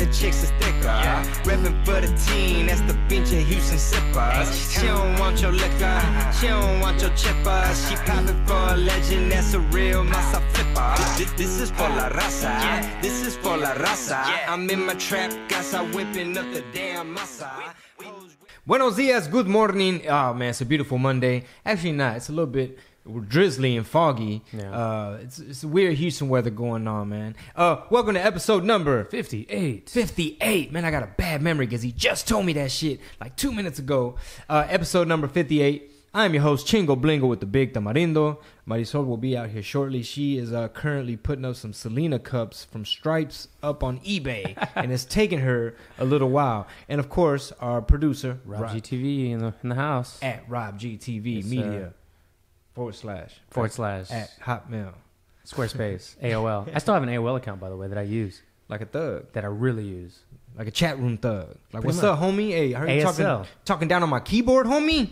the chicks is thicker. Reppin' for the team, that's the pinche Houston sippers. She don't want your liquor, she don't want your chipper. She poppin' for a legend, that's a real masa flipper. This is for la raza, this is for la raza. I'm in my trap, casa whipping up the damn masa. Buenos dias, good morning. Oh man, it's a beautiful Monday. Actually not, it's a little bit drizzly and foggy. It's weird Houston weather going on, man. Welcome to episode number 58. Man, I got a bad memory because he just told me that shit like 2 minutes ago. Episode number 58. I am your host, Chingo Bling with the Big Tamarindo. Marisol will be out here shortly. She is currently putting up some Selena cups from Stripes up on eBay, and it's taken her a little while. And of course, our producer, Rob GTV in the house. At Rob GTV Media. / at Hotmail. Squarespace. AOL. I still have an AOL account, by the way, that I use. Like a thug. That I really use. Like a chat room thug. Like, Pretty what's much. up, homie? Hey, I heard you ASL. talking down on my keyboard, homie?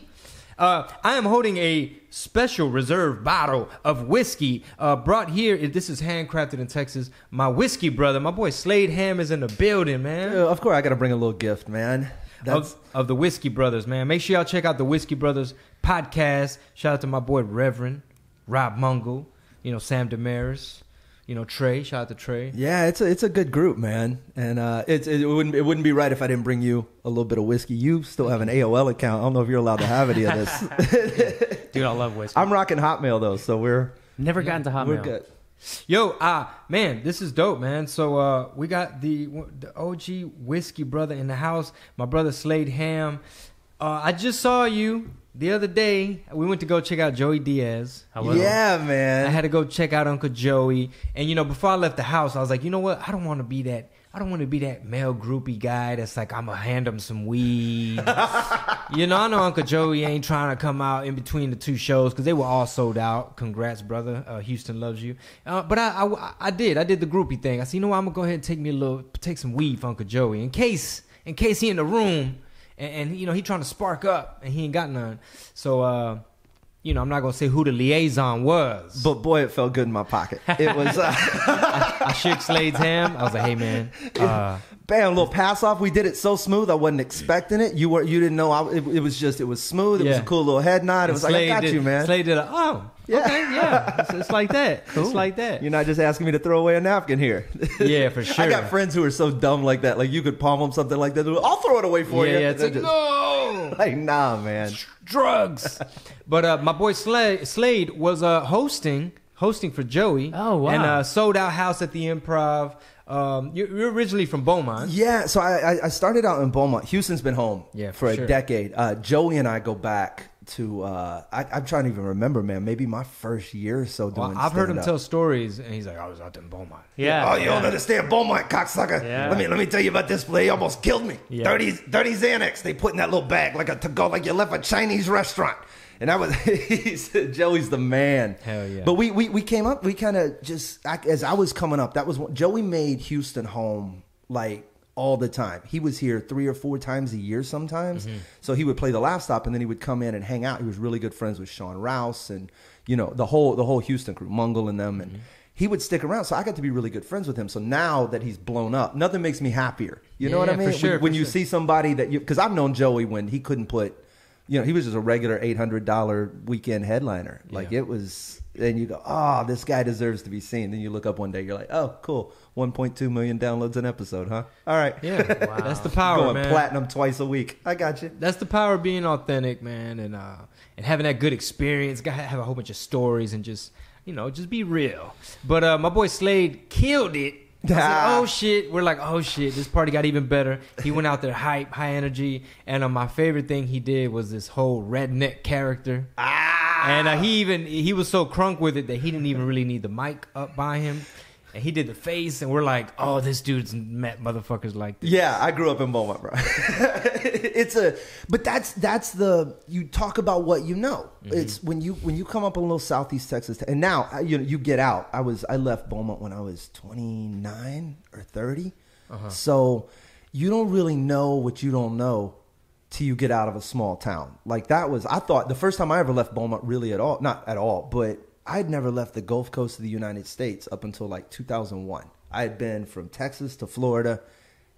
I am holding a special reserve bottle of whiskey brought here. This is handcrafted in Texas. My whiskey brother, my boy Slade Ham is in the building, man. Of course, I got to bring a little gift, man. Of the Whiskey Brothers, man. Make sure y'all check out the Whiskey Brothers podcast. Shout out to my boy Reverend Rob Mungle, Sam Damaris, Trey. Shout out to Trey. Yeah, it's a good group, man. And it wouldn't be right if I didn't bring you a little bit of whiskey. You still have an AOL account. I don't know if you're allowed to have any of this. Dude, I love whiskey. I'm rocking Hotmail though, so we're never gotten to Hotmail. We're good. Yo, man, this is dope, man. So we got the OG Whiskey Brother in the house. My brother Slade Ham. I just saw you the other day. We went to go check out Joey Diaz. Yeah, man. I had to go check out Uncle Joey. And before I left the house, I was like, you know what? I don't want to be that male groupie guy that's like, I'm gonna hand him some weed. I know Uncle Joey ain't trying to come out in between the two shows because they were all sold out. Congrats, brother. Houston loves you. But I did the groupie thing. I said, you know what? I'm gonna go ahead and take some weed for Uncle Joey in case he in the room and he trying to spark up and he ain't got none. So I'm not gonna say who the liaison was, but boy, it felt good in my pocket. It was. I shook Slade's hand. I was like, "Hey, man." Bam, little pass off. We did it so smooth. I wasn't expecting it. You didn't know. It was smooth. It was a cool little head nod. It was Slade like, I got you, man. Slade did okay, yeah. It's like that. Cool. It's like that. You're not just asking me to throw away a napkin here. Yeah, for sure. I got friends who are so dumb like that. Like, you could palm them something like that. I'll throw it away for you. Yeah, it's like, no. Like, nah, man. Drugs. But my boy Slade was hosting for Joey. Oh, wow. And sold out house at the Improv. You're originally from Beaumont. Yeah, so I started out in Beaumont. Houston's been home for a decade. Joey and I go back to, I'm trying to even remember, man, maybe my first year or so doing I've heard him tell stories, and he's like, I was out there in Beaumont. Yeah. Oh, you don't understand Beaumont, cocksucker. Yeah. Let me tell you about this place. He almost killed me. Yeah. 30 Xanax they put in that little bag like a to-go, like you left a Chinese restaurant. And he said, Joey's the man. Hell yeah. But we came up, we kind of just, as I was coming up, Joey made Houston home like all the time. He was here 3 or 4 times a year sometimes. Mm-hmm. So he would play the Laugh Stop and then he would come in and hang out. He was really good friends with Sean Rouse and, the whole Houston crew, Mungle and them. And he would stick around. So I got to be really good friends with him. So now that he's blown up, nothing makes me happier. You know what I mean? For sure, when you see somebody that because I've known Joey when he couldn't put, he was just a regular $800 weekend headliner. Like it was, and you go, oh, this guy deserves to be seen. Then you look up one day, you're like, oh, cool. 1.2 million downloads an episode, huh? All right. Yeah. Wow. That's the power, Going man. platinum twice a week. I got you. That's the power of being authentic, man. And having that good experience. Got to have a whole bunch of stories and just be real. But my boy Slade killed it. I said, oh shit. We're like, oh shit, this party got even better. He went out there hype, high energy. And my favorite thing he did was this whole redneck character. And he was so crunk with it that he didn't even really need the mic up by him. And he did the face, and we're like, oh, this dude's met motherfuckers like this. Yeah, I grew up in Beaumont, bro. But that's you talk about what you know. Mm-hmm. It's when you come up in a little Southeast Texas, and now you get out. I left Beaumont when I was 29 or 30, so you don't really know what you don't know till you get out of a small town. Like I thought the first time I ever left Beaumont, really at all, not at all, but I had never left the Gulf Coast of the United States up until like 2001. I had been from Texas to Florida,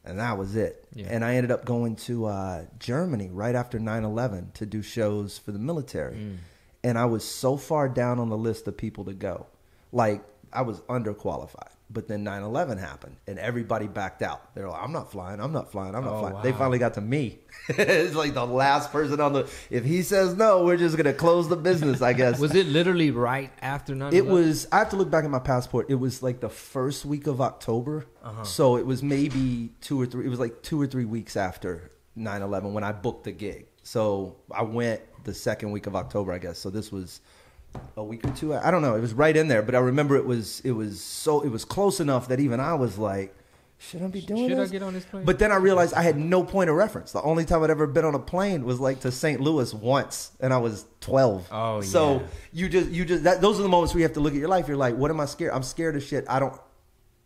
And that was it. Yeah. And I ended up going to Germany right after 9/11 to do shows for the military. And I was so far down on the list of people to go. Like, I was underqualified. But then 9/11 happened, and everybody backed out. They're like, I'm not flying. I'm not flying. Wow. They finally got to me. It's like the last person on the... If he says no, we're just going to close the business, I guess. Was it literally right after 9/11? It was... I have to look back at my passport. It was like the first week of October. So it was maybe 2 or 3... It was like 2 or 3 weeks after 9/11 when I booked the gig. So I went the second week of October, I guess. So this was... a week or two, I don't know. It was right in there, but I remember it was close enough that even I was like, should I be doing this? Should I get on this plane? But then I realized I had no point of reference. The only time I'd ever been on a plane was like to St. Louis once, and I was 12. Oh, so yeah. you just those are the moments where you have to look at your life. You're like, what am I scared? I'm scared of shit I don't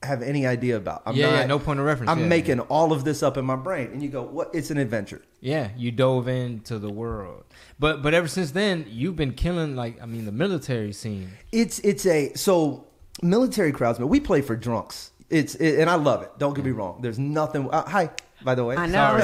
have any idea about. I'm not, no point of reference. I'm making all of this up in my brain, and you go, what? It's an adventure. Yeah, you dove into the world. But ever since then, you've been killing, like, I mean, the military scene. So military crowds, man, we play for drunks. And I love it. Don't get me wrong. There's nothing. Hi, by the way. I know.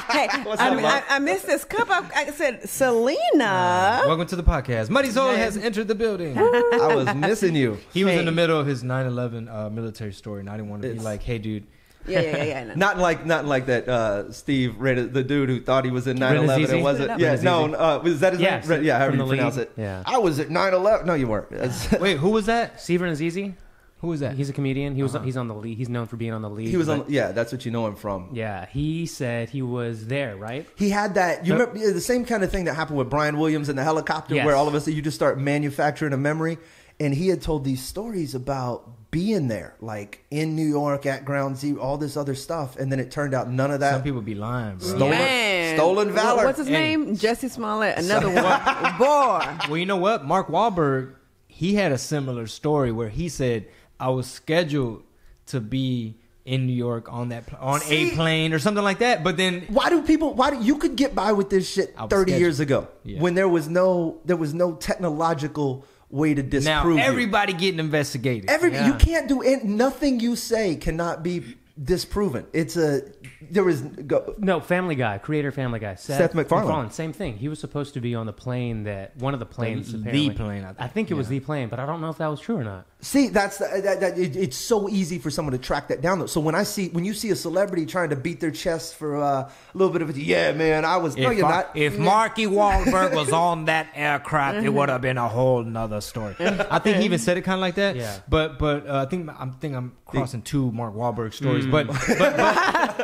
Hey, I missed this cup. I said, Selena. Welcome to the podcast. Muddy Soul has entered the building. I was missing you. He was in the middle of his 9/11 military story, and I didn't want to be like, hey, dude. Yeah. No. Not like that Steve rated the dude who thought he was in 9/11 and wasn't. Yeah, no, was that his name? Yeah, however you pronounce it. Yeah. I was at 9/11. No, you weren't. Wait, who was that? Steve Azizi. Who is that? He's a comedian. He's on the lead. He's known for being on the lead. He was on. Yeah, that's what you know him from. Yeah, he said he was there, right? He had that. You remember the same kind of thing that happened with Brian Williams in the helicopter, Yes. where all of a sudden you just start manufacturing a memory. And he had told these stories about being there, like in New York at Ground Zero, all this other stuff, and then it turned out none of that. Some people be lying, bro. Stolen valor. What's his name? Jesse Smollett. Another one. Boy. Well, you know what? Mark Wahlberg, he had a similar story where he said, I was scheduled to be in New York on a plane or something like that, but then why do you could get by with this shit 30 years ago when there was no technological way to disprove now everybody getting investigated. You can't do it. Nothing you say cannot be disproven. Family Guy, creator Family Guy, Seth MacFarlane. Same thing. He was supposed to be on the plane one of the planes. The apparently. plane. I think it was the plane, but I don't know if that was true or not. See, it's so easy for someone to track that down. Though. So when you see a celebrity trying to beat their chest for a little bit of it, yeah, man, I was. No, you're not. If Marky Wahlberg was on that aircraft, it would have been a whole nother story. I think he even said it kind of like that. Yeah. But I think I'm crossing two Mark Wahlberg stories. But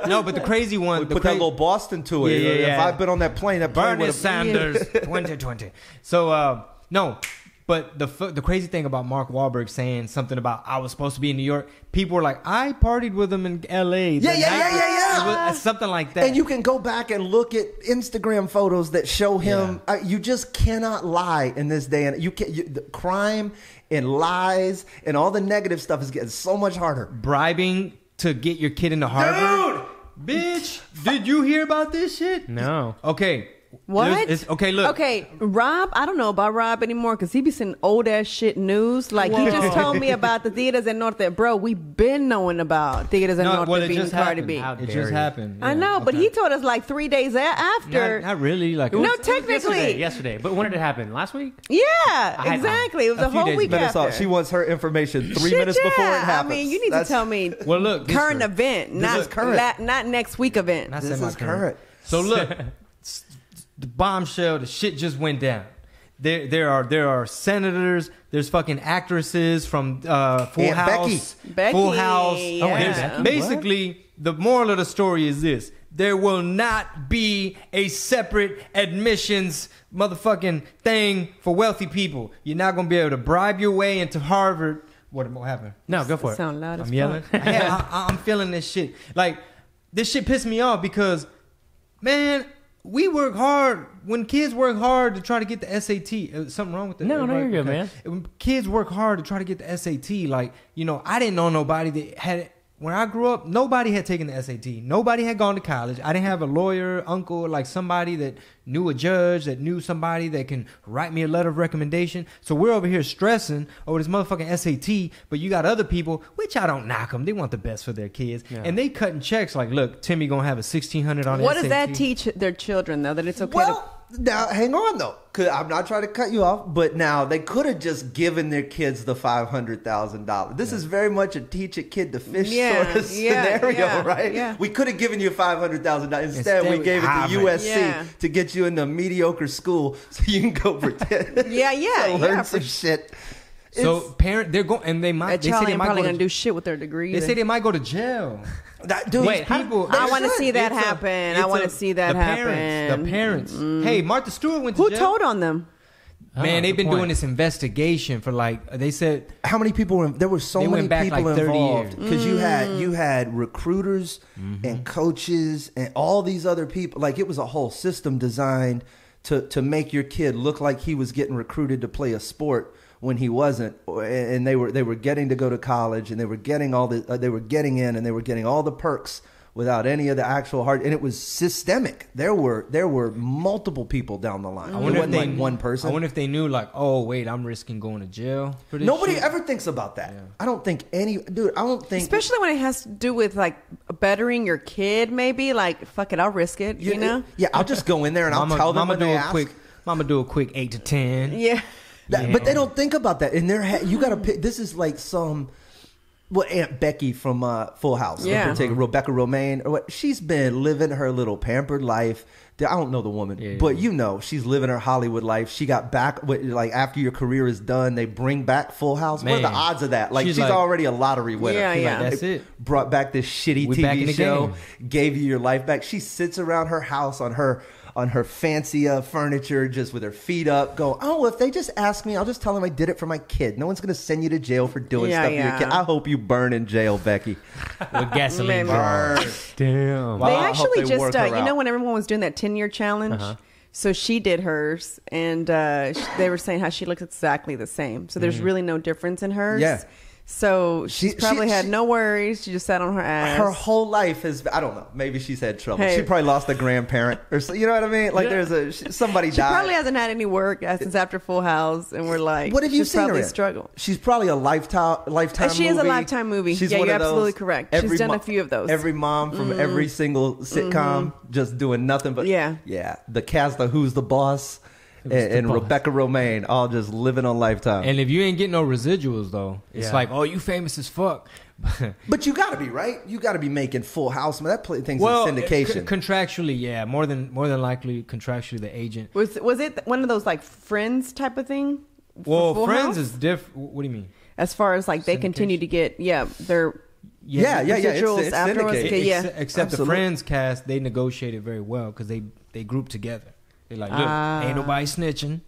no, but the crazy one. Put that little Boston to it. Yeah. If I've been on that plane, Bernie Sanders 2020. So no. But the crazy thing about Mark Wahlberg saying something about I was supposed to be in New York, people were like, I partied with him in L.A. Yeah. Something like that. And you can go back and look at Instagram photos that show him. You just cannot lie in this day. And the crime and lies and all the negative stuff is getting so much harder. Bribing to get your kid into Harvard. Dude! Bitch, did you hear about this shit? No. Okay. What? Okay, look. Okay, Rob, I don't know about Rob anymore because he be sending old ass shit news. Like, he just told me about the theaters in North End. Bro, we been knowing about theaters in North End being Cardi B. It just happened. I know, but he told us like 3 days after. Not really. Like no, technically. Yesterday. But when did it happen? Last week? Yeah, exactly. It was a whole week after. She wants her information 3 minutes before it happens. I mean, you need to tell me current event, not next week event. This is current. So look. The bombshell, the shit just went down. There are senators, there's fucking actresses from Full House. Becky. Full House. Yeah. Basically, the moral of the story is this. There will not be a separate admissions motherfucking thing for wealthy people. You're not going to be able to bribe your way into Harvard. What happened? No, go for it. Sound loud as I'm yelling. I'm feeling this shit. Like, this shit pissed me off because, man, we work hard. When kids work hard to try to get the SAT, something wrong with that? No, you're good, man. When kids work hard to try to get the SAT, like, I didn't know nobody that when I grew up, nobody had taken the SAT. Nobody had gone to college. I didn't have a lawyer, uncle, like somebody that knew a judge, that knew somebody that can write me a letter of recommendation. So we're over here stressing over this motherfucking SAT, but you got other people, which I don't knock them. They want the best for their kids. Yeah. And they cutting checks like, look, Timmy going to have a $1,600 on What SAT. does that teach their children, though, that it's okay now, hang on, though. Cause I'm not trying to cut you off, but now they could have just given their kids the $500,000. This is very much a teach a kid to fish sort of scenario, right? Yeah. We could have given you $500,000. Instead, we gave it to USC to get you into a mediocre school so you can go pretend. Learn some shit. So they're going, and they might. They say they might probably gonna do shit with their degree. They say they might go to jail. Dude, wait, people. I want to see that happen. I want to see that happen. The parents. Hey, Martha Stewart went to jail. Who told on them? Man, they've been doing this investigation for like they said. How many people were? There were so many people like involved because you had recruiters and coaches and all these other people. Like it was a whole system designed to make your kid look like he was getting recruited to play a sport when he wasn't, and they were getting to go to college, and they were getting all the they were getting in, and they were getting all the perks without any of the actual hard. And it was systemic. There were multiple people down the line. It wasn't like one person. I wonder if they knew, like, oh wait, I'm risking going to jail for this. Nobody shit. ever thinks about that. Yeah. I don't think I don't think, especially when it has to do with like bettering your kid. Maybe like, fuck it, I'll risk it. You know? Yeah, I'll just go in there and I'll tell them when they ask. Mama do a quick 8 to 10. Yeah. But they don't think about that in their head. You got to pick. This is like Aunt Becky from Full House. Yeah. Rebecca Romaine. Or what? She's been living her little pampered life. I don't know the woman, but she's living her Hollywood life. She got back like after your career is done, they bring back Full House. Man, what are the odds of that? Like she's already a lottery winner. Yeah. Like, that's it. Brought back this shitty TV show, gave you your life back. She sits around her house on her fancy furniture, just with her feet up, go, oh, if they just ask me, I'll just tell them I did it for my kid. No one's going to send you to jail for doing stuff to your kid. I hope you burn in jail, Becky. With gasoline. Damn. They actually just, when everyone was doing that 10-year challenge, so she did hers, and they were saying how she looks exactly the same. So there's really no difference in hers. Yeah. So she's probably had no worries. She just sat on her ass. Her whole life has, I don't know, maybe she's had trouble. She probably lost a grandparent or so, you know what I mean? Like somebody died. She probably hasn't had any work since after Full House, and we're like, what have you seen her in? Struggle. She's probably a lifetime movie. She is a lifetime movie. You're absolutely correct. She's done a few of those. Every mom from every single sitcom just doing nothing but the cast of Who's the Boss. And Rebecca Romaine, all just living on Lifetime. And if you ain't getting no residuals, though, it's like, oh, you famous as fuck. But you got to be, right? You got to be making Full House. Man, that thing's in syndication. Contractually, yeah. More than likely, contractually, the agent. Was it one of those, like, Friends type of thing? Well, Friends is different. What do you mean? As far as, like, they continue to get, their... It's afterwards. Except the Friends cast, they negotiated very well because they grouped together. They're like, look, ain't nobody snitching.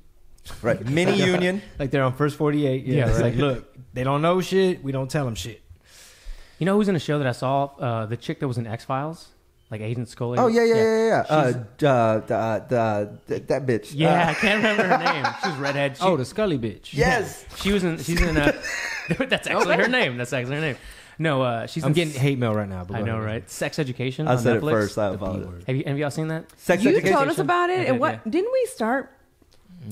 Right. Mini union. Like they're on First 48. Yeah. It's like, look, they don't know shit. We don't tell them shit. You know who's in a show that I saw? The chick that was in X-Files? Like Agent Scully. Oh, yeah. That bitch. Yeah, I can't remember her name. She was redhead. The Scully bitch. Yes. She's in a... That's actually her name. No, I'm getting hate mail right now. I know, right? Sex Education. I said Netflix. It first. I apologize. Have y'all seen that? Sex Education. You told us about it, and didn't we start?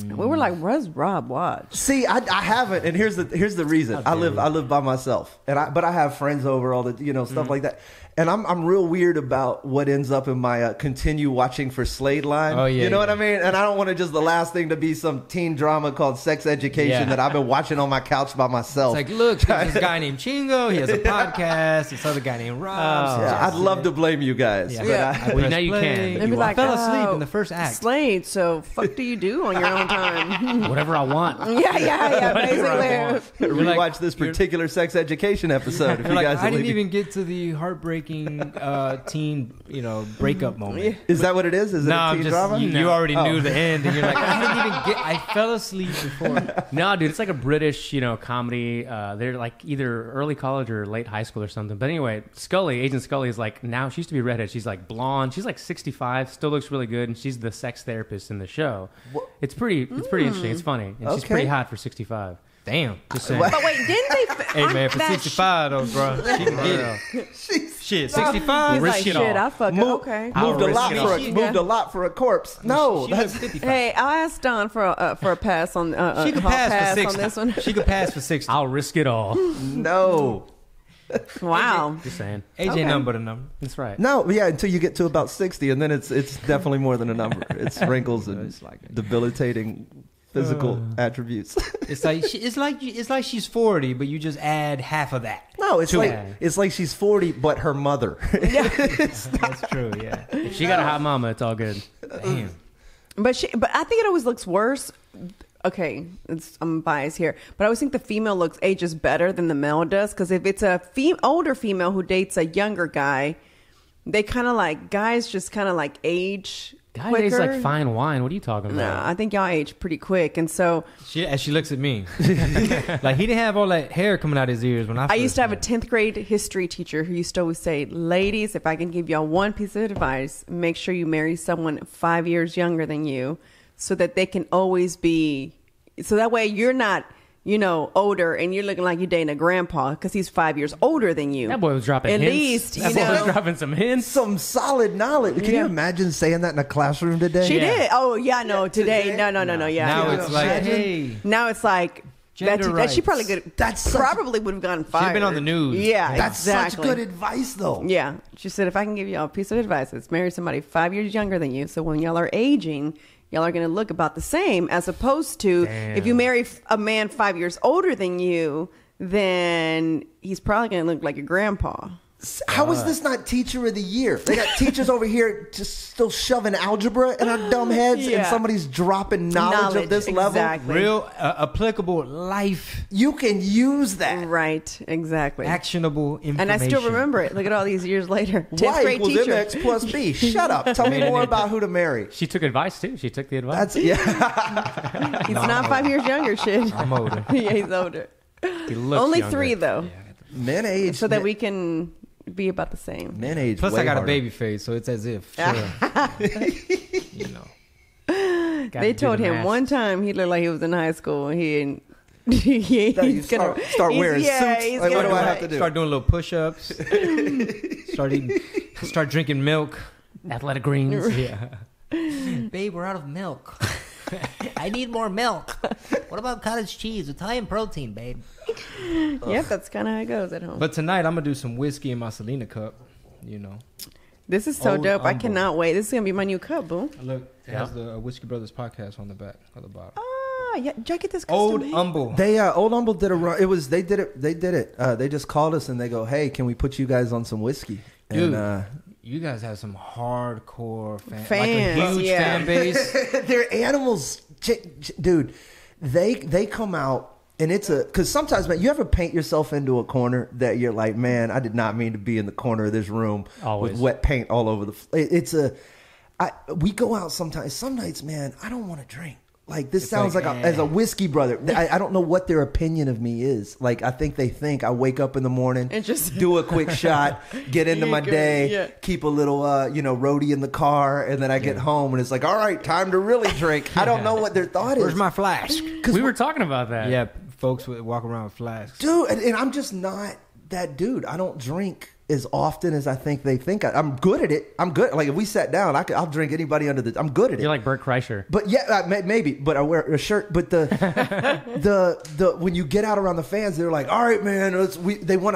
We were like, "Where's Rob watch?" See, I haven't, and here's the reason. I live by myself, but I have friends over all the stuff like that. And I'm real weird about what ends up in my continue watching for Slade line. Oh, yeah, you know what I mean? And I don't want the last thing to be some teen drama called Sex Education that I've been watching on my couch by myself. It's like, look, there's this guy named Chingo. He has a podcast. This other guy named Rob. I'd love to blame you guys. Yeah. Well, now you can. Maybe I fell asleep in the first act. Slade, so fuck do you do on your own time? Whatever I want. Yeah, basically. Rewatch this particular Sex Education episode if you guys I didn't even get to the heartbreaking teen, breakup moment. Is that what it is? Is it a teen drama? You already knew the end, and you're like, I fell asleep before. No, dude, it's like a British, comedy. They're like either early college or late high school or something. But anyway, Agent Scully is like, now she used to be redhead. She's like blonde. She's like 65, still looks really good, and she's the sex therapist in the show. It's pretty interesting. It's funny, and she's pretty hot for 65. Damn. Just saying. But wait, didn't they? Hey man, for 65 though, bro, she can get it. Shit, 65. He's Risk like, it shit, all. I fuck it. Okay. Moved a risk lot it for all. moved a lot for a corpse. No, she that's 55. Hey, I'll ask Dawn for a pass on. She could hall pass for 60. on this one. She could pass for 60. I'll risk it all. no. Wow. Just saying. AJ Okay. number the number. That's right. No, yeah, until you get to about 60, and then it's definitely more than a number. It's wrinkles and It's like debilitating physical attributes. It's like she's 40, but you just add half of that. No, it's To like it. it's like she's 40, but her mother. That's true. Yeah. If she got a hot mama, it's all good. Damn. But I think it always looks worse. Okay, I'm biased here, but I always think the female ages better than the male does, because if it's a older female who dates a younger guy, they kind of like guys just kind of like age Guy quicker. tastes like fine wine. What are you talking No, about? I think y'all age pretty quick, and so She looks at me like he didn't have all that hair coming out his ears when I I used to have a met 10th grade history teacher who used to always say, ladies, if I can give y'all one piece of advice, make sure you marry someone 5 years younger than you, so that they can always be, so that way you're not, older and you're looking like you're dating a grandpa because he's 5 years older than you. That boy was dropping At hints. least, that boy was dropping some hints. Some solid knowledge. Can you imagine saying that in a classroom today? She Yeah. did. Oh, yeah, no, today. No, yeah. Now no. it's like, hey, Now it's like, Gender that she rights. probably could, That's probably would have gotten fired. been on the news. Yeah, That's exactly. such good advice, though. Yeah. She said, if I can give y'all a piece of advice, it's marry somebody 5 years younger than you. So when y'all are aging, y'all are going to look about the same, as opposed to if you marry a man 5 years older than you, then he's probably going to look like your grandpa. How is this not teacher of the year? They got teachers over here just still shoving algebra in our dumb heads, and Yeah. somebody's dropping knowledge of this level. Exactly. real applicable life You can use that. Right. Exactly. actionable information. And I still remember it. Look at all these years later. 10th Y grade equals teacher. MX plus B. Shut up. Tell me more about who to marry. She took advice too. She took the advice. That's yeah. He's not 5 years younger, shit. I'm older. Yeah, he's older. He looks Only younger. 3, though. Men age So that we can be about the same. men age. Plus, way I got harder. a baby face, so it's as if you know. Gotta They do told the him math. one time he looked like he was in high school. That you He's gonna start wearing suits. he's Like, what gonna do I be have to do? Start doing little push-ups. Start drinking milk. Athletic greens. Yeah. Babe, we're out of milk. I need more milk. What about cottage cheese? Italian protein, babe. Yep, that's kind of how it goes at home. But tonight I'm gonna do some whiskey in my Selena cup. This is so Old dope. I Umble. cannot wait. This is gonna be my new cup, boo. Look, it Yeah. has the Whiskey Brothers podcast on the back of the bottle. Ah, yeah. Did I get this? Old custom made? Humble. They Old Humble did a run. They did it. They just called us and they go, "Hey, can we put you guys on some whiskey?" Dude, And you guys have some hardcore Fans, like a huge yeah. fan base. they're animals, dude. They come out. And it's because sometimes, man, you ever paint yourself into a corner that you're like, man, I did not mean to be in the corner of this room Always. with wet paint all over we go out sometimes. Some nights, man, I don't want to drink. Like this sounds like, as a whiskey brother. I don't know what their opinion of me is. Like I think I wake up in the morning And just- do a quick shot, get into my good, day, yeah. keep a little roadie in the car, and then I get home and it's like, all right, time to really drink. I don't know what their thought is. Where's my flask? We were talking about that. Yeah, folks would walk around with flasks. Dude, and I'm just not that dude. I don't drink as often as I think they think. I'm good at it. I'm good. Like if we sat down, I'll drink anybody under the. I'm good at it. You're like Bert Kreischer. But yeah, maybe. But I wear a shirt. But the when you get out around the fans, they're like, "All right, man." They want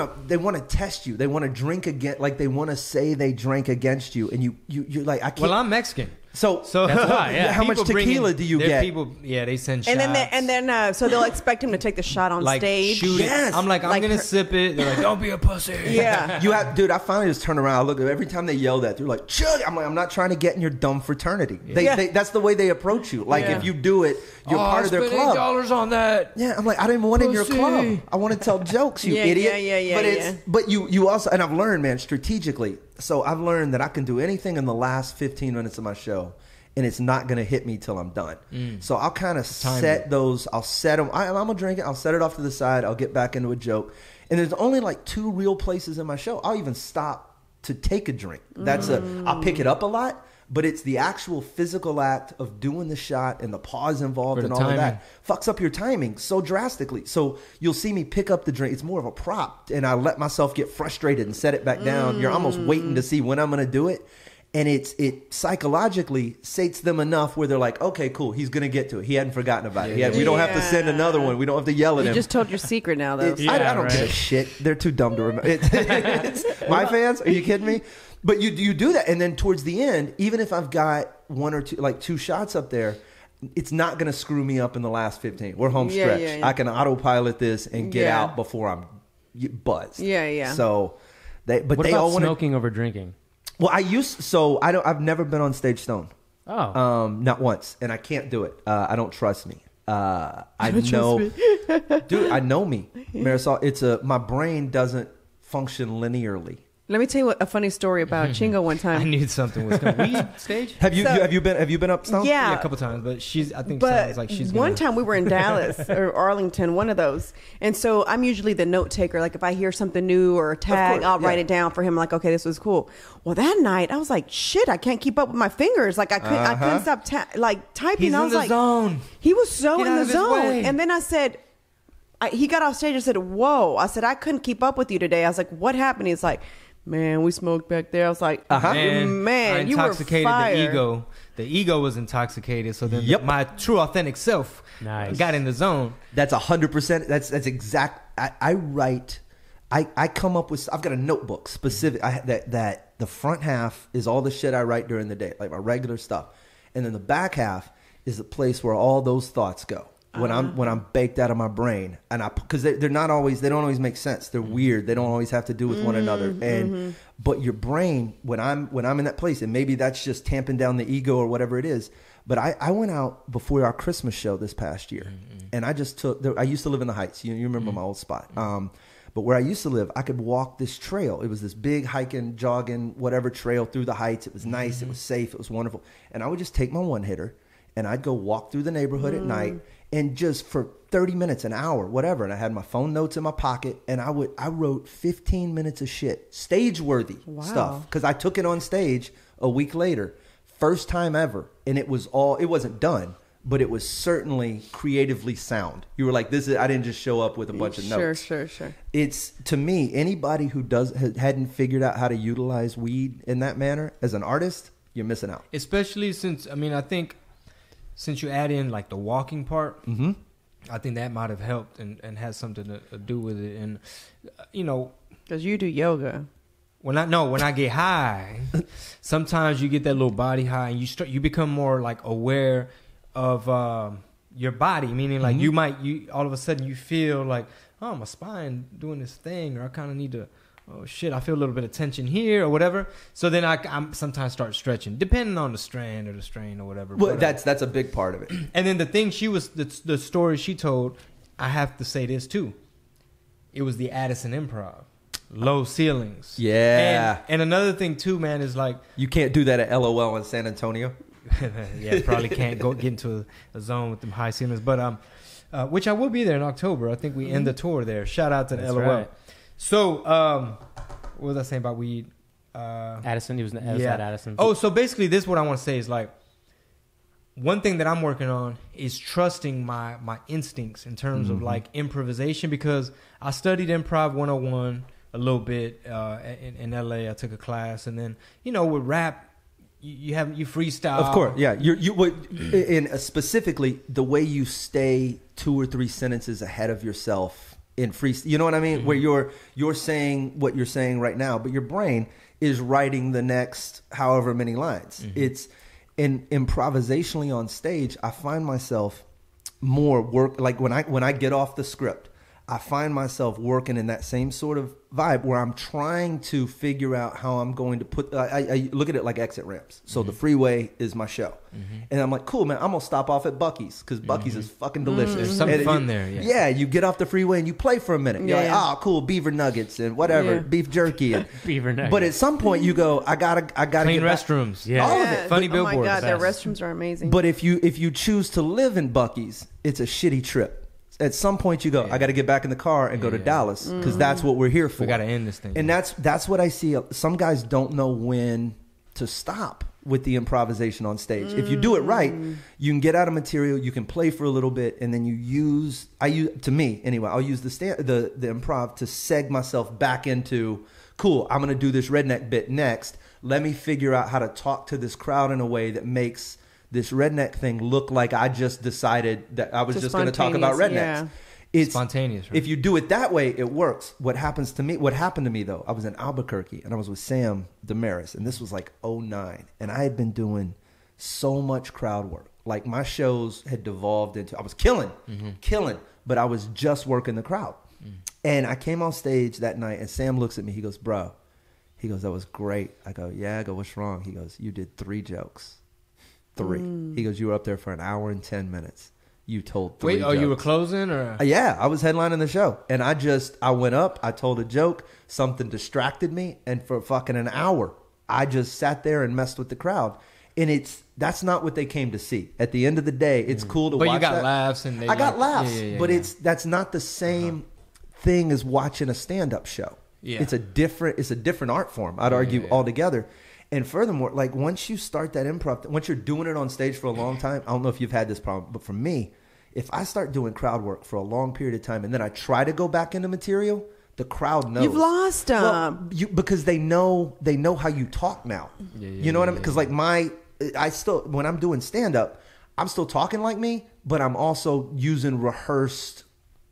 to test you. They want to drink again. Like they want to say they drank against you, and you're like, I can't. Well, I'm Mexican. So That's why, yeah. how much People bring tequila in- do you their get? People, yeah, they send shots. And then so they'll expect him to take the shot on like stage. shoot Yes. it. I'm like, I'm Like gonna her- sip it. They're like, don't be a pussy. Yeah. You have, dude. I finally just turn around. I look at every time they yell that. They're like, "Chug!" I'm like, I'm not trying to get in your dumb fraternity. Yeah. That's the way they approach you. Like Yeah. if you do it, you're part of their club. $8 on that. Yeah, I'm like, I didn't want in your Pussy. club. I want to tell jokes, you Yeah, idiot. yeah, But yeah. but you also, and I've learned, man, strategically. So I've learned that I can do anything in the last 15 minutes of my show, and it's not going to hit me till I'm done. So I'll kind of set those. I'll set them. I'm gonna drink it. I'll set it off to the side. I'll get back into a joke. And there's only like 2 real places in my show I'll even stop to take a drink. I'll pick it up a lot, but it's the actual physical act of doing the shot and the pause involved and all timing. of that fucks up your timing so drastically. So you'll see me pick up the drink. It's more of a prop, and I let myself get frustrated and set it back down. You're almost waiting to see when I'm going to do it. And it psychologically sates them enough where they're like, okay, cool, he's going to get to it. He hadn't forgotten about it. We don't have to send another one. We don't have to yell at him. You just told your secret now, though. I don't give a shit. They're too dumb to remember. My fans? Are you kidding me? But you do that. And then towards the end, even if I've got one or two, like 2 shots up there, it's not going to screw me up in the last 15. We're home stretch. I can autopilot this and get out before I'm buzzed. So What about smoking over drinking? Well, I've never been on stage stoned. Oh. Not once. And I can't do it. I don't trust me. I know I know me. Marisol, my brain doesn't function linearly. Let me tell you a funny story about Chingo one time. I knew something was coming. Weed stage? Have you been up stoned? Yeah, a couple times, but sounds like she's one time we were in Dallas or Arlington, one of those, and so I'm usually the note taker. Like if I hear something new or a tag, I'll write it down for him. Like, okay, this was cool. Well, that night I was like, shit, I can't keep up with my fingers. Like I couldn't stop typing. He's I was in the like, zone. He was so Get in out the of his zone. way. And then I said, he got off stage. I said, whoa. I said, I couldn't keep up with you today. I was like, what happened? He's like, man, we smoked back there. I was like, man, you were fired. The ego was intoxicated. So then my true authentic self got in the zone. That's 100%. That's exact. I write. I come up with. I've got a notebook specific. That the front half is all the shit I write during the day, like my regular stuff, and then the back half is the place where all those thoughts go. When I'm baked out of my brain, and because they don't always make sense. They're weird. They don't always have to do with one another. And but your brain, when I'm in that place, and maybe that's just tamping down the ego or whatever it is. But I went out before our Christmas show this past year, and I just I used to live in the Heights. You remember my old spot. But where I used to live, I could walk this trail. It was this big hiking, jogging, whatever trail through the Heights. It was nice. It was safe. It was wonderful. And I would just take my one hitter, and I'd go walk through the neighborhood at night. And just for 30 minutes, an hour, whatever. And I had my phone notes in my pocket, and I wrote 15 minutes of shit, stage-worthy stuff. Because I took it on stage a week later, first time ever. And it wasn't done, but it was certainly creatively sound. You were like, I didn't just show up with a bunch of notes. Sure. It's, to me, anybody who hadn't figured out how to utilize weed in that manner as an artist, you're missing out. Especially since, I think, since you add in like the walking part, I think that might have helped and has something to do with it. And because you do yoga. When I get high, sometimes you get that little body high, and you become more like aware of your body. Meaning like you all of a sudden you feel like, oh, my spine doing this thing, or I kind of need to. Oh shit, I feel a little bit of tension here or whatever. So then I sometimes start stretching, depending on the strand or the strain or whatever. Well, that's a big part of it. And then the thing the story she told, I have to say this too. It was the Addison Improv. Low ceilings. Yeah. And another thing too, man, is like... You can't do that at LOL in San Antonio. Yeah, probably can't get into a zone with them high ceilings. But which I will be there in October. I think we end the tour there. Shout out to the LOL. Right. So, what was I saying about weed? Addison, he was at Addison. Oh, so basically this is what I want to say is like, one thing that I'm working on is trusting my instincts in terms of like improvisation, because I studied Improv 101 a little bit in LA. I took a class, and then, with rap, you freestyle. Of course, yeah. Specifically the way you stay 2 or 3 sentences ahead of yourself in freestyle, you know what I mean? Where you're saying what you're saying right now, but your brain is writing the next however many lines. It's improvisationally on stage. I find myself more work, like when I get off the script, I find myself working in that same sort of vibe where I'm trying to figure out how I'm going to put, I look at it like exit ramps. So the freeway is my show. And I'm like, cool, man, I'm going to stop off at Buc-ee's because Buc-ee's is fucking delicious. There's something fun there. Yeah. Yeah, you get off the freeway and you play for a minute. You're like, cool, beaver nuggets and whatever, beef jerky. And, beaver nuggets. But at some point you go, I gotta clean get restrooms. Yeah. All of it. Funny billboards. Oh my God, their restrooms are amazing. But if you choose to live in Buc-ee's, it's a shitty trip. At some point you go, I got to get back in the car and go to Dallas because that's what we're here for. We got to end this thing. And that's what I see. Some guys don't know when to stop. with the improvisation on stage. If you do it right, you can get out of material, you can play for a little bit, and then to me anyway, I'll use the improv to seg myself back into, cool, I'm going to do this redneck bit next. Let me figure out how to talk to this crowd in a way that makes this redneck thing look like I just decided that I was just going to talk about rednecks. Yeah. It's spontaneous, right? If you do it that way, it works. What happened to me though, I was in Albuquerque and I was with Sam Damaris, and this was like 2009, and I had been doing so much crowd work. Like my shows had devolved into, I was killing, but I was just working the crowd. And I came on stage that night and Sam looks at me, he goes, bro, he goes, that was great. I go, yeah. I go, what's wrong? He goes, you did 3 jokes. 3. He goes, you were up there for an hour and 10 minutes. You told 3 jokes. You were closing or? Yeah, I was headlining the show. And I went up, I told a joke, something distracted me, and for fucking an hour, I just sat there and messed with the crowd. And that's not what they came to see. At the end of the day, it's cool to watch that. But you got laughs. And I got laughs, but that's not the same thing as watching a stand-up show. Yeah. It's a different art form, I'd argue, altogether. And furthermore, like once you start that improv, once you're doing it on stage for a long time, I don't know if you've had this problem, but for me, if I start doing crowd work for a long period of time and then I try to go back into material, the crowd knows. You've lost them. Well, because they know how you talk now. You know what I mean? Because like when I'm doing stand-up, I'm still talking like me, but I'm also using rehearsed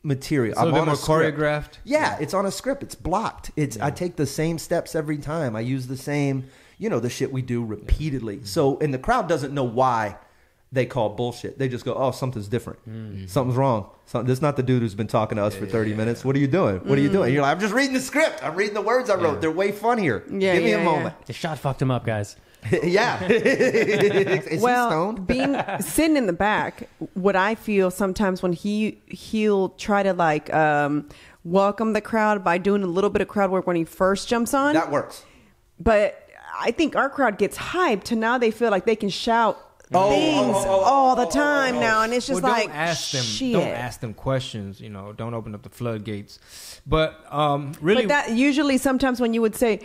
material. So I'm a bit more choreographed. Yeah, it's on a script. It's blocked. I take the same steps every time. I use the same, the shit we do repeatedly. So, and the crowd doesn't know why they call bullshit. They just go, oh, something's different. Something's wrong. This is not the dude who's been talking to us for 30 minutes. What are you doing? What are you doing? You're like, I'm just reading the script. I'm reading the words I wrote. They're way funnier. Give me a moment. The shot fucked him up, guys. Yeah. Being sitting in the back, what I feel sometimes when he'll try to like welcome the crowd by doing a little bit of crowd work when he first jumps on. That works. But I think our crowd gets hyped to now they feel like they can shout things all the time now, and it's just don't ask them questions. Don't open up the floodgates. But really, but that usually sometimes when you would say,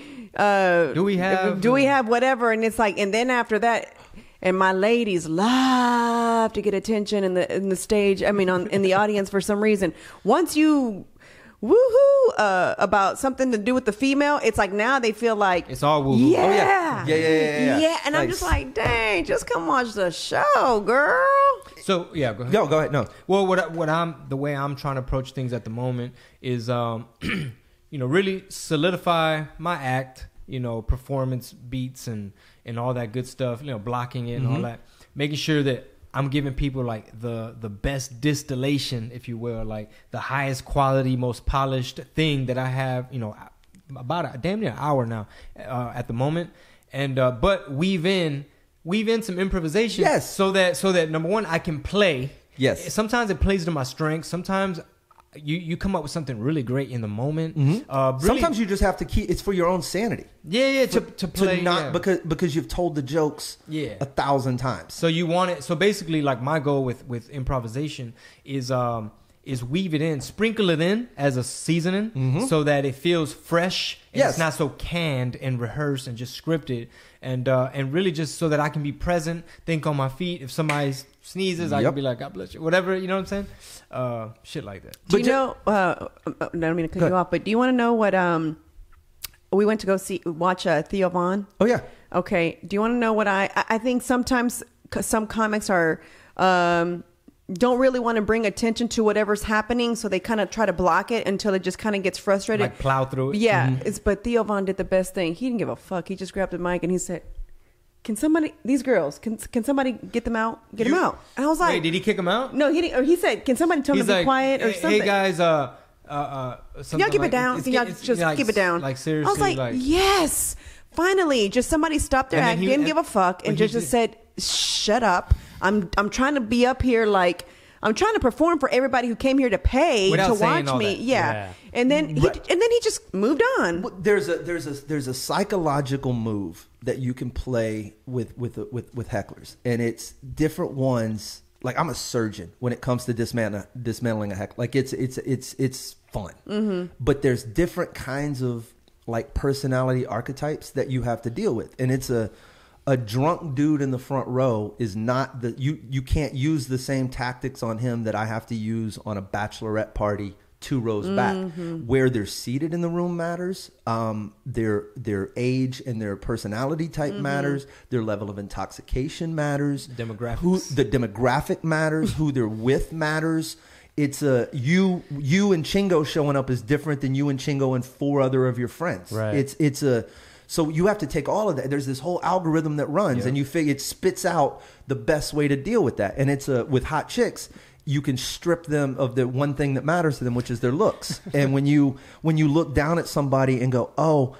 do we have whatever, and it's like, and then after that, and my ladies love to get attention in the stage. I mean, in the audience for some reason. Once you woohoo about something to do with the female, it's like now they feel like it's all woohoo. Yeah, and I'm just like, dang, just come watch the show, girl. So go ahead. Go ahead. No. Well, the way I'm trying to approach things at the moment is really solidify my act, performance beats and all that good stuff, blocking it and all that, making sure that I'm giving people like the best distillation, if you will, like the highest quality, most polished thing that I have, about a damn near an hour now at the moment. And but weave in some improvisation, yes, so that number one, I can play. Yes. Sometimes it plays to my strengths. Sometimes you come up with something really great in the moment. Sometimes you just have to keep. It's for your own sanity. To play, because you've told the jokes 1,000 times. So you want it. So basically, like my goal with improvisation is weave it in, sprinkle it in as a seasoning, so that it feels fresh. And it's not so canned and rehearsed and just scripted, and really just so that I can be present, think on my feet. If somebody sneezes, I can be like, God bless you, whatever. You know what I'm saying? Shit like that. Do you know? I don't mean to cut you off, but do you want to know what? We went to go watch Theo Von. Oh yeah. Okay. Do you want to know what I think? Sometimes some comics are. Don't really want to bring attention to whatever's happening, so they kind of try to block it until it just kind of gets frustrated. Like plow through it. Yeah, but Theo Von did the best thing. He didn't give a fuck. He just grabbed the mic and he said, "Can somebody, these girls, can somebody get them out? Get them out?" And I was like, "Wait, did he kick them out?" No, he didn't. Or he said, "Can somebody tell them to be quiet or something?" Hey guys, can y'all keep it down? Can y'all just keep it down? Like seriously, I was like, yes, finally, just somebody stopped their act, didn't give a fuck, and just said, "Shut up! I'm trying to be up here like." I'm trying to perform for everybody who came here to pay to watch me. Yeah. And then he just moved on. There's a psychological move that you can play with hecklers, and it's different ones. Like I'm a surgeon when it comes to dismantling a heckler. Like it's fun. But there's different kinds of like personality archetypes that you have to deal with, and it's a a drunk dude in the front row is not you can't use the same tactics on him that I have to use on a bachelorette party 2 rows back. Where they're seated in the room matters. Their age and their personality type matters. Their level of intoxication matters. Demographics. The demographic matters. Who they're with matters. It's you and Chingo showing up is different than you and Chingo and 4 other of your friends. Right. So you have to take all of that. There's this whole algorithm that runs, and you figure it spits out the best way to deal with that. And it's with hot chicks, you can strip them of the one thing that matters to them, which is their looks. And when you look down at somebody and go, oh,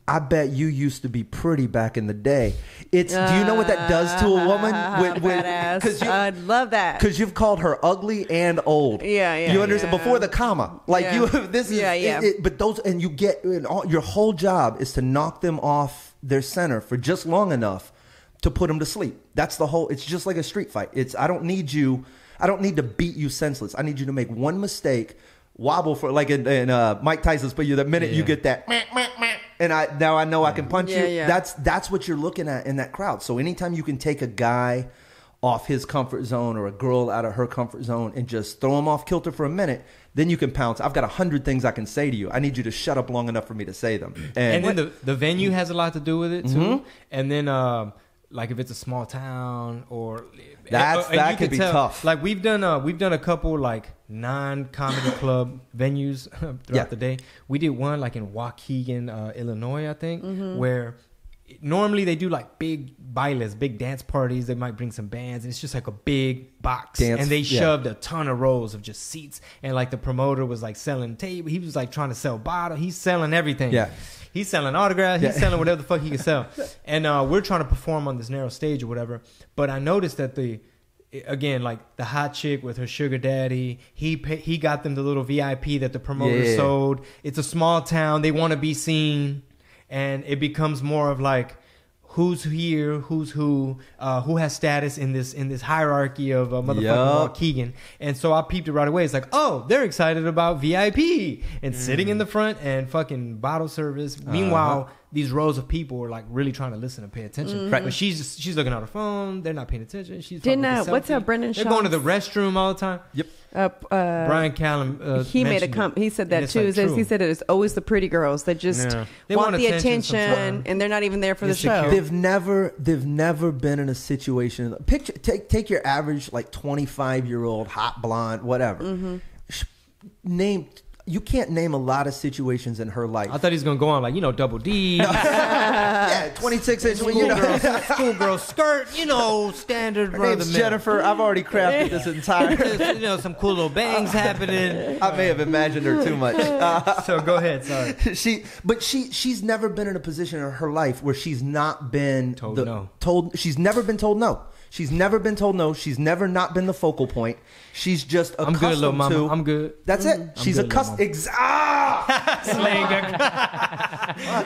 I bet you used to be pretty back in the day. Do you know what that does to a woman? I'd love that. Because you've called her ugly and old. Yeah. You understand? Before the comma. But those, and you get, your whole job is to knock them off their center for just long enough to put them to sleep. That's the whole, it's just like a street fight. I don't need to beat you senseless. I need you to make one mistake, wobble for, like in Mike Tyson's, but the minute you get that, and I know I can punch you. That's what you're looking at in that crowd. So anytime you can take a guy off his comfort zone or a girl out of her comfort zone and just throw them off kilter for a minute, then you can pounce. I've got 100 things I can say to you. I need you to shut up long enough for me to say them. And then the venue has a lot to do with it too. And then like if it's a small town or that could be tough. Like we've done a couple like non-comedy club venues throughout the day. We did one like in Waukegan, Illinois, I think, where normally they do like big bailes, big dance parties. They might bring some bands, and it's just like a big box, and they shoved a ton of rows of just seats. And like the promoter was like selling table. He was like trying to sell bottle. He's selling everything. Yeah. He's selling autographs. He's selling whatever the fuck he can sell. And we're trying to perform on this narrow stage or whatever. But I noticed that again, like the hot chick with her sugar daddy, he got them the little VIP that the promoter sold. It's a small town. They want to be seen. And it becomes more of like, who's here, who's who has status in this hierarchy of motherfucking Waukegan. And so I peeped it right away. It's like, oh, they're excited about VIP and sitting in the front and fucking bottle service. Meanwhile, these rows of people are like really trying to listen and pay attention. Right. But she's looking at her phone. They're not paying attention. She's what's up, Brendan Shaw? They're going to the restroom all the time. Yep. Brian Callum, he made a comment. He said that too. Like, he said it's always the pretty girls that just want the attention, and they're not even there for the show. They've never been in a situation. Take your average like 25-year-old hot blonde, whatever. You can't name a lot of situations in her life. I thought he was going to go on like, Double D. 26-inch. Schoolgirl skirt, standard. Her name's Jennifer. I've already crafted this entire... some cool little bangs happening. I may have imagined her too much. So go ahead, sorry. She's never been in a position in her life where she's not been... She's never been told no. She's never been told no. She's never not been the focal point. She's just accustomed I'm good, little mama. I'm good. That's it. She's accustomed. Slaying. Look,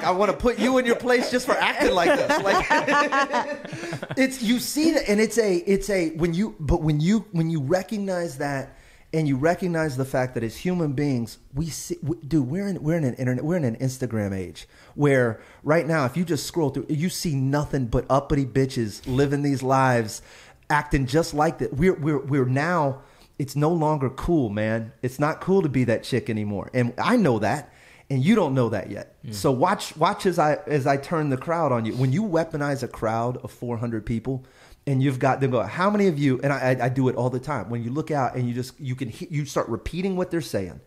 I want to put you in your place just for acting like this. Like it's, you see that, and it's a when you recognize that, and you recognize the fact that as human beings, we're in an Instagram age where right now, if you just scroll through, you see nothing but uppity bitches living these lives, acting just like that. We're now, it's no longer cool, man. It's not cool to be that chick anymore, and I know that, and you don't know that yet. So watch as I turn the crowd on you. When you weaponize a crowd of 400 people. And you've got them go, how many of you, and I do it all the time, when you look out and you start repeating what they're saying.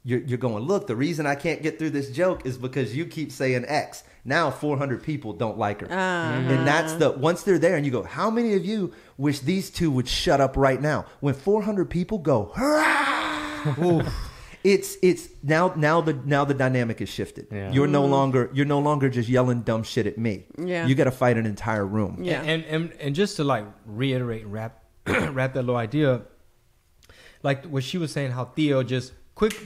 You're going, look, the reason I can't get through this joke is because you keep saying X. Now 400 people don't like her. And that's once they're there and you go, how many of you wish these two would shut up right now? When 400 people go, hurrah! It's now the dynamic is shifted. Yeah. You're no longer just yelling dumb shit at me. Yeah. You got to fight an entire room. Yeah. And just to like reiterate, wrap that little idea, like what she was saying, how Theo just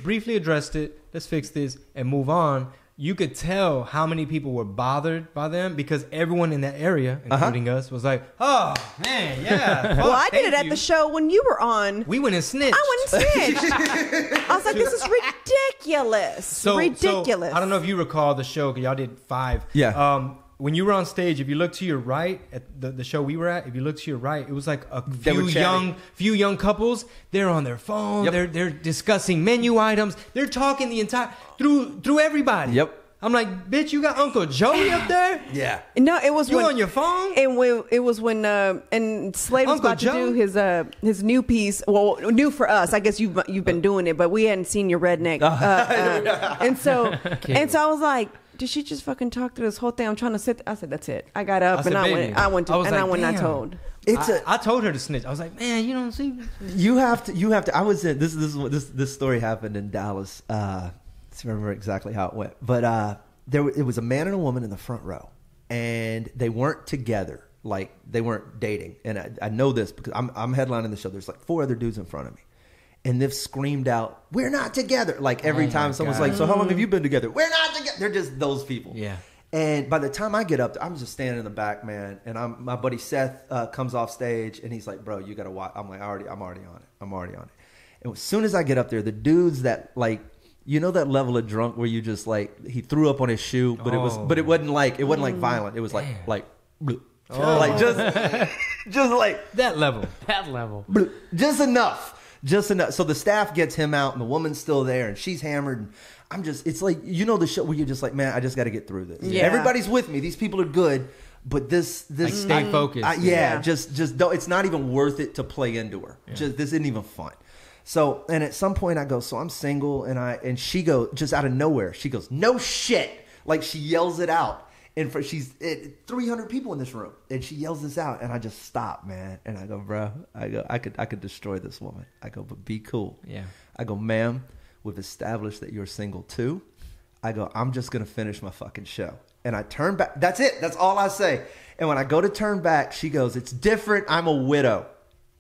briefly addressed it. Let's fix this and move on. You could tell how many people were bothered by them because everyone in that area, including us, was like, "Oh man, yeah." Well, I did it at the show when you were on. We went and snitched. I went and snitched. I was like, "This is ridiculous." So, I don't know if you recall the show because y'all did 5. Yeah. when you were on stage, if you look to your right at the show we were at, if you look to your right, it was like a They were few young couples. They're on their phone. Yep. They're discussing menu items. They're talking the entire through everybody. Yep. I'm like, bitch, you got Uncle Joey up there? Yeah. No, it was You when, on your phone? It was when and Slade was Uncle about Joe? to do his new piece. Well, new for us. I guess you've been doing it, but we hadn't seen your redneck. And so I was like, did she just fucking talk through this whole thing? I'm trying to sit. I said, that's it. I got up I said, and baby. I went I was like, I damn. told. I told her to snitch. I was like, man, you don't see. You have to. I was in this story happened in Dallas. I don't remember exactly how it went, but it was a man and a woman in the front row, and they weren't together, like they weren't dating. And I know this because I'm headlining the show. There's like 4 other dudes in front of me, and they've screamed out, "We're not together!" Like every time someone's like, "So how long have you been together?" "We're not together." They're just those people. Yeah. And by the time I get up, I'm just standing in the back, man. And my buddy Seth comes off stage, and he's like, "Bro, you gotta watch." I'm like, I'm already on it. And as soon as I get up there, the dudes that like, you know, that level of drunk where you just like, he threw up on his shoe, but it wasn't like violent. It was like just like That level. just enough. So the staff gets him out, and the woman's still there, and she's hammered. And it's like, you know, the show where you're just like, man, I just got to get through this. Yeah. Everybody's with me. These people are good, but this Like, stay focused. Just don't. It's not even worth it to play into her. Yeah. Just this isn't even fun. So, and at some point I go, so I'm single, and she goes, just out of nowhere, she goes, "No shit!" Like she yells it out, and she's 300 people in this room, and she yells this out, and I just stop, man, and I go, bro, I could destroy this woman. I go, but be cool. Yeah. I go, ma'am, we've established that you're single too. I go, I'm just gonna finish my fucking show, and I turn back. That's it. That's all I say. And when I go to turn back, she goes, "It's different. I'm a widow,"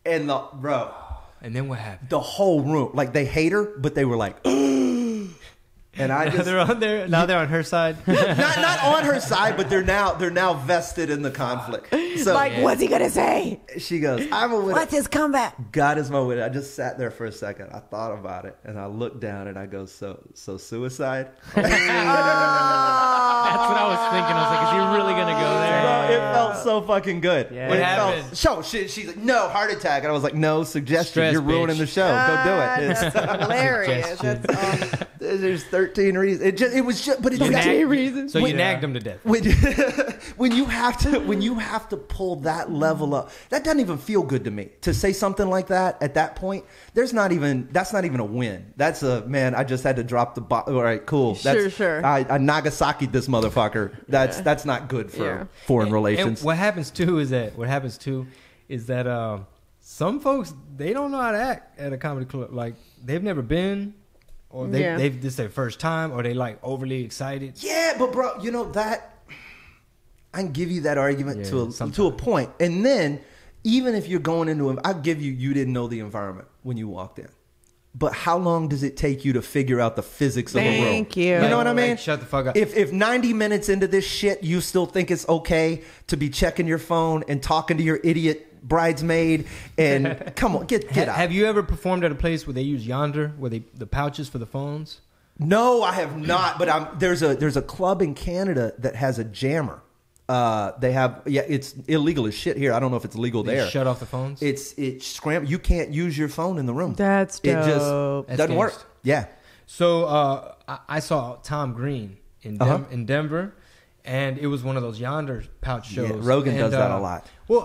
and bro. And then what happened? The whole room, like they hate her, but they were like, and I just They're on there. Now they're on her side. not on her side, but they're now vested in the conflict. So What's he gonna say? she goes, "I'm a widow." What's his comeback? God is my widow. I just sat there for a second. I thought about it, and I looked down, and I go, "So suicide?" That's what I was thinking. I was like, is he really going to go there? Bro, it felt so fucking good. Yeah. What It happened? felt, she's like, "No, heart attack," and I was like, "No, suggestion. Stress, You're ruining bitch. the show. Go do it." It's, That's hilarious. That's awesome. there's 13 reasons. It was just, but it's You got, nagged- So you nagged him to death. when you have to pull that level up, that doesn't even feel good to me. To say something like that at that point, that's not even a win. That's a, man, I just had to drop the all right, cool. Sure. I Nagasaki'd this motherfucker. That's not good for foreign relations. And what happens too is that some folks, they don't know how to act at a comedy club. Like they've never been, or they've this their first time, or they like overly excited. Yeah, but bro, you know that I can give you that argument to a point. And then even if you're going into it, I'll give you didn't know the environment when you walked in. But how long does it take you to figure out the physics of a room? Thank you. You know what I mean? Like, shut the fuck up. If 90 minutes into this shit, you still think it's okay to be checking your phone and talking to your idiot bridesmaid, and come on, get out. Have you ever performed at a place where they use Yonder, where the pouches for the phones? No, I have not. But there's a club in Canada that has a jammer. They have, it's illegal as shit here. I don't know if it's legal They there. shut off the phones? It's scrambled. You can't use your phone in the room. That's It just dope. That's doesn't work. gangsta. Yeah. So I saw Tom Green in Denver, and it was one of those Yonder pouch shows. Yeah, Rogan And, does that a lot. Well,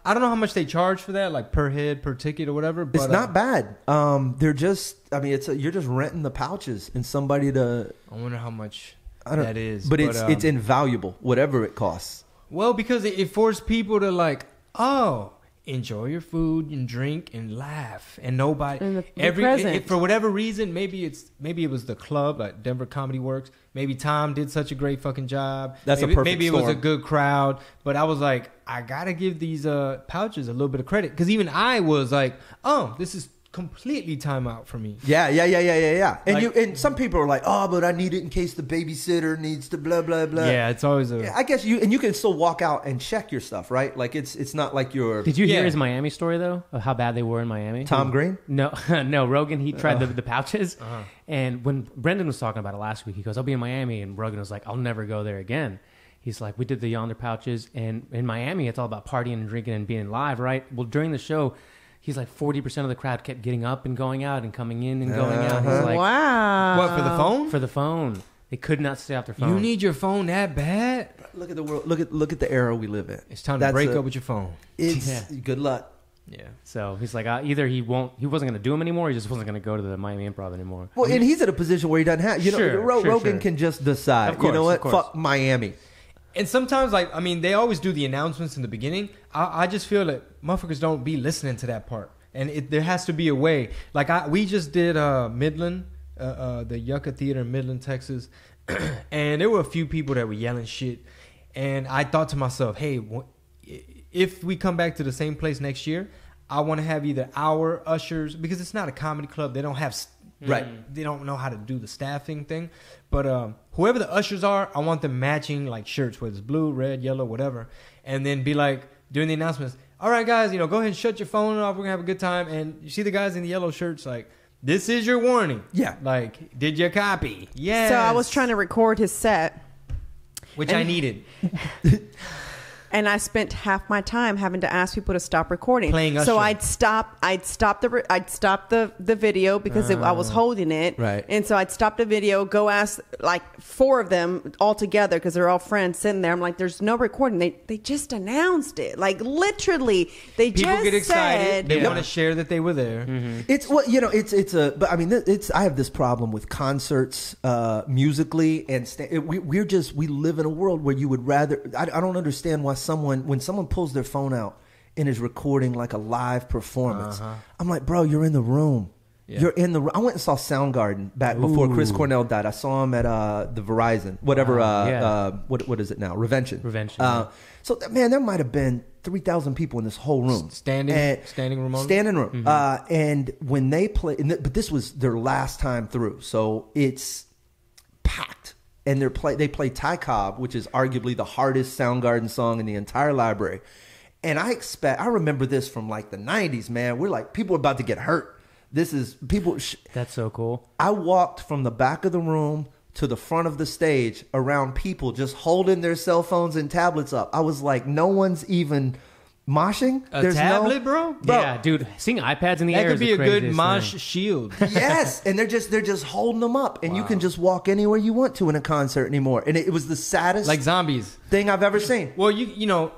I don't know how much they charge for that, like per head, per ticket, or whatever. But It's not bad. They're just, I mean, you're just renting the pouches and somebody to, I wonder how much I don't, that is. but it's invaluable, whatever it costs. Well, because it forced people to like, enjoy your food and drink and laugh, and nobody And the present. for whatever reason, maybe it was the club, like Denver Comedy Works. Maybe Tom did such a great fucking job. That's maybe, a perfect Maybe it was a storm. good crowd, but I was like, I gotta give these pouches a little bit of credit, because even I was like, this is completely time out for me. Yeah. And Like- and some people are like, but I need it in case the babysitter needs to blah blah blah. Yeah, it's always a. Yeah, I guess you can still walk out and check your stuff, right? Like it's not like you're Did you hear Yeah. his Miami story though, of how bad they were in Miami? Tom Green. No, no. Rogan, he tried the pouches, and when Brendan was talking about it last week, he goes, "I'll be in Miami," and Rogan was like, "I'll never go there again." He's like, we did the Yonder Pouches, and in Miami, it's all about partying and drinking and being live, right? Well, during the show, he's like 40% of the crowd kept getting up and going out and coming in and going out. He's like, wow. What, for the phone? For the phone. They could not stay off their phone. You need your phone that bad? Look at the world. Look at the era we live in. It's time to break up with your phone. It's good luck. Yeah. So he's like, either he wasn't going to do them anymore, he just wasn't going to go to the Miami Improv anymore. Well, and he's in a position where he doesn't have, Rogan can just decide, Of course, you know what, of course. fuck Miami. And sometimes, like, I mean, they always do the announcements in the beginning. I just feel that motherfuckers don't be listening to that part. And there has to be a way. Like, we just did Midland, the Yucca Theater in Midland, Texas. And there were a few people that were yelling shit. And I thought to myself, hey, if we come back to the same place next year, I want to have either our ushers, because it's not a comedy club. They don't have... Right. They don't know how to do the staffing thing. But whoever the ushers are, I want them matching like shirts, whether it's blue, red, yellow, whatever. And then be like, during the announcements, all right, guys, go ahead and shut your phone off. We're going to have a good time. And you see the guys in the yellow shirts, like, this is your warning. Yeah. Like, did you copy? Yeah. So I was trying to record his set. Which I needed. And I spent half my time having to ask people to stop recording. Playing Usher. So I'd stop the video because I was holding it. Right. And so I'd stop the video, go ask like 4 of them all together because they're all friends sitting there. I'm like, there's no recording. They just announced it. Like literally, People just get excited. said, They want to share that they were there. It's what but I mean, I have this problem with concerts musically, and we live in a world where you would rather. I don't understand why when someone pulls their phone out and is recording like a live performance. I'm like, bro, you're in the room. Yeah. You're in the. I went and saw Soundgarden back before Chris Cornell died. I saw him at the Verizon, whatever. What is it now? Revention. So man, there might have been 3,000 people in this whole room, standing room. And when they play, but this was their last time through, so it's packed. And they play Ty Cobb, which is arguably the hardest Soundgarden song in the entire library. And I remember this from like the 90s, man. We're like, people are about to get hurt. This is people. That's so cool. I walked from the back of the room to the front of the stage around people just holding their cell phones and tablets up. I was like, no one's even moshing. There's tablet, bro? Yeah, dude. Seeing iPads in the air could be a good mosh thing. shield. Yes, and they're just holding them up, and you can just walk anywhere you want to in a concert anymore. And it was the saddest, like zombies, thing I've ever seen. Well, you know.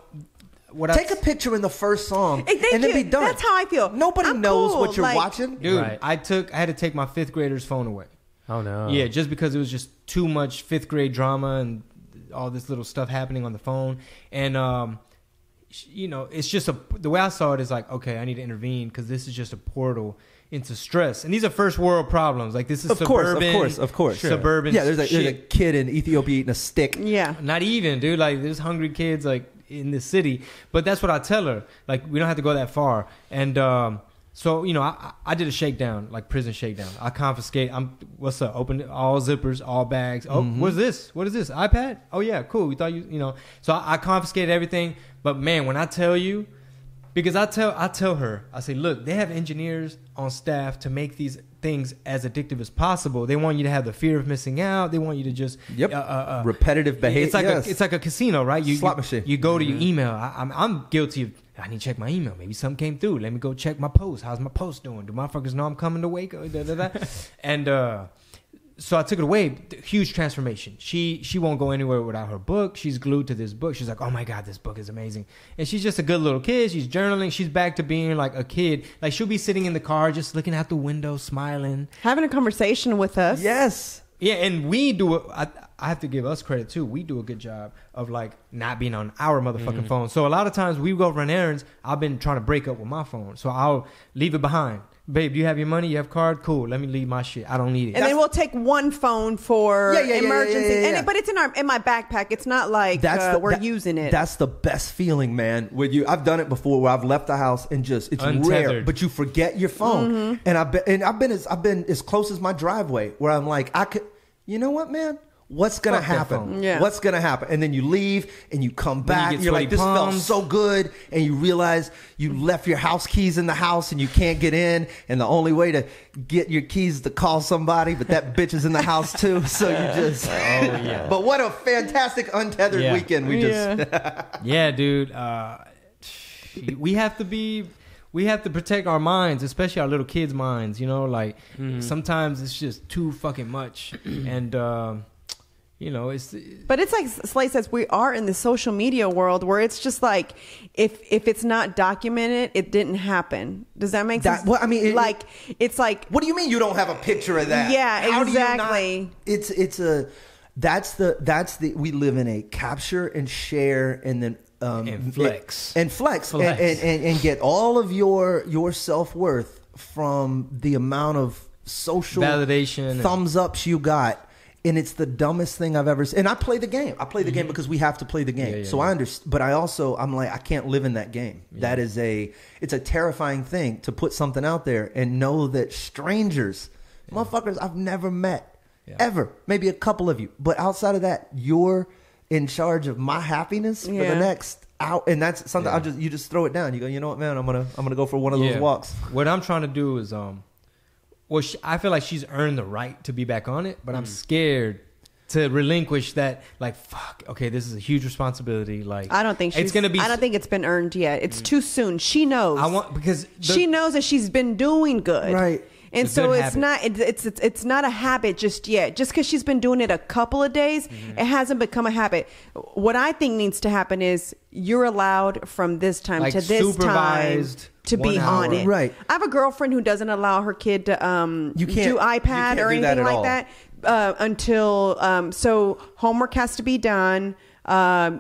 Take a picture in the first song and then be done. That's how I feel. Nobody knows what you're watching. Dude, right. I had to take my 5th grader's phone away. Oh, no. Yeah, just because it was just too much 5th grade drama and all this little stuff happening on the phone. And, it's just the way I saw it is like, okay, I need to intervene because this is just a portal into stress. And these are first world problems. Like this is suburban. Of course. Sure. Suburban Yeah, there's a kid in Ethiopia eating a stick. Yeah. Not even, dude. Like there's hungry kids like in the city. But that's what I tell her. Like we don't have to go that far. And so, I did a shakedown, like prison shakedown. I confiscate. What's up? Open all zippers, all bags. Oh, what's this? What is this? iPad? Oh, yeah, cool. We thought So I confiscated everything. But, man, when I tell you, because I tell her, I say, look, they have engineers on staff to make these things as addictive as possible. They want you to have the fear of missing out. They want you to just repetitive behavior. It's like a casino, right? Slot machine. You go to your email. I'm guilty of. I need to check my email. Maybe something came through. Let me go check my post. How's my post doing? Do motherfuckers know I'm coming to wake up? And so I took it away. Huge transformation. She won't go anywhere without her book. She's glued to this book. She's like, oh my God, this book is amazing. And she's just a good little kid. She's journaling. She's back to being like a kid. Like she'll be sitting in the car just looking out the window, smiling. Having a conversation with us. Yes. Yeah, and we do it. I have to give us credit too. We do a good job of like not being on our motherfucking phone. So a lot of times we go run errands. I've been trying to break up with my phone, so I'll leave it behind. Babe, do you have your money? You have card? Cool. Let me leave my shit. I don't need it. And then we'll take one phone for emergency. Yeah. But it's in my backpack. It's not like we're using it. That's the best feeling, man. I've done it before where I've left the house and it's untethered. Rare, but you forget your phone. And I've been as close as my driveway where I'm like, you know what, man? what's going to happen? Yeah. What's going to happen? And then you leave and you come back. And you're like, this felt so good. And you realize you left your house keys in the house and you can't get in. And the only way to get your keys is to call somebody. But that bitch is in the house too. So you just... But what a fantastic untethered weekend. We just... Yeah, dude. We have to protect our minds, especially our little kids' minds, you know, like sometimes it's just too fucking much. And, you know, but it's like Slade says, we are in the social media world where it's just like, if it's not documented, it didn't hatten. Does that make sense? Well, I mean, it's like, what do you mean you don't have a picture of that? Yeah, How exactly. We live in a capture and share and then, and flex and get all of your self-worth from the amount of social validation, thumbs ups you got. And it's the dumbest thing I've ever seen. And I play the game. I play the game because we have to play the game. I understand, but I'm like, I can't live in that game. That is it's a terrifying thing to put something out there and know that strangers, motherfuckers I've never met ever, maybe a couple of you, but outside of that, you're in charge of my happiness for the next hour. And that's something you just throw it down. You go, you know what, man, I'm gonna go for one of those walks. What I'm trying to do is I feel like she's earned the right to be back on it, but I'm scared to relinquish that. Like, fuck, okay, this is a huge responsibility. Like, I don't think it's been earned yet. It's too soon. She knows. She knows that she's been doing good, right? And so it's not a habit just yet. Just because she's been doing it a couple of days, it hasn't become a habit. What I think needs to happen is you're allowed from this time to this time to be on it. Right. I have a girlfriend who doesn't allow her kid to do iPad or anything like that until so homework has to be done. They've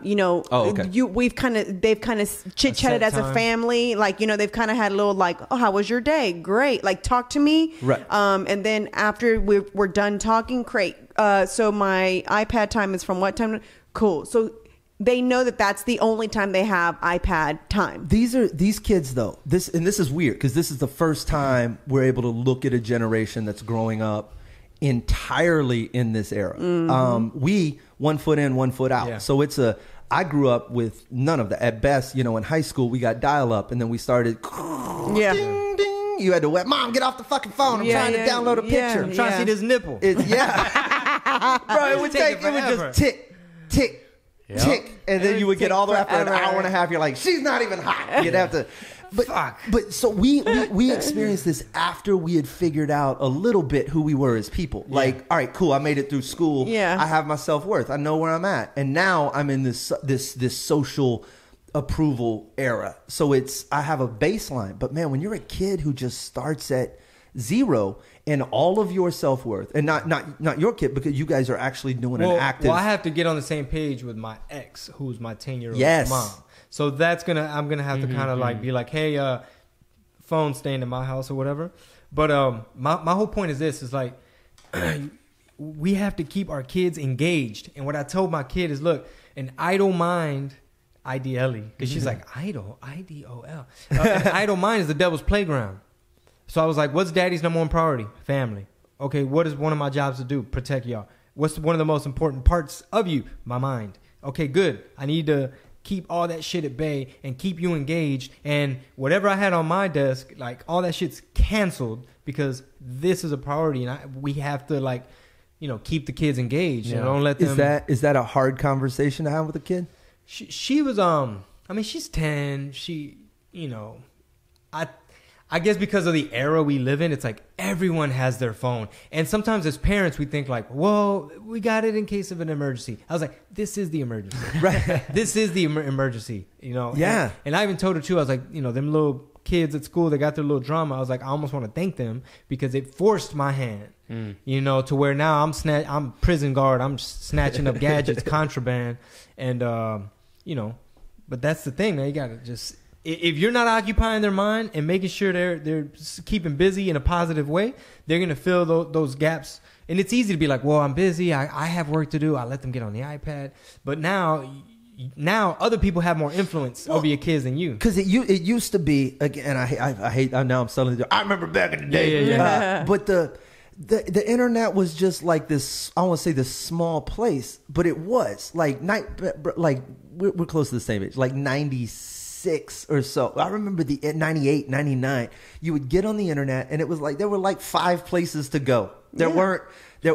kind of chit chatted as a family, like, you know, they've kind of had a little like, oh, how was your day? Great, like, talk to me, right? And then after we're done talking, great. So my iPad time is from what time? Cool. So they know that that's the only time they have iPad time. These kids though, this is weird because this is the first time we're able to look at a generation that's growing up entirely in this era. We 1 foot in, 1 foot out. So I grew up with none of that. At best, you know, in high school we got dial up and then we started ding, ding. You had to wait, Mom, get off the fucking phone. I'm trying to download a picture. I'm trying to see this nipple. Bro, it would just tick, tick, tick. And then you would get all the way after an hour and a half, you're like, she's not even hot. You'd have to But so we experienced this after we had figured out a little bit who we were as people. Like, all right, cool, I made it through school. I have my self-worth. I know where I'm at. And now I'm in this social approval era. So I have a baseline. But man, when you're a kid who just starts at zero and all of your self-worth, and not your kid, because you guys are actually doing an active. Well, I have to get on the same page with my ex, who's my 10-year-old mom. So I'm gonna have to kind of like be like, hey, phone staying in my house or whatever. But my whole point is this: is like we have to keep our kids engaged. And what I told my kid is, look, an idle mind, IDLE, because she's like idle, IDOL. An idle mind is the devil's playground. So I was like, what's daddy's number one priority? Family. Okay, what is one of my jobs to do? Protect y'all. What's one of the most important parts of you? My mind. Okay, good. I need to keep all that shit at bay and keep you engaged. And whatever I had on my desk, like, all that shit's canceled because this is a priority. And we have to, like, you know, keep the kids engaged. And don't let them. Is that a hard conversation to have with a kid? She was, I mean, she's 10. She, you know, I guess because of the era we live in, it's like everyone has their phone. And sometimes as parents, we think like, well, we got it in case of an emergency. I was like, this is the emergency. Right. This is the emergency, you know? Yeah. And I even told her too, I was like, you know, them little kids at school, they got their little drama. I was like, I almost want to thank them because it forced my hand, you know, to where now I'm prison guard. I'm snatching up gadgets, contraband. And, you know, but that's the thing, man. You got to just... If you're not occupying their mind and making sure they're keeping busy in a positive way, they're going to fill those gaps. And it's easy to be like, well, I'm busy. I have work to do. I let them get on the iPad. But now other people have more influence over your kids than you. Because it used to be, again, I hate, now I'm selling it. I remember back in the day. Yeah. But the internet was just like this. I want to say this small place, but it was like we're close to the same age, like 96 or so. I remember the 98, 99. You would get on the internet, and it was like there were like 5 places to go. There weren't. The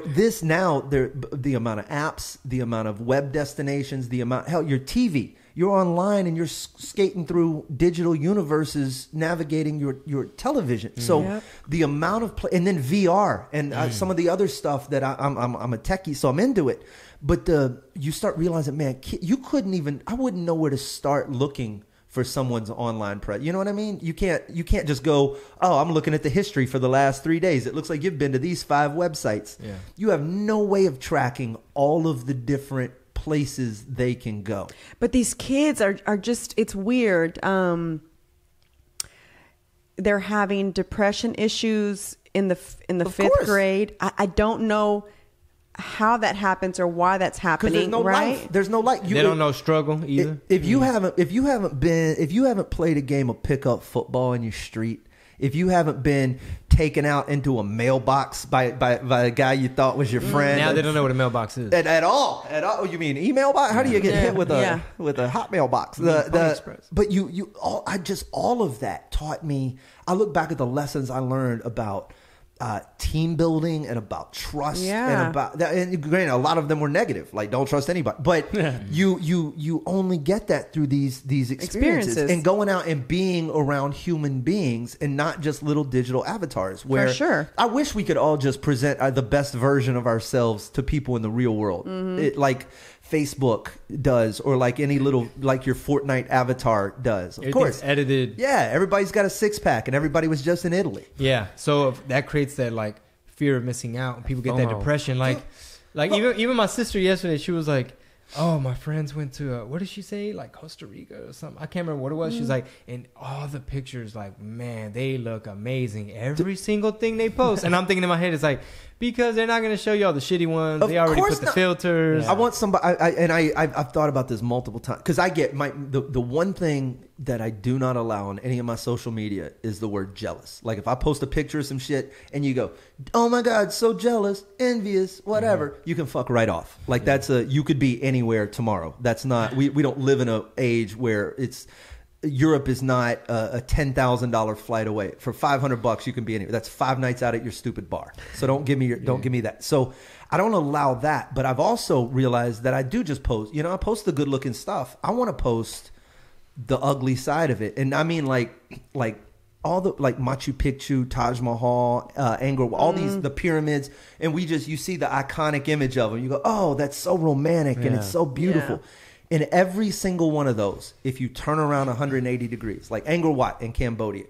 amount of apps, the amount of web destinations, your TV. You're online and you're skating through digital universes, navigating your television. So the amount of and then VR and some of the other stuff that I'm a techie, so I'm into it. But you start realizing, man, you couldn't even. I wouldn't know where to start looking for someone's online presence. You know what I mean? You can't just go, oh, I'm looking at the history for the last 3 days. It looks like you've been to these 5 websites. Yeah. You have no way of tracking all of the different places they can go. But these kids are just, it's weird. They're having depression issues in the 5th grade. I don't know how that happens or why that's happening. There's no right? life. There's no life. They don't know struggle either. If you haven't played a game of pickup football in your street, if you haven't been taken out into a mailbox by a guy you thought was your friend, now they don't know what a mailbox is at all. You mean email box? How do you get hit with a hot mailbox? But all of that taught me. I look back at the lessons I learned about team building and about trust and about that. And granted, a lot of them were negative, like don't trust anybody. But you only get that through these experiences and going out and being around human beings and not just little digital avatars. Where for sure. I wish we could all just present the best version of ourselves to people in the real world, like Facebook does, or like any little, like your Fortnite avatar does. Of course, edited. Yeah, everybody's got a 6-pack, and everybody was just in Italy. Yeah, so that creates that like fear of missing out. People get that depression. Like even my sister yesterday, she was like, "Oh, my friends went to what did she say? Like Costa Rica or something. I can't remember what it was." She's like, and all the pictures, like, man, they look amazing. Every single thing they post, and I'm thinking in my head, it's like, because they're not going to show you all the shitty ones. They already put the filters. I want somebody, I've thought about this multiple times, because I get the one thing that I do not allow on any of my social media is the word jealous. Like if I post a picture of some shit and you go, "Oh my God, so jealous, envious, whatever," you can fuck right off. Like you could be anywhere tomorrow. That's not, we don't live in an age where Europe is not a $10,000 flight away. For $500, you can be anywhere. That's 5 nights out at your stupid bar. So don't give me that. So I don't allow that. But I've also realized that I do just post. I post the good looking stuff. I want to post the ugly side of it, and I mean like all the like Machu Picchu, Taj Mahal, Angkor, all these the pyramids, and you see the iconic image of them. You go, "Oh, that's so romantic and it's so beautiful." Yeah. In every single one of those, if you turn around 180 degrees, like Angkor Wat in Cambodia,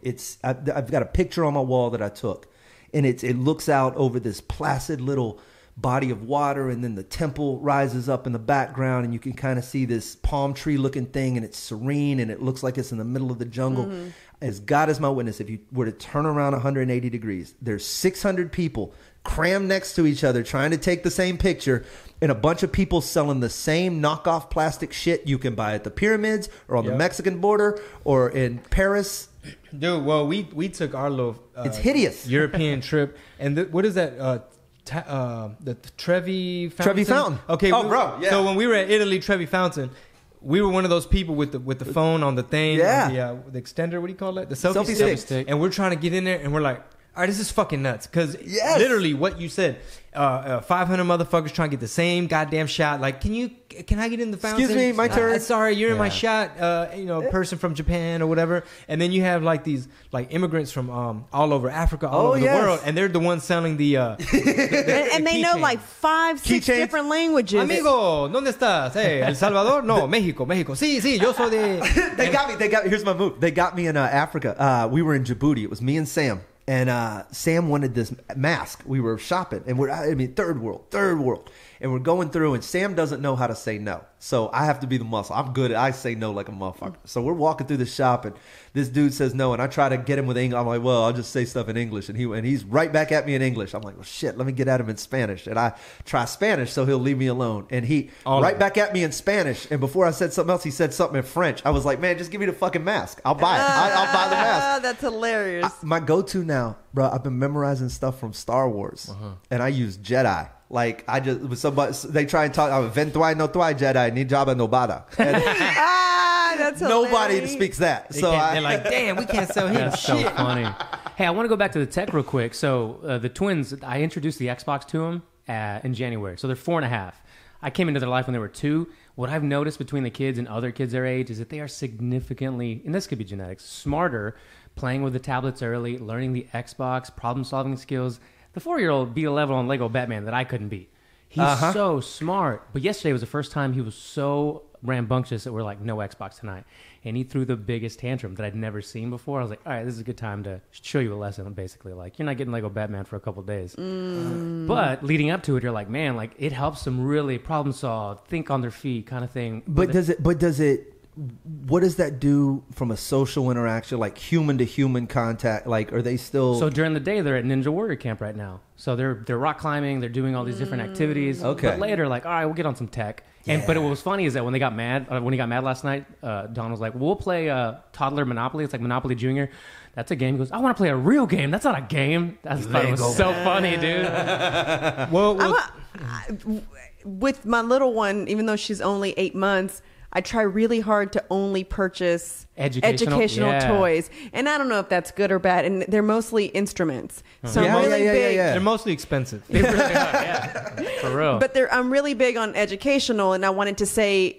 I've got a picture on my wall that I took, and it looks out over this placid little body of water, and then the temple rises up in the background, and you can kind of see this palm tree looking thing, and it's serene, and it looks like it's in the middle of the jungle. As God is my witness, if you were to turn around 180 degrees, there's 600 people crammed next to each other trying to take the same picture, and a bunch of people selling the same knockoff plastic shit you can buy at the pyramids or on the Mexican border or in Paris. Dude, well, we took our little it's hideous European trip, and what is that the Trevi Fountain? Trevi Fountain. Okay. Bro. Yeah. So when we were at Italy, Trevi Fountain, we were one of those people with the phone on the thing. Yeah. The extender. What do you call that? The selfie stick. And we're trying to get in there, and we're like, all right, this is fucking nuts. Because literally what you said, 500 motherfuckers trying to get the same goddamn shot. Like, can I get in the fountain? Excuse me, my turn. Sorry, you're in my shot. Person from Japan or whatever. And then you have like these like immigrants from all over Africa, all over the world, and they're the ones selling the and they know like 5-6 different languages. Amigo, ¿dónde estás? Hey, El Salvador? No, Mexico. Sí, yo soy de. They got me. Here's my move. They got me in Africa. We were in Djibouti. It was me and Sam. And Sam wanted this mask. We were shopping, and third world. And we're going through, and Sam doesn't know how to say no. So I have to be the muscle. I'm good. I say no like a motherfucker. So we're walking through the shop, and this dude says no, and I try to get him with English. I'm like, well, I'll just say stuff in English. And he's right back at me in English. I'm like, well, shit, let me get at him in Spanish. And I try Spanish, so he'll leave me alone. And he back at me in Spanish. And before I said something else, he said something in French. I was like, man, just give me the fucking mask. I'll buy it. I'll buy the mask. That's hilarious. My go-to now, bro, I've been memorizing stuff from Star Wars. And I use Jedi. Like, I just, with somebody, they try and talk, Ventuai no tuai Jedi, ni Jabba no Bada. That's nobody hilarious. speaks that. So they're like, damn, we can't sell him That's so shit. funny. Hey, I want to go back to the tech real quick. So the twins, I introduced the Xbox to them in January. So they're 4.5. I came into their life when they were 2. What I've noticed between the kids and other kids their age is that they are significantly, and this could be genetics, smarter, playing with the tablets early, learning the Xbox, problem-solving skills. The 4-year-old beat a level on Lego Batman that I couldn't beat. He's so smart. But yesterday was the first time he was so rambunctious that we're like, no Xbox tonight. And he threw the biggest tantrum that I'd never seen before. I was like, all right, this is a good time to show you a lesson, basically. Like, you're not getting Lego Batman for a couple days. But leading up to it, you're like, man, like, it helps them really problem solve, think on their feet kind of thing. But does it what does that do from a social interaction, like human to human contact? Like, are they still? So during the day, they're at Ninja Warrior Camp right now. So they're rock climbing, they're doing all these different activities. Okay. But later, like, all right, we'll get on some tech. And but what was funny is that when they got mad, when he got mad last night, Don was like, "We'll play Toddler Monopoly. It's like Monopoly Junior. That's a game." He goes, "I want to play a real game. That's not a game." I thought it was so funny, dude. With my little one, even though she's only 8 months, I try really hard to only purchase educational toys. And I don't know if that's good or bad. And they're mostly instruments. So I'm really big. They're mostly expensive. They really are, for real. But I'm really big on educational. And I wanted to say,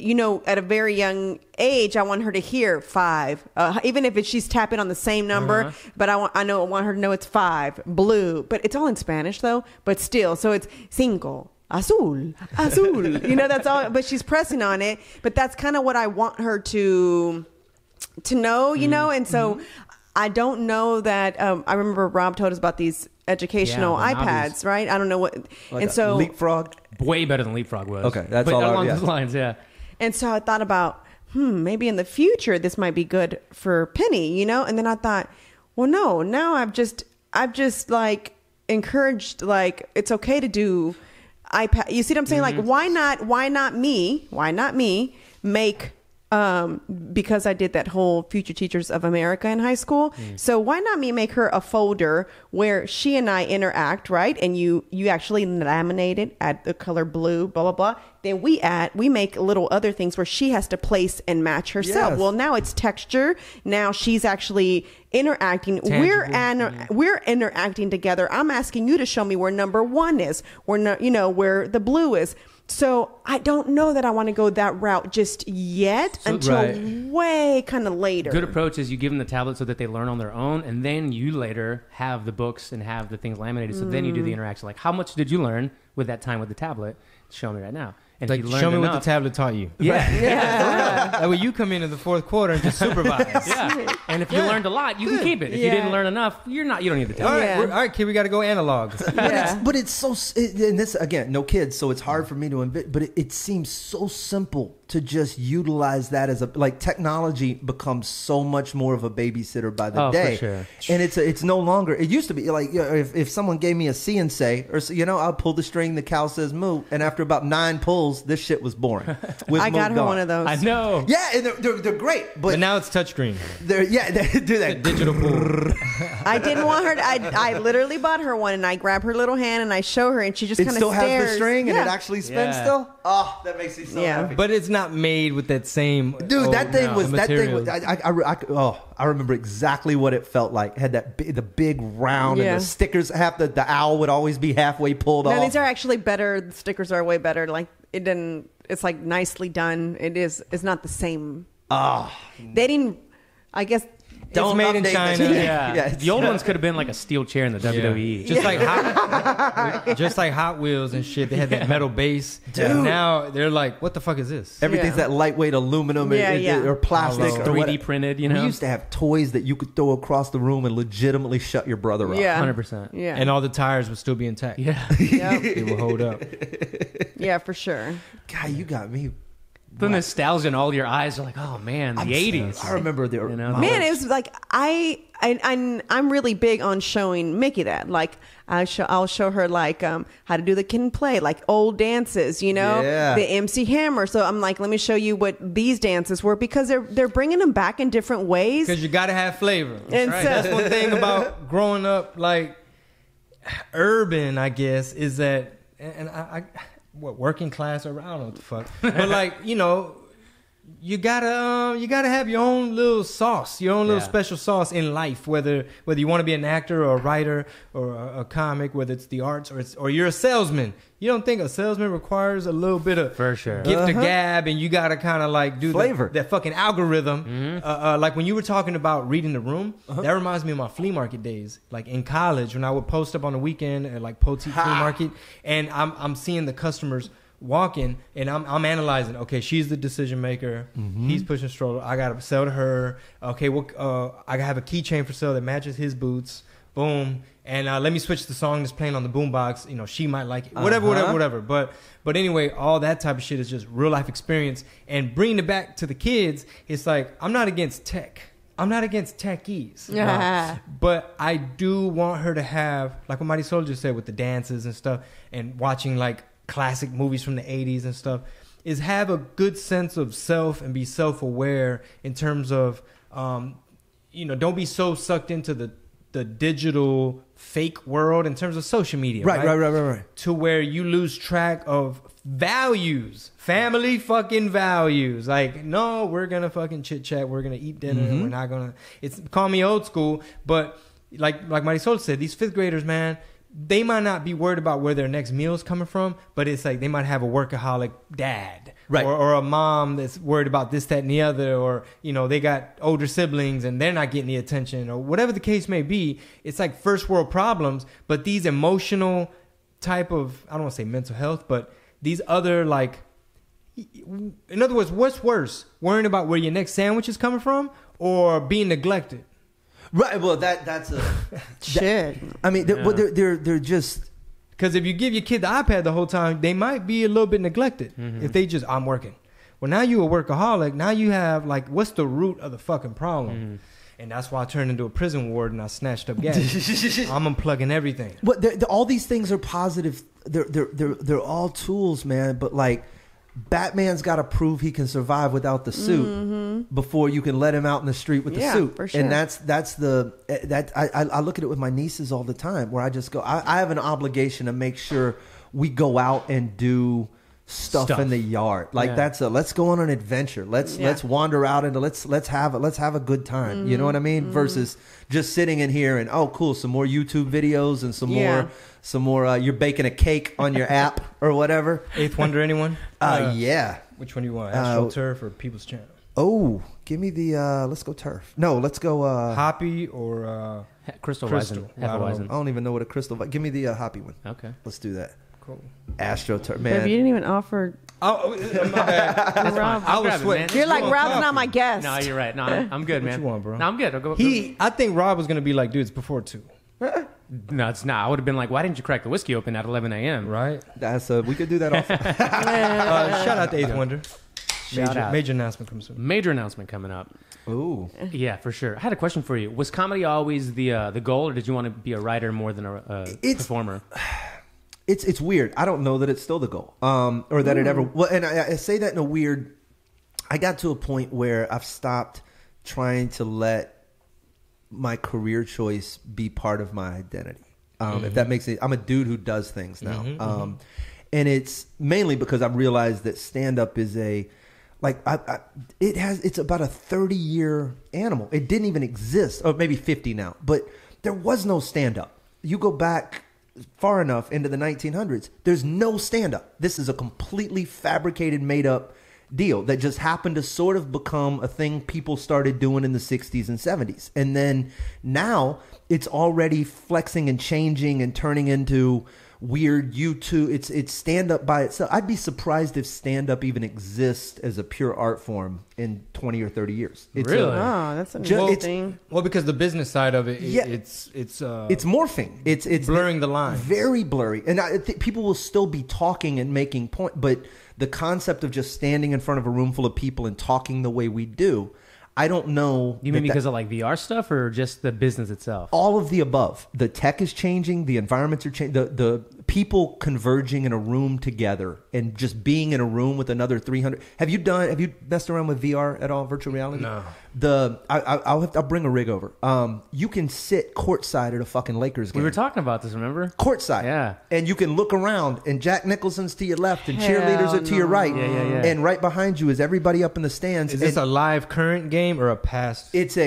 at a very young age, I want her to hear 5. Even if she's tapping on the same number. But I want her to know it's 5. Blue. But it's all in Spanish, though. But still. So it's cinco. Azul. That's all. But she's pressing on it. But that's kind of what I want her to know, And so I don't know that. I remember Rob told us about these educational iPads, right? I don't know what. Like and so Leapfrog. Way better than Leapfrog was. Okay, that's but all. Along those lines, yeah. And so I thought about, maybe in the future this might be good for Penny, And then I thought, well, no. Now I've just like encouraged, like it's okay to do iPad. You see what I'm saying? Like, why not me make, because I did that whole Future Teachers of America in high school. So why not me make her a folder where she and I interact, right? And you actually laminate it, add the color blue, blah, blah, blah. Then we make little other things where she has to place and match herself. Yes. Well, now it's texture. Now she's actually interacting. We're interacting together. I'm asking you to show me where number 1 is, where the blue is. So I don't know that I want to go that route just yet until way kind of later. Good approach is you give them the tablet so that they learn on their own, and then you later have the books and have the things laminated. So then you do the interaction. Like, how much did you learn with that time with the tablet? Show me right now. And Like, show me what the tablet taught you. Yeah. That way you come in the fourth quarter and just supervise. Yeah. And if you learned a lot, you can keep it. If you didn't learn enough, you don't need the tablet. All right, kid, we got to go analog. But it's so, and this, again, no kids, so it's hard for me to but it seems so simple to just utilize that as technology becomes so much more of a babysitter by the day. For sure. And it's no longer, it used to be like, if someone gave me a see and say, or I'll pull the string, the cow says moo, and after about 9 pulls, this shit was boring. I got her one of those. I know. Yeah, and they're great, but now it's touchscreen. they do that Digital pull. I didn't want her to, I literally bought her one, and I grab her little hand and I show her, and she just kind of stares. It still has the string and it actually spins Yeah. still? Oh, that makes me so happy. But it's not made with that same. That thing was. materials. I remember exactly what it felt like. It had the big round and the stickers. The owl would always be halfway pulled off. No, these are actually better. The stickers are way better. Like, it didn't. It's like nicely done. It's not the same. They didn't. I guess. It's made in China. Yeah. The old ones could have been like a steel chair in the WWE. Just like Hot Wheels and shit. They had that metal base. Dude. And now they're like, what the fuck is this? Everything's that lightweight aluminum or plastic or 3D whatever. printed, We used to have toys that you could throw across the room and legitimately shut your brother up. Yeah. 100%. Yeah. And all the tires would still be intact. Yeah. Yep. It will hold up. Yeah, for sure. God, you got me. The nostalgia in all your eyes are like, oh man, the 80s. I remember the Man, it was like I'm really big on showing Mickey that. Like I'll show her like how to do the kid and play, like old dances, the MC Hammer. So I'm like, let me show you what these dances were, because they're bringing them back in different ways. Because you got to have flavor. And right. That's one thing about growing up like urban, I guess, is that, and I working class, or I don't know what the fuck, but like, you gotta have your own little sauce, your own little special sauce in life, whether you want to be an actor or a writer or a comic, whether it's the arts or you're a salesman. You don't think a salesman requires a little bit of for sure gift to gab, and you gotta kind of like do flavor, that fucking algorithm. Like when you were talking about reading the room, that reminds me of my flea market days, like in college when I would post up on the weekend at like Poteet Flea Market, and I'm seeing the customers walking, and I'm analyzing. Okay, she's the decision maker. He's pushing stroller. I gotta sell to her. Okay, well, I have a keychain for sale that matches his boots. Boom. And let me switch the song that's playing on the boombox. She might like it. Whatever. But anyway, all that type of shit is just real life experience. And bringing it back to the kids, it's like, I'm not against tech. I'm not against techies. But I do want her to have, like what Mighty Soldier said with the dances and stuff, and watching like classic movies from the 80s and stuff, is have a good sense of self and be self-aware in terms of, don't be so sucked into the digital fake world in terms of social media. Right. To where you lose track of values, family fucking values. Like, no, we're going to fucking chit chat. We're going to eat dinner. We're not going to, call me old school, but like Mighty Soldier said, these fifth graders, man, they might not be worried about where their next meal is coming from, but it's like they might have a workaholic dad, right, or a mom that's worried about this, that, and the other, or they got older siblings and they're not getting the attention, or whatever the case may be. It's like first world problems, but these emotional type of, I don't want to say mental health, but these other, like, in other words, what's worse, worrying about where your next sandwich is coming from or being neglected? Right. Well, that's a shit. I mean, they're just, because if you give your kid the iPad the whole time, they might be a little bit neglected. If they just, I'm working. Well, now you a workaholic. Now you have, like, what's the root of the fucking problem? And that's why I turned into a prison ward and I snatched up gas. I'm unplugging everything. But all these things are positive. They're all tools, man. But like, Batman's got to prove he can survive without the suit before you can let him out in the street with the suit. For sure. And I look at it with my nieces all the time, where I just go, I have an obligation to make sure we go out and do stuff in the yard. Like let's go on an adventure. Let's wander out into let's have a good time. You know what I mean? Versus just sitting in here and cool, some more YouTube videos and some more you're baking a cake on your app or whatever. Eighth Wonder, anyone? Yeah. Which one do you want? AstroTurf or People's Channel? Oh, give me the let's go Turf. No, let's go Hoppy or Crystal. I don't even know what a Crystal. Give me the Hoppy one. Okay. Let's do that. Cool. AstroTurf, man. Babe, you didn't even offer. Oh, my bad. Rob. I was sweating. You're like, Rob's not my guest. No, you're right. No, I'm good, man. What you want, bro? No, I'm good. I'll go. I think Rob was gonna be like, dude, it's before 2. No, it's not. I would have been like, why didn't you crack the whiskey open at 11 a.m.? Right. We could do that also. Shout out to Eighth Wonder. Major announcement coming soon. Major announcement coming up. Ooh. Yeah, for sure. I had a question for you. Was comedy always the goal, or did you want to be a writer more than a performer? It's weird. I don't know that it's still the goal, or that it ever. Well, and I say that in a weird. I got to a point where I've stopped trying to let my career choice be part of my identity. If that makes it, I'm a dude who does things now, and it's mainly because I've realized that stand up is it's about a 30-year animal. It didn't even exist, or maybe 50 now, but there was no stand up. You go back far enough into the 1900s, there's no stand-up. This is a completely fabricated, made-up deal that just happened to sort of become a thing people started doing in the 60s and 70s. And then now it's already flexing and changing and turning into weird YouTube. It's stand up by itself. I'd be surprised if stand up even exists as a pure art form in 20 or 30 years. Really? Oh, that's interesting. Well, because the business side of it, it's morphing. It's blurring the lines. Very blurry. And I think people will still be talking and making point, but the concept of just standing in front of a room full of people and talking the way we do, I don't know. You mean because of like VR stuff or just the business itself? All of the above. The tech is changing. The environments are changing. The people converging in a room together and just being in a room with another 300. Have you messed around with VR at all? Virtual reality? No. I'll bring a rig over. You can sit courtside at a fucking Lakers game. We were talking about this, remember? Courtside. Yeah. And you can look around and Jack Nicholson's to your left and cheerleaders are to your right. Yeah. And right behind you is everybody up in the stands. Is this a live current game or a past? It's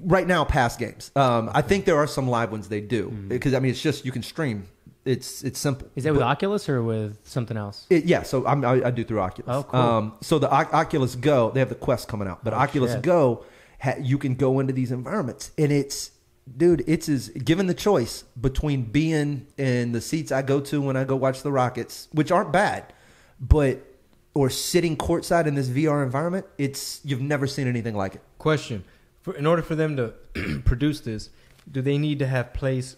right now past games. I think there are some live ones they do because it's just you can stream. It's simple. Is that with Oculus or with something else? So I do through Oculus. Oh, cool. So the Oculus Go, they have the Quest coming out, but Oculus Go, you can go into these environments, and it's given the choice between being in the seats I go to when I go watch the Rockets, which aren't bad, or sitting courtside in this VR environment, you've never seen anything like it. Question: in order for them to produce this, do they need to have place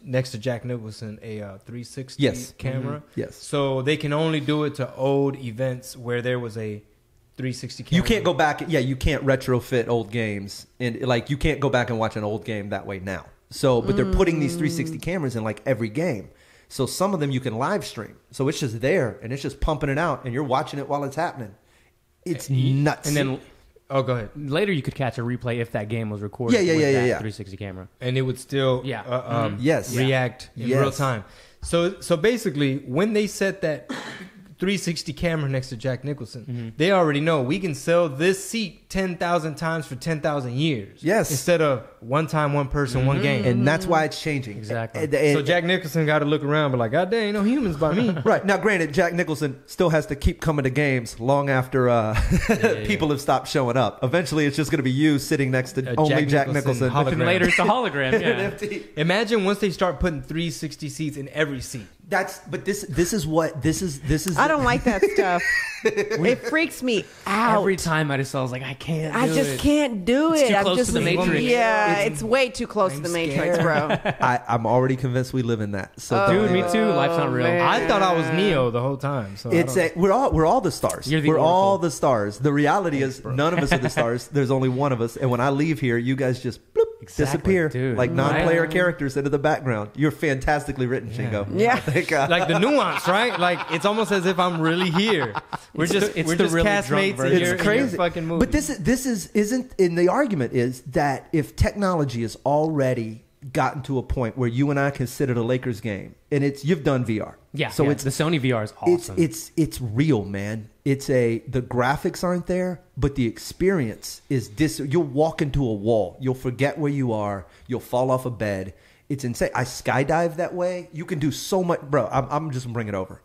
next to Jack Nicholson a 360 camera? Mm-hmm. Yes. So they can only do it to old events where there was a 360 camera. You can't go back. Yeah, you can't retrofit old games, and like you can't go back and watch an old game that way now. So, but they're putting these 360 cameras in like every game. So some of them you can live stream. So it's just there and it's just pumping it out, and you're watching it while it's happening. It's nuts. And then. Oh, go ahead. Later, you could catch a replay if that game was recorded. Yeah. 360 camera, and it would still react in real time. So basically, when they set that 360 camera next to Jack Nicholson, they already know we can sell this seat 10,000 times for 10,000 years. Yes, instead of one time, one person, one game, and that's why it's changing. Exactly. So Jack Nicholson got to look around, but like, God dang, ain't no humans by me. Right now, granted, Jack Nicholson still has to keep coming to games long after people have stopped showing up. Eventually, it's just going to be you sitting next to only Jack Nicholson. And later, it's a hologram. Yeah. Imagine once they start putting 360 seats in every seat. This is. I don't like that stuff. It freaks me out. Every time I was like, I can't. I just can't do it. It's too close to the Matrix. Yeah, it's way too close to the Matrix, bro. I'm already convinced we live in that. So dude, me too. Life's not real. Man. I thought I was Neo the whole time. So we're all the stars. We're all the stars. The reality is none of us are the stars. There's only one of us. And when I leave here, you guys just disappear dude. like non-player characters into the background. You're fantastically written, Chingo. Yeah. Like the nuance, right? Like it's almost as if I'm really here. We're just really castmates in your crazy fucking movie. But this isn't. In the argument is that if technology has already gotten to a point where you and I can sit at a Lakers game, and you've done VR, so it's the Sony VR is awesome. It's real, man. The graphics aren't there, but the experience is you'll walk into a wall, you'll forget where you are, you'll fall off a bed. It's insane. I skydive that way. You can do so much, bro. I'm just gonna bring it over.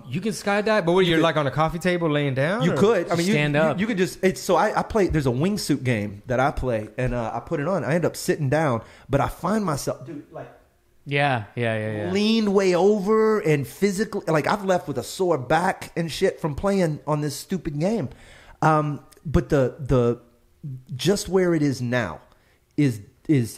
You can skydive, but you're like on a coffee table laying down. You could. I mean, stand up. You could just. I play. There's a wingsuit game that I play, and I put it on. I end up sitting down, but I find myself, dude, like. Yeah. Leaned way over and physically, like I've left with a sore back and shit from playing on this stupid game. But the just where it is now is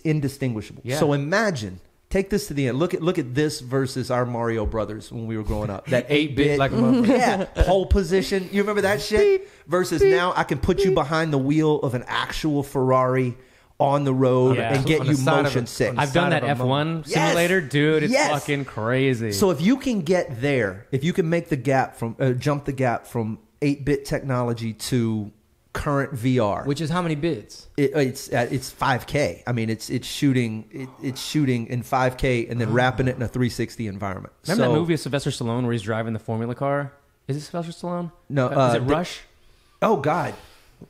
indistinguishable. Yeah. So imagine, take this to the end. Look at this versus our Mario Brothers when we were growing up. That 8-bit, like a motherfucker. Yeah, pole position. You remember that shit? Versus now, I can put you behind the wheel of an actual Ferrari on the road and get you motion sick. I've done that F1 simulator, dude. It's fucking crazy. So if you can get there, if you can make the gap from jump the gap from 8-bit technology to current VR, which is how many bits? It's 5K. I mean, it's shooting in 5K and then wrapping it in a 360 environment. Remember that movie of Sylvester Stallone where he's driving the Formula car? Is it Sylvester Stallone? No, is it Rush? Oh God.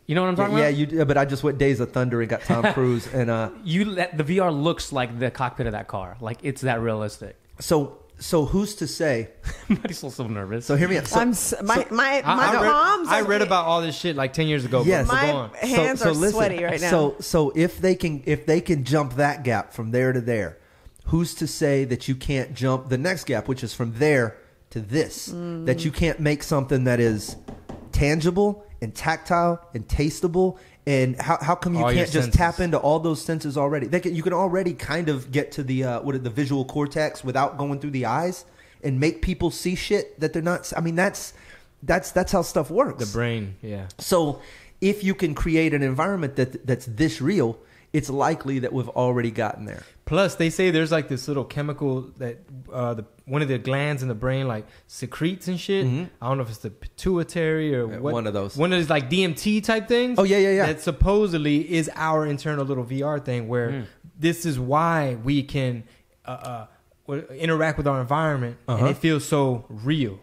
You know what I'm talking about? Yeah, but I just went Days of Thunder and got Tom Cruise and the VR looks like the cockpit of that car. Like it's that realistic. So who's to say? I'm still so nervous. So hear me out. My palms. I read about all this shit like 10 years ago. Yes, my hands are listen, sweaty right now. So if they can jump that gap from there to there, who's to say that you can't jump the next gap, which is from there to this, that you can't make something that is tangible and tactile and tasteable? And how come you can't just tap into all those senses already? You can already kind of get to the the visual cortex without going through the eyes and make people see shit that they're not. I mean, that's how stuff works. The brain, yeah. So if you can create an environment that's this real, it's likely that we've already gotten there. Plus, they say there's like this little chemical that one of the glands in the brain like secretes and shit. Mm-hmm. I don't know if it's the pituitary or what. One of those. One of those like DMT type things. Oh, yeah. That supposedly is our internal little VR thing where this is why we can interact with our environment and it feels so real.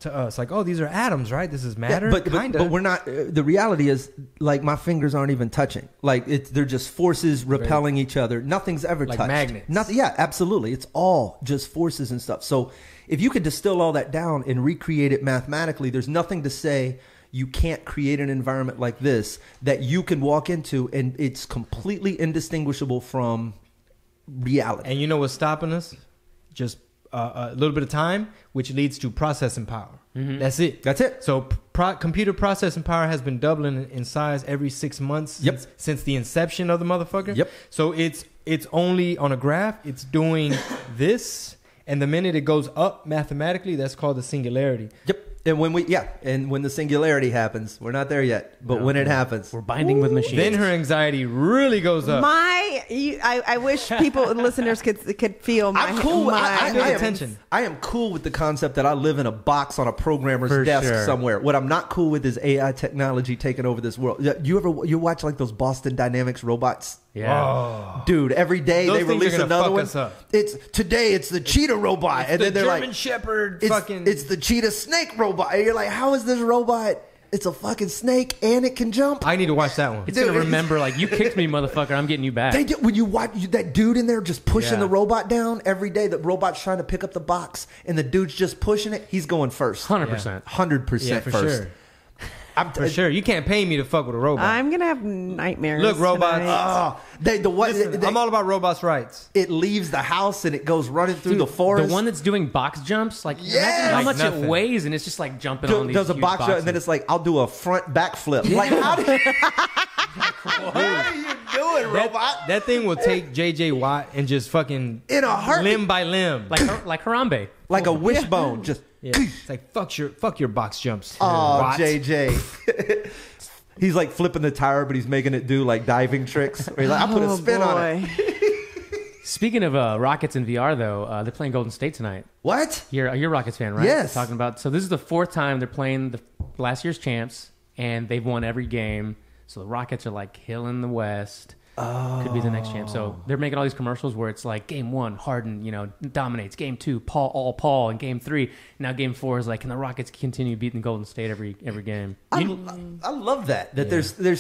To us, like, oh, these are atoms, right? This is matter, but we're not. The reality is, like, my fingers aren't even touching. Like, they're just forces repelling each other. Nothing's ever like touched. Magnets. Nothing. Yeah, absolutely. It's all just forces and stuff. So, if you could distill all that down and recreate it mathematically, there's nothing to say you can't create an environment like this that you can walk into, and it's completely indistinguishable from reality. And you know what's stopping us? Just a little bit of time, which leads to processing power. Mm-hmm. That's it. So computer processing power has been doubling in size every 6 months since the inception of the motherfucker. Yep. So it's only on a graph. It's doing this, and the minute it goes up mathematically, that's called the singularity. Yep. And when the singularity happens, we're not there yet, but when it happens, we're binding with machines. Then her anxiety really goes up. I wish people, listeners, could feel my. I'm cool. Attention. I am cool with the concept that I live in a box on a programmer's desk somewhere. What I'm not cool with is AI technology taking over this world. You watch like those Boston Dynamics robots? Yeah. Oh. Dude, every day they release another one. Today it's the cheetah robot, and then they're German like Shepherd it's the cheetah snake robot. And you're like, how is this robot? It's a fucking snake and it can jump. I need to watch that one. It's gonna remember like, you kicked me, motherfucker. I'm getting you back. They do, when you watch that dude in there just pushing the robot down every day. The robot's trying to pick up the box, and the dude's just pushing it. He's going first. 100%. 100% for first. Sure. For sure. You can't pay me to fuck with a robot. I'm going to have nightmares. Look, robots. I'm all about robots' rights. It leaves the house and it goes running through the forest. The one that's doing box jumps, like, imagine how much it weighs, and it's just like jumping on these does a box jump, and then it's like, I'll do a front backflip. Yeah. Like, how do you do it, robot? That thing will take J.J. Watt and just fucking in a heartbeat, limb by limb, like Harambe, like a wishbone, just. Yeah. It's like fuck your box jumps. Oh, JJ. He's like flipping the tire, but he's making it do like diving tricks. He's like, I put a spin on it. Speaking of Rockets in VR, though, they're playing Golden State tonight. What? You're a Rockets fan, right? Yes. Talking about. So this is the fourth time they're playing the last year's champs, and they've won every game. So the Rockets are like killing the West. Could be the next champ. So they're making all these commercials where it's like game 1, Harden, dominates. Game 2, Paul. And game 3, now game 4 is like, can the Rockets continue beating Golden State every game? I love that there's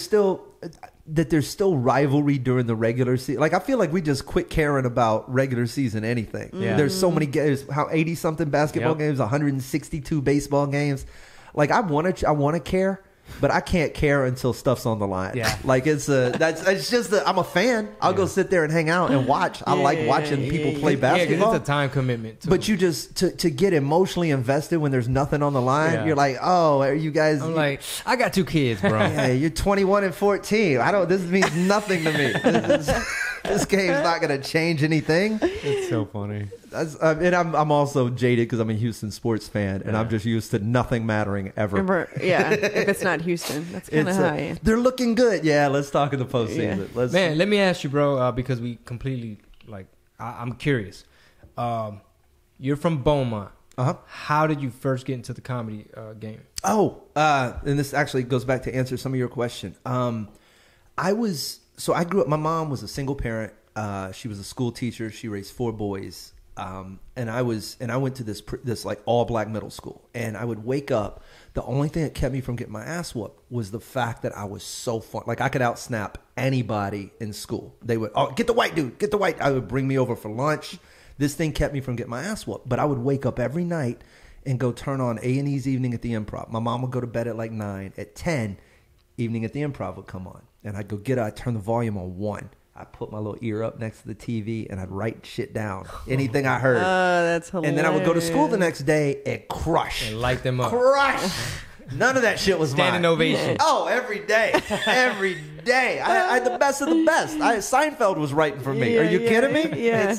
still rivalry during the regular season. Like, I feel like we just quit caring about regular season anything. Yeah. There's so many games, 80 something basketball games, 162 baseball games. Like, I want to care. But I can't care until stuff's on the line. Yeah, like it's just I'm a fan. I'll go sit there and hang out and watch. I like watching people play basketball. Yeah, it's a time commitment too. But you just to get emotionally invested when there's nothing on the line. You're like, oh, are you guys? I'm like, I got 2 kids, bro. Yeah, you're 21 and 14. This means nothing to me. This game's not going to change anything. It's so funny. And I'm also jaded because I'm a Houston sports fan, and I'm just used to nothing mattering ever. Yeah, if it's not Houston, that's kind of how I am. They're looking good. Yeah, let's talk in the postseason. Yeah. Man, let me ask you, bro, because we completely I'm curious. You're from Beaumont. Uh-huh. How did you first get into the comedy game? And this actually goes back to answer some of your question. I grew up. My mom was a single parent. She was a school teacher. She raised 4 boys. And I went to this like all black middle school, and I would wake up. The only thing that kept me from getting my ass whooped was the fact that I was so fun. Like, I could outsnap anybody in school. They would, get the white dude, get the white. I would bring me over for lunch. This thing kept me from getting my ass whooped. But I would wake up every night and go turn on A&E's Evening at the Improv. My mom would go to bed at like 9. At 10, Evening at the Improv would come on. And I'd go I'd turn the volume on 1. I put my little ear up next to the TV and I'd write shit down. Anything I heard. Oh, that's hilarious. And then I would go to school the next day and crush. And light them up. Crush. None of that shit was Standing mine. ovation. Oh, every day. Every day. I had the best of the best. Seinfeld was writing for me. Are you kidding me? Yeah.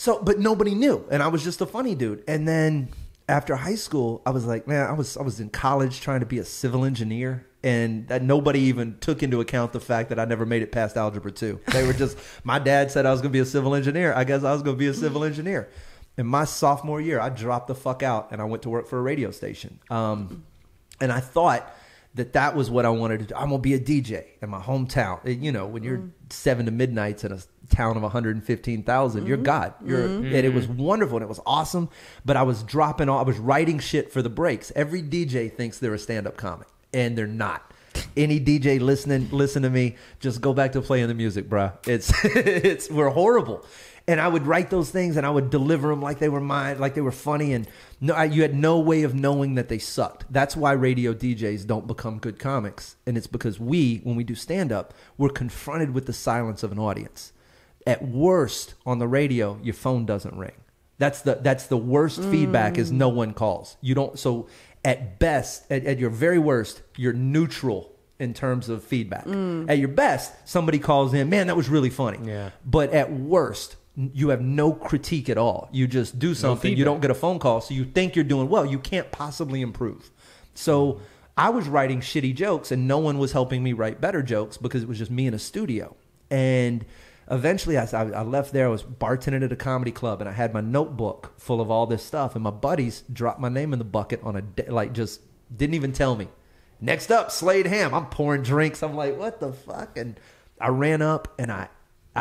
But nobody knew. And I was just a funny dude. And then after high school, I was like, man, I was in college trying to be a civil engineer. And that nobody even took into account the fact that I never made it past Algebra 2. They were just, my dad said I was going to be a civil engineer. I guess I was going to be a civil engineer. In my sophomore year, I dropped the fuck out and I went to work for a radio station. And I thought that was what I wanted to do. I'm going to be a DJ in my hometown. You know, when you're 7 to midnights in a town of 115,000, you're God. And it was wonderful and it was awesome. But I was dropping off. I was writing shit for the breaks. Every DJ thinks they're a stand-up comic, and they're not. Any DJ listen to me. Just go back to playing the music, bruh. We're horrible. And I would write those things and I would deliver them like they were mine, like they were funny. And you had no way of knowing that they sucked. That's why radio DJs don't become good comics. And it's because when we do stand-up, we're confronted with the silence of an audience. At worst, on the radio, your phone doesn't ring. That's the worst feedback is no one calls. You don't. So at best, at your very worst, you're neutral in terms of feedback. At your best, somebody calls in, man, that was really funny. Yeah. But at worst, you have no critique at all. You just do something. You don't get a phone call, so you think you're doing well. You can't possibly improve. So I was writing shitty jokes, and no one was helping me write better jokes because it was just me in a studio. And eventually, I left there. I was bartending at a comedy club, and I had my notebook full of all this stuff. And my buddies dropped my name in the bucket on a day, like just didn't even tell me. Next up, Slade Ham. I'm pouring drinks. I'm like, what the fuck? And I ran up, and I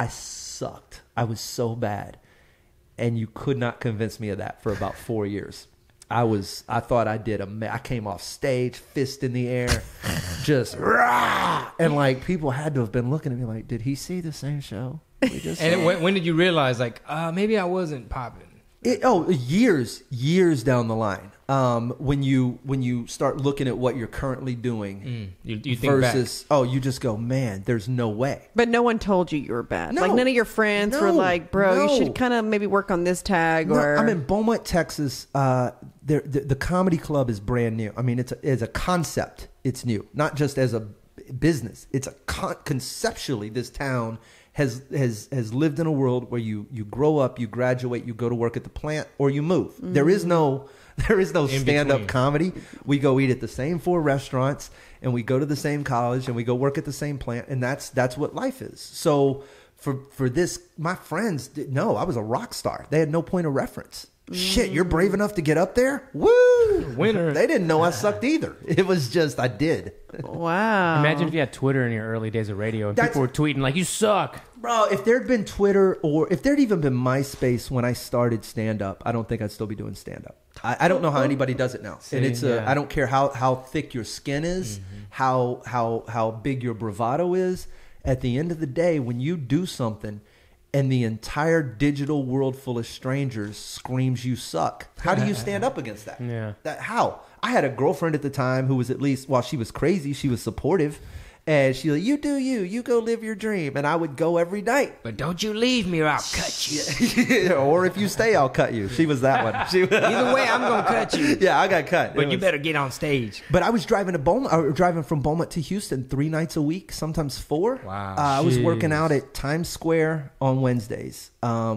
sucked. I was so bad. And you could not convince me of that for about 4 years. I thought I did I came off stage, fist in the air, just rah! And like people had to have been looking at me like, did he see the same show we just saw? And when did you realize like, maybe I wasn't popping? Years down the line. When you start looking at what you're currently doing, you think versus back. You just go, man, there's no way. But no one told you were bad. No, like none of your friends were like, bro, you should kind of maybe work on this tag. Or I'm in Beaumont, Texas. The comedy club is brand new. I mean, it's a concept. It's new, not just as a business. It's conceptually, this town has lived in a world where you grow up, you graduate, you go to work at the plant, or you move. There is no stand-up comedy. We go eat at the same 4 restaurants, and we go to the same college, and we go work at the same plant, and that's what life is. So for this, my friends didn't know I was a rock star. They had no point of reference. Shit, you're brave enough to get up there? Woo! Winner. They didn't know I sucked either. It was just, I did. Wow. Imagine if you had Twitter in your early days of radio and people were tweeting like, you suck. Bro, if there'd been Twitter or if there'd even been MySpace when I started stand-up, I don't think I'd still be doing stand-up. I don't know how anybody does it now. See, and it's I don't care how thick your skin is, how big your bravado is. At the end of the day, when you do something and the entire digital world full of strangers screams you suck, how do you stand up against that? Yeah. How? I had a girlfriend at the time who was, at least, while she was crazy, she was supportive. And she like, you do you go live your dream. And I would go every night. But don't you leave me or I'll cut you. Or if you stay, I'll cut you. She was that one. Either way, I'm going to cut you. Yeah, I got cut. But you better get on stage. But I was driving from Beaumont to Houston 3 nights a week, sometimes 4. Wow. I was working out at Times Square on Wednesdays,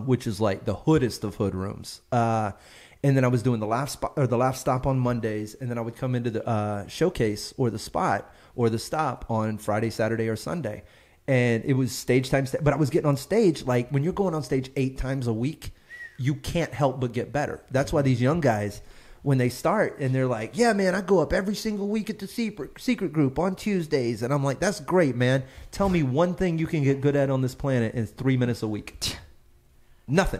which is like the hoodest of hood rooms. And then I was doing the laugh stop on Mondays, and then I would come into the showcase or the spot or the stop on Friday, Saturday, or Sunday. And it was stage time. But I was getting on stage, like when you're going on stage 8 times a week, you can't help but get better. That's why these young guys, when they start and they're like, yeah, man, I go up every single week at the secret group on Tuesdays. And I'm like, that's great, man. Tell me one thing you can get good at on this planet in 3 minutes a week. Nothing.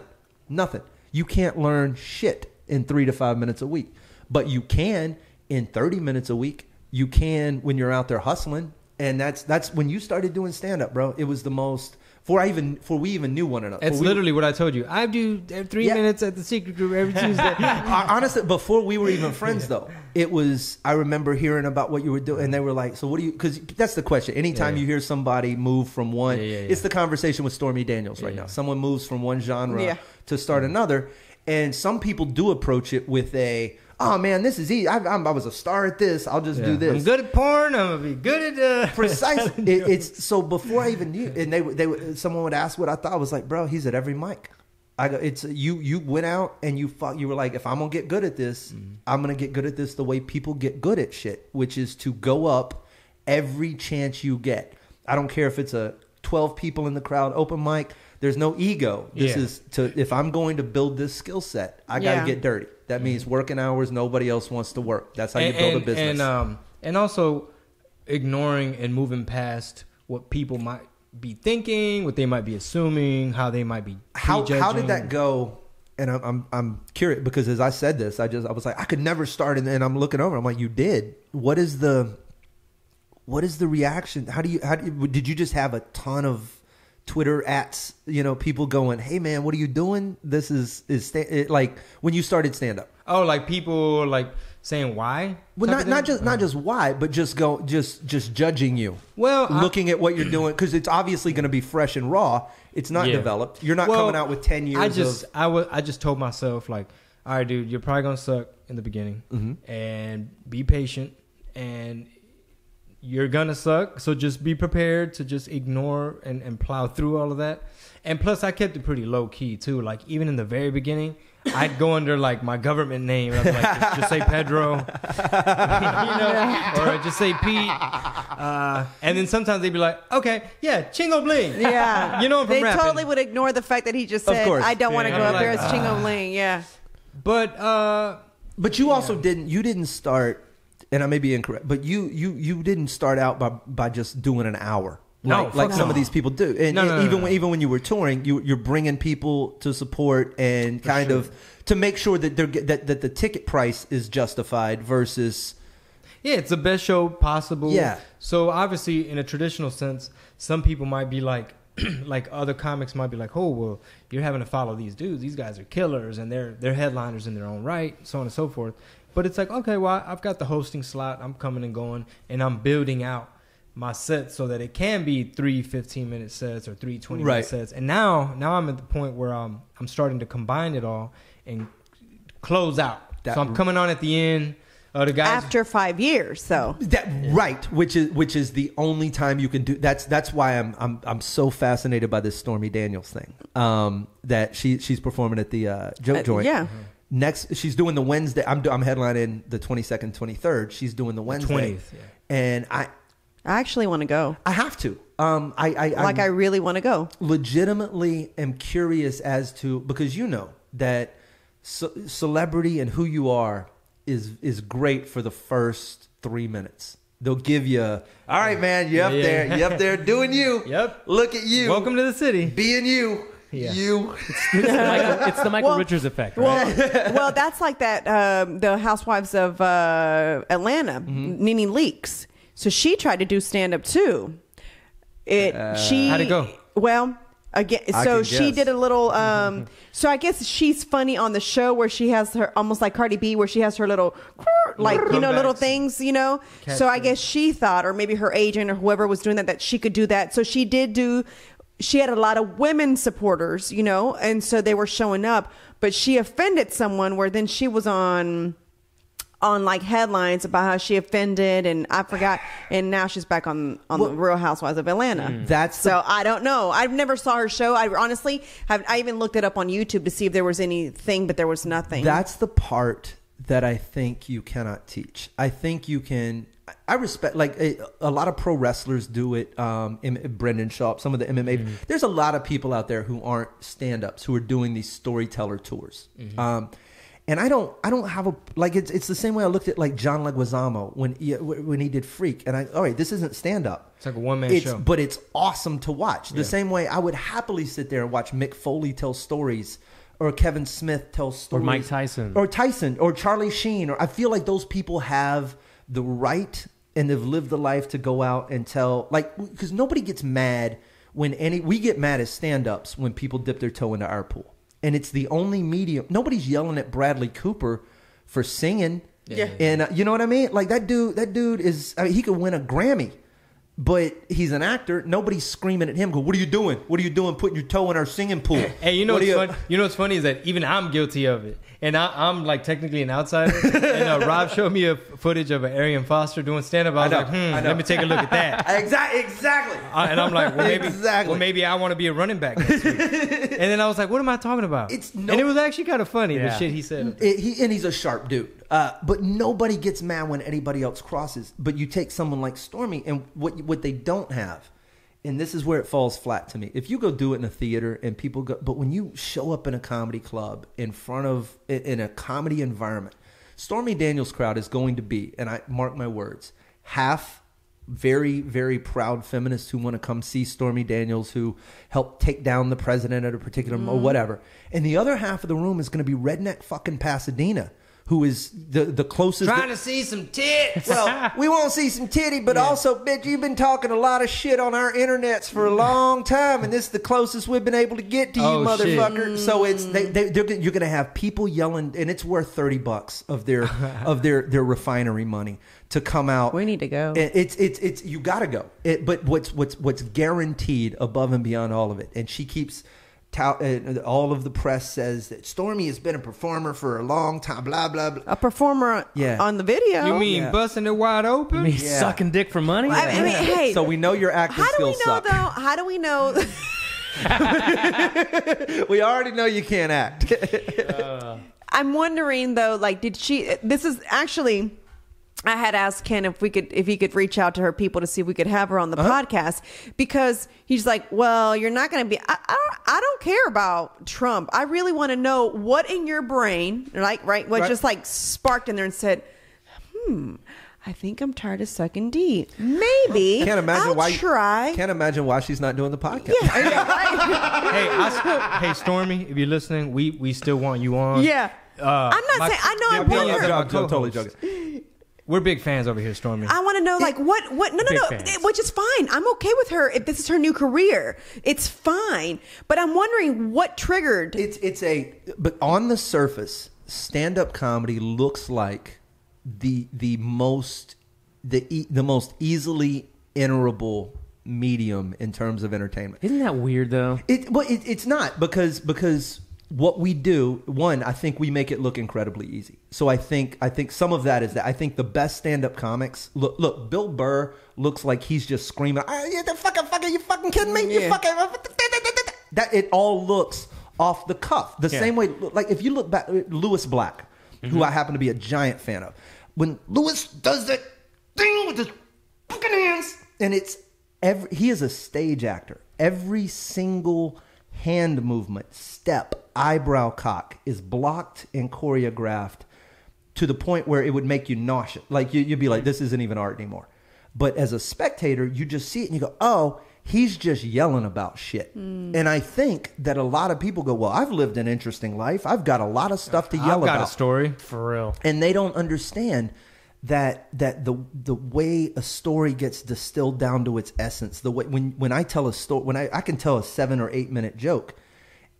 You can't learn shit in 3 to 5 minutes a week. But you can in 30 minutes a week. You can when you're out there hustling. And that's when you started doing stand up, bro. It was the most before we even knew one another. It's literally what I told you. I do 3 minutes at the Secret Group every Tuesday. Honestly, before we were even friends, though, it was. I remember hearing about what you were doing, and they were like, "So what do you?" Because that's the question. Anytime you hear somebody move from one, it's the conversation with Stormy Daniels right now. Someone moves from one genre to start another, and some people do approach it with a. Oh man, this is easy. I was a star at this. I'll just do this. I'm good at porn. I'm gonna be good at precisely. It's so before I even knew, and someone would ask what I thought. I was like, bro, he's at every mic. I go, it's you went out and you were like, if I'm gonna get good at this, I'm gonna get good at this the way people get good at shit, which is to go up every chance you get. I don't care if it's a 12 people in the crowd open mic. There's no ego. This is if I'm going to build this skill set, I got to get dirty. That means working hours nobody else wants to work. That's how you build a business. And also ignoring and moving past what people might be thinking, what they might be assuming, how they might be prejudging. How did that go? And I'm curious because as I said this, I was like, I could never start. And then I'm looking over. I'm like, you did. What is the reaction? Did you just have a ton of Twitter ats, people going, hey man, what are you doing? This is like when you started stand up. Oh, like people like saying why? Well, not just why, but just judging you. Well, looking at what you're doing because it's obviously going to be fresh and raw. It's not developed. You're not coming out with 10 years. I just told myself like, all right, dude, you're probably gonna suck in the beginning, and be patient and. You're gonna suck, so just be prepared to just ignore and plow through all of that. And plus, I kept it pretty low key too. Like even in the very beginning, I'd go under like my government name. I'd be like, just say Pedro, or just say Pete. And then sometimes they'd be like, okay, yeah, Chingo Bling. Yeah, from they rapping. totally would ignore the fact that he just said, I don't want to go up there as Chingo Bling. Yeah, but you also didn't start. And I may be incorrect, but you didn't start out by just doing an hour. Like some of these people do. And even when you were touring, you're bringing people to support and kind of to make sure that that the ticket price is justified versus. Yeah, it's the best show possible. Yeah. So obviously, in a traditional sense, some people might be like, like other comics might be like, oh well, you're having to follow these dudes. These guys are killers and they're headliners in their own right, so on and so forth. But it's like, okay, well, I've got the hosting slot. I'm coming and going, and I'm building out my sets so that it can be 3 15-minute sets or 3 20-minute sets. And now I'm at the point where I'm starting to combine it all and close out. So I'm coming on at the end. The guys after 5 years, so which is the only time you can do. That's why I'm so fascinated by this Stormy Daniels thing. That she's performing at the Joke Joint. Yeah. Next, she's doing the Wednesday. I'm headlining the 22nd, 23rd. She's doing the Wednesday, 20th, and I actually want to go. I have to. I really want to go. Legitimately, am curious as to because that celebrity and who you are is great for the first 3 minutes. They'll give you, all right, man, you're up there doing you. Yep. Look at you. Welcome to the city. Being you. Yeah. You. It's the Michael Richards effect, right? Well, that's like that. The Housewives of Atlanta, Nene Leakes. So she tried to do stand up too. How'd it go? Well, again, so she did a little. So I guess she's funny on the show where she has her almost like Cardi B, where she has her little little things, So I guess she thought, or maybe her agent or whoever was doing that she could do that. So she did do. She had a lot of women supporters, and so they were showing up, but she offended someone where then she was on like headlines about how she offended and I forgot. And now she's back on the Real Housewives of Atlanta. I don't know. I've never saw her show. I honestly I even looked it up on YouTube to see if there was anything, but there was nothing. That's the part that I think you cannot teach. I think you can. I respect, like a lot of pro wrestlers do it. Brendan Schaub, some of the MMA. There's a lot of people out there who aren't stand-ups who are doing these storyteller tours. And I don't have it's the same way I looked at like John Leguizamo when he did Freak. And all right, this isn't stand-up. It's like a one-man show. But it's awesome to watch. The same way I would happily sit there and watch Mick Foley tell stories. Or Kevin Smith tell stories. Or Mike Tyson. Or Charlie Sheen. Or I feel like those people have the right and they've lived the life to go out and tell, like, because nobody gets mad we get mad as stand-ups when people dip their toe into our pool. And it's the only medium. Nobody's yelling at Bradley Cooper for singing. Yeah. And you know what I mean? Like that dude is, I mean, he could win a Grammy, but he's an actor. Nobody's screaming at him. Go, what are you doing? What are you doing putting your toe in our singing pool? Hey, you know what's funny is that even I'm guilty of it. And I'm like technically an outsider. And Rob showed me a footage of Arian Foster doing stand-up. I was like, let me take a look at that. Exactly. And I'm like, maybe I want to be a running back next week. And then I was like, what am I talking about? And it was actually kind of funny, the shit he said. And he's a sharp dude. But nobody gets mad when anybody else crosses. But you take someone like Stormy, and what they don't have, and this is where it falls flat to me. If you go do it in a theater and people go, but when you show up in a comedy club in a comedy environment, Stormy Daniels' crowd is going to be, and I mark my words, half very, very proud feminists who want to come see Stormy Daniels, who helped take down the president at a particular or whatever. And the other half of the room is going to be redneck fucking Pasadena, who is the closest. Trying to see some tits. Well, we want to see some titty, but also, bitch, you've been talking a lot of shit on our internets for a long time, and this is the closest we've been able to get to you, motherfucker. So it's you're going to have people yelling, and it's worth $30 of their refinery money to come out. We need to go. It's you got to go. But what's guaranteed above and beyond all of it, and she keeps. All of the press says that Stormy has been a performer for a long time, blah, blah, blah. A performer on the video. You mean busting it wide open? You mean sucking dick for money? I mean, hey. So we know your acting skills suck. How do we know? We already know you can't act. I'm wondering, though, like, this is actually... I had asked Ken if he could reach out to her people to see if we could have her on the podcast, because he's like, well, you're not going to be, I don't care about Trump. I really want to know what in your brain, what just like sparked in there and said, I think I'm tired of sucking D. Maybe Can't imagine why she's not doing the podcast. Yeah. Hey, Stormy, if you're listening, we still want you on. Yeah. I'm not saying, I know I'm pulling her. I'm totally joking. We're big fans over here, Stormy. I want to know, like, what? No, which is fine. I'm okay with her if this is her new career. It's fine. But I'm wondering what triggered. But on the surface, stand-up comedy looks like the most easily enterable medium in terms of entertainment. Isn't that weird, though? It's not, because what we do, one, I think we make it look incredibly easy. So I think some of that is that I think the best stand-up comics look. Bill Burr looks like he's just screaming, you fucking kidding me? You fucking that it all looks off the cuff. The same way, like if you look back, Lewis Black, who I happen to be a giant fan of, when Lewis does that thing with his fucking hands, and he is a stage actor. Every single hand movement, step, eyebrow cock is blocked and choreographed to the point where it would make you nauseous. Like you'd be like, this isn't even art anymore. But as a spectator, you just see it and you go, oh, he's just yelling about shit. And I think that a lot of people go, well, I've lived an interesting life. I've got a lot of stuff to yell about. I've got a story. For real. And they don't understand that the way a story gets distilled down to its essence, the way when I tell a story, when I can tell a 7 or 8 minute joke,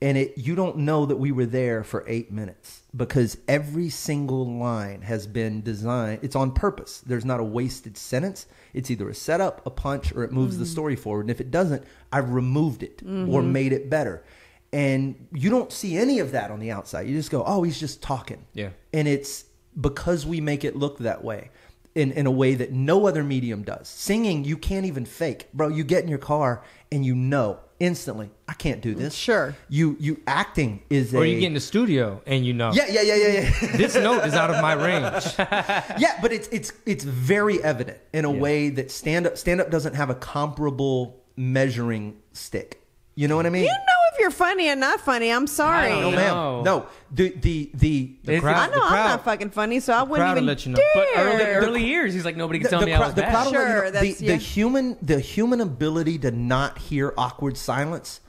and you don't know that we were there for 8 minutes, because every single line has been designed. It's on purpose. There's not a wasted sentence. It's either a setup, a punch, or it moves the story forward. And if it doesn't, I've removed it or made it better. And you don't see any of that on the outside. You just go, oh, he's just talking. Yeah. And it's because we make it look that way in a way that no other medium does. Singing, you can't even fake. Bro, you get in your car and you know instantly, I can't do this. Sure. You acting is or you get in the studio and you know. Yeah. This note is out of my range. Yeah, but it's very evident in a way that stand-up doesn't have a comparable measuring stick. You know what I mean? You know if you're funny and not funny. I'm sorry. I don't know. No. The crowd, I know I'm not fucking funny, so I wouldn't even let you know. dare. But early years, he's like, nobody can tell me I was bad. Sure, the human ability to not hear awkward silence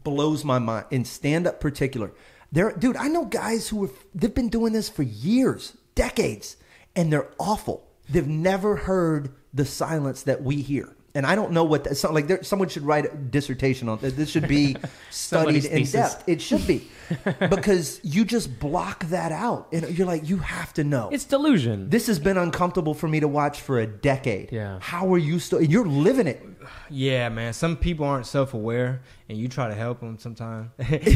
blows my mind. In stand-up particular, I know guys they've been doing this for years, decades, and they're awful. They've never heard the silence that we hear. And I don't know what that sounds like. Someone should write a dissertation on it. This should be studied in depth. It should be. Because you just block that out. And you're like, you have to know. It's delusion. This has been uncomfortable for me to watch for a decade. Yeah. How are you still? You're living it. Yeah, man. Some people aren't self-aware, and you try to help them sometimes.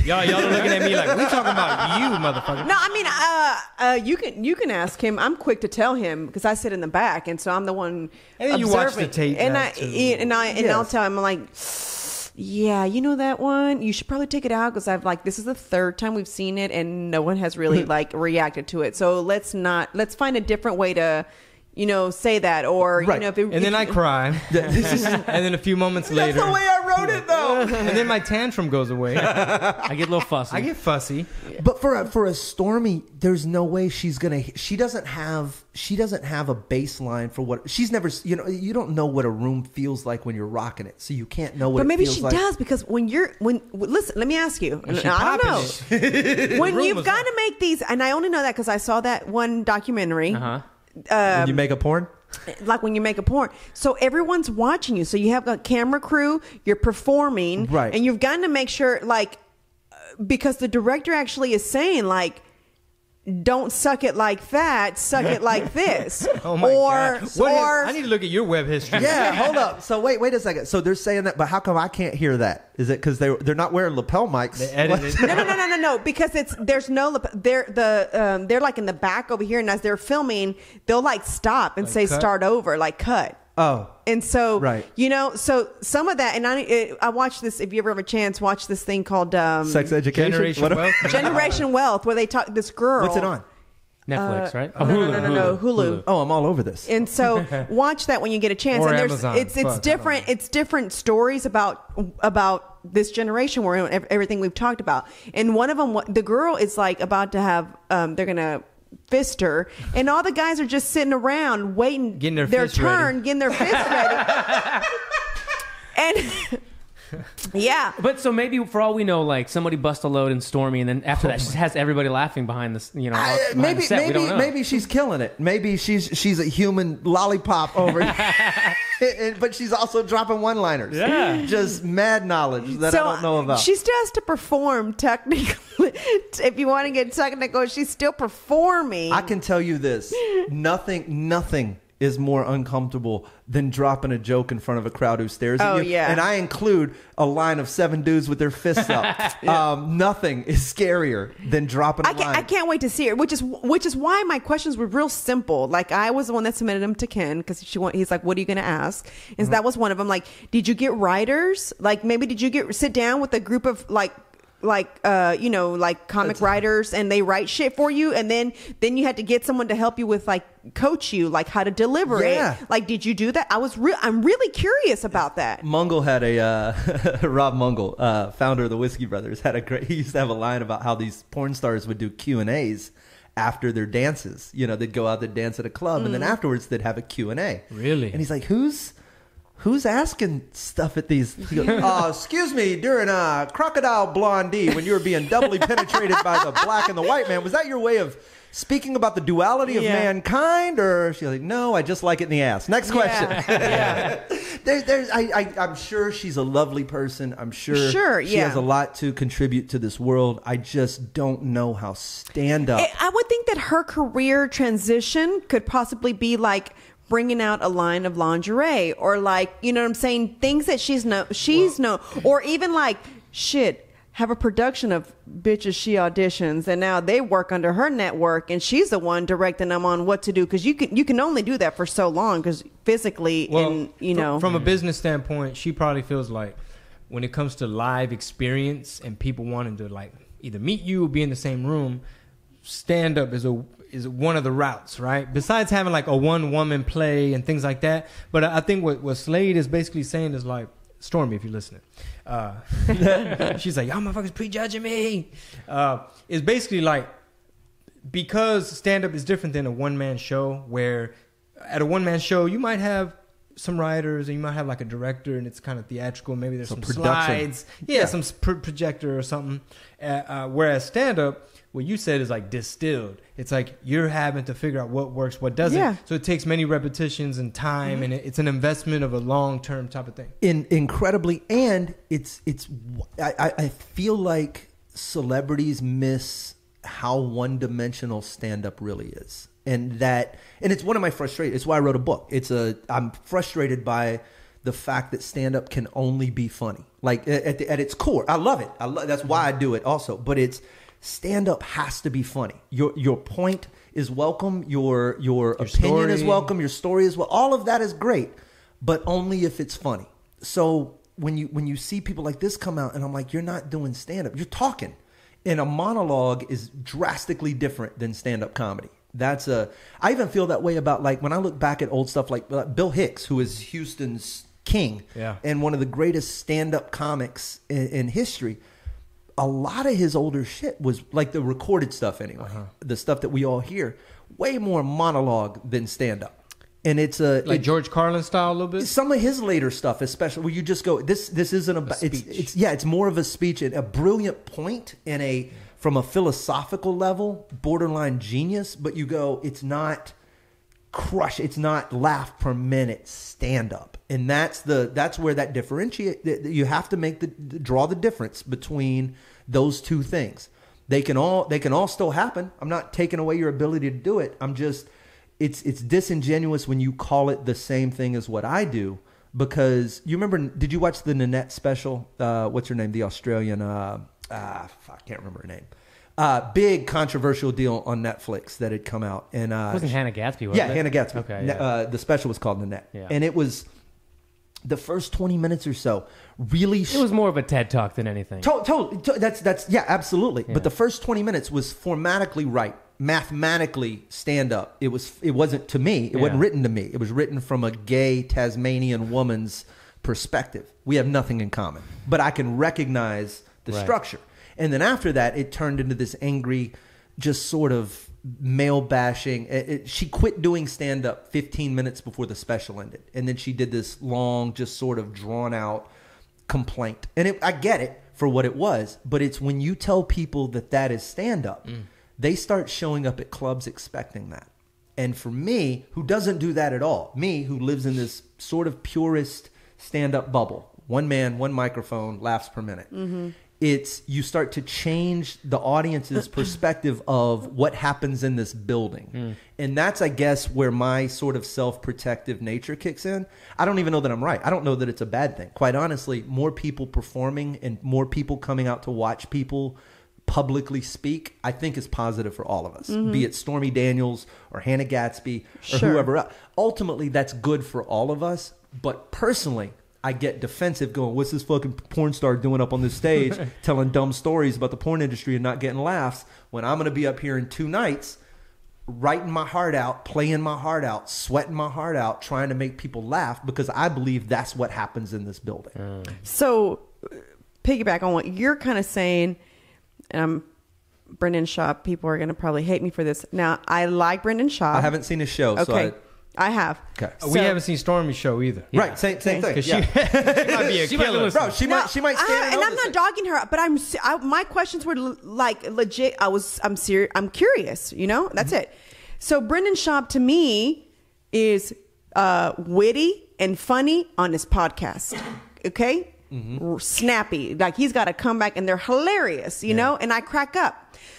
y'all are looking at me like, we talking about you, motherfucker. No, I mean, you can ask him. I'm quick to tell him because I sit in the back, and so I'm the one And then observing. you watch the tape, and too. I'll tell him, I'm like, yeah, you know that one? You should probably take it out because this is the third time we've seen it, and no one has really reacted to it. So let's find a different way to, say that, or Right. Then I cry. And then a few moments later. That's the way I wrote it, though. And then my tantrum goes away. I get a little fussy. I get fussy. But for a Stormy, there's no way she doesn't have a baseline for what she's never. You don't know what a room feels like when you're rocking it, so you can't know what. But maybe it feels she like. does because listen, let me ask you. She I don't know popping when room you've was got on. to make these, and I only know that because I saw that one documentary. When you make a porn. Like when you make a porn, so everyone's watching you. So you have a camera crew, you're performing, Right. And you've got to make sure, because the director actually is saying, don't suck it like that, suck it like this. Oh my God. I need to look at your web history. Yeah, hold up. So wait a second. So they're saying that, but how come I can't hear that? Is it because they're not wearing lapel mics? They edited. No, because there's no, they're like in the back over here, and as they're filming, they'll stop and say cut? start over, cut. Oh, And so, Right. So some of that, and I watched this, if you ever have a chance, watch this thing called sex education. Generation What- Wealth. Generation Wealth, where they talk, this girl. What's it on? Netflix, right? No, Hulu. Oh, I'm all over this. And so watch that when you get a chance. Or And Amazon. it's Fuck, I don't different. know. It's different stories about this generation where everything we've talked about. And one of them, the girl is about to have, they're gonna fist her, and all the guys are just sitting around waiting, Getting their their fists turn, ready. getting their fists ready. And yeah. But so maybe for all we know, somebody bust a load in Stormy, and then after that, she has everybody laughing behind this. Behind the set. We don't know. Maybe she's killing it. Maybe she's a human lollipop over here. But she's also dropping one-liners. Yeah. Just mad knowledge that I don't know about. She still has to perform technically. If you want to get technical, she's still performing. I can tell you this: nothing is more uncomfortable than dropping a joke in front of a crowd who stares at you. Yeah. And I include a line of 7 dudes with their fists up. Nothing is scarier than dropping a line. I can't wait to see it, which is why my questions were real simple. I was the one that submitted them to Ken because he's like, "What are you going to ask?" And so that was one of them. Did you get writers? Maybe did you sit down with a group of comic writers, and they write shit for you, and then you had to get someone to help you with coach you how to deliver Yeah. it. Did you do that? I'm really curious about that. Mungle had Rob Mungle, founder of the Whiskey Brothers, he used to have a line about how these porn stars would do Q&As after their dances. They'd go out, they'd dance at a club, and then afterwards they'd have a Q&A. Really? And he's like, who's asking stuff at these? He goes, excuse me, during Crocodile Blondie, when you were being doubly penetrated by the black and the white man, was that your way of speaking about the duality of mankind? Or she's like, no, I just like it in the ass. Next question. Yeah. I'm sure she's a lovely person. I'm sure she has a lot to contribute to this world. I just don't know how stand-up. I would think that her career transition could possibly be bringing out a line of lingerie, or you know what I'm saying, things that she's known, or even have a production of bitches she auditions, and now they work under her network, and she's the one directing them on what to do, because you can only do that for so long, because physically, from a business standpoint, she probably feels like when it comes to live experience and people wanting to either meet you or be in the same room, stand up is one of the routes, right? Besides having a one woman play and things like that. But I think what Slade is basically saying is Stormy, if you're listening, she's like, y'all motherfuckers prejudging me. It's basically because stand up is different than a one man show, where at a one man show you might have some writers, and you might have like a director, and it's kind of theatrical. Maybe there's some production. slides, some projector or something. Whereas stand up, what you said is like distilled. It's like you're having to figure out what works, what doesn't. Yeah. So it takes many repetitions and time, and it's an investment of a long term type of thing. Incredibly, and I feel like celebrities miss how one-dimensional stand-up really is, and it's one of my frustrations. It's why I wrote a book. I'm frustrated by the fact that stand-up can only be funny. Like at its core, I love it. That's why I do it also. But stand-up has to be funny. Your point is welcome. Your opinion is welcome. Your story is all of that is great, but only if it's funny. So when you see people like this come out, and I'm like, you're not doing stand-up. You're talking. And a monologue is drastically different than stand-up comedy. I even feel that way about, like, when I look back at old stuff like Bill Hicks, who is Houston's king and one of the greatest stand-up comics in history. A lot of his older shit was like the recorded stuff anyway. The stuff that we all hear, way more monologue than stand-up. And it's like George Carlin style a little bit. Some of his later stuff, especially where you just go, this isn't about. It's more of a speech, and a brilliant point, and from a philosophical level, borderline genius. But you go, it's not crush, it's not laugh per minute stand up, and that's where that differentiate. You have to draw the difference between those two things. They can all still happen. I'm not taking away your ability to do it. I'm just. It's disingenuous when you call it the same thing as what I do, because you remember, did you watch the Nanette special? What's her name? The Australian, I can't remember her name. Big controversial deal on Netflix that had come out. And it wasn't Hannah Gadsby, was it? Hannah Gadsby. Okay. Yeah. The special was called Nanette. Yeah. And it was the first 20 minutes or so really... It was more of a TED Talk than anything. That's absolutely. Yeah. But the first 20 minutes was formatically right. Mathematically stand up. It wasn't to me. It wasn't written to me. It was written from a gay Tasmanian woman's perspective. We have nothing in common, but I can recognize the structure. And then after that, it turned into this angry, just sort of male bashing. She quit doing stand up 15 minutes before the special ended, and then she did this long, just sort of drawn out complaint. And I get it for what it was, but it's when you tell people that is stand up. They start showing up at clubs expecting that. And for me, who doesn't do that at all, me who lives in this sort of purist stand-up bubble, one man, one microphone, laughs per minute. You start to change the audience's perspective of what happens in this building. And that's, I guess, where my sort of self-protective nature kicks in. I don't even know that I'm right. I don't know that it's a bad thing. Quite honestly, more people performing and more people coming out to watch people publicly speak, I think is positive for all of us, be it Stormy Daniels or Hannah Gadsby or whoever else. Ultimately, that's good for all of us. But personally, I get defensive going, what's this fucking porn star doing up on this stage telling dumb stories about the porn industry and not getting laughs, when I'm going to be up here in 2 nights writing my heart out, playing my heart out, sweating my heart out, trying to make people laugh, because I believe that's what happens in this building. So piggyback on what you're kind of saying, Brendan Schaub, people are going to probably hate me for this. Now, I like Brendan Schaub. I haven't seen his show. Okay. So I have. Okay. We haven't seen Stormy's show either. Yeah. Right. Same thing. Because she might be a killer. Bro, she might stand and I'm not dogging her, but my questions were like legit. I'm serious. I'm curious, that's it. So Brendan Schaub to me is witty and funny on his podcast. Okay. Snappy, like he's got a comeback, and they're hilarious, know, and I crack up.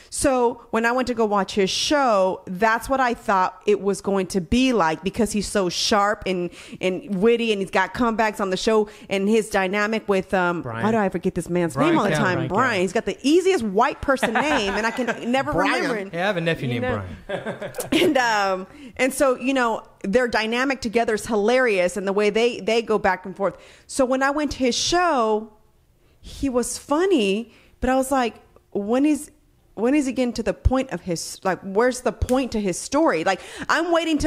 So when I went to go watch his show, that's what I thought it was going to be like, because he's so sharp and witty, and he's got comebacks on the show, and his dynamic with why do I forget this man's name all the time? Brian. He's got the easiest white person name, and I can never remember it. Yeah, I have a nephew named Brian. And so their dynamic together is hilarious, and the way they go back and forth. So when I went to his show, he was funny, but I was like, when is he getting to the point of his, like, where's the point to his story? Like, I'm waiting,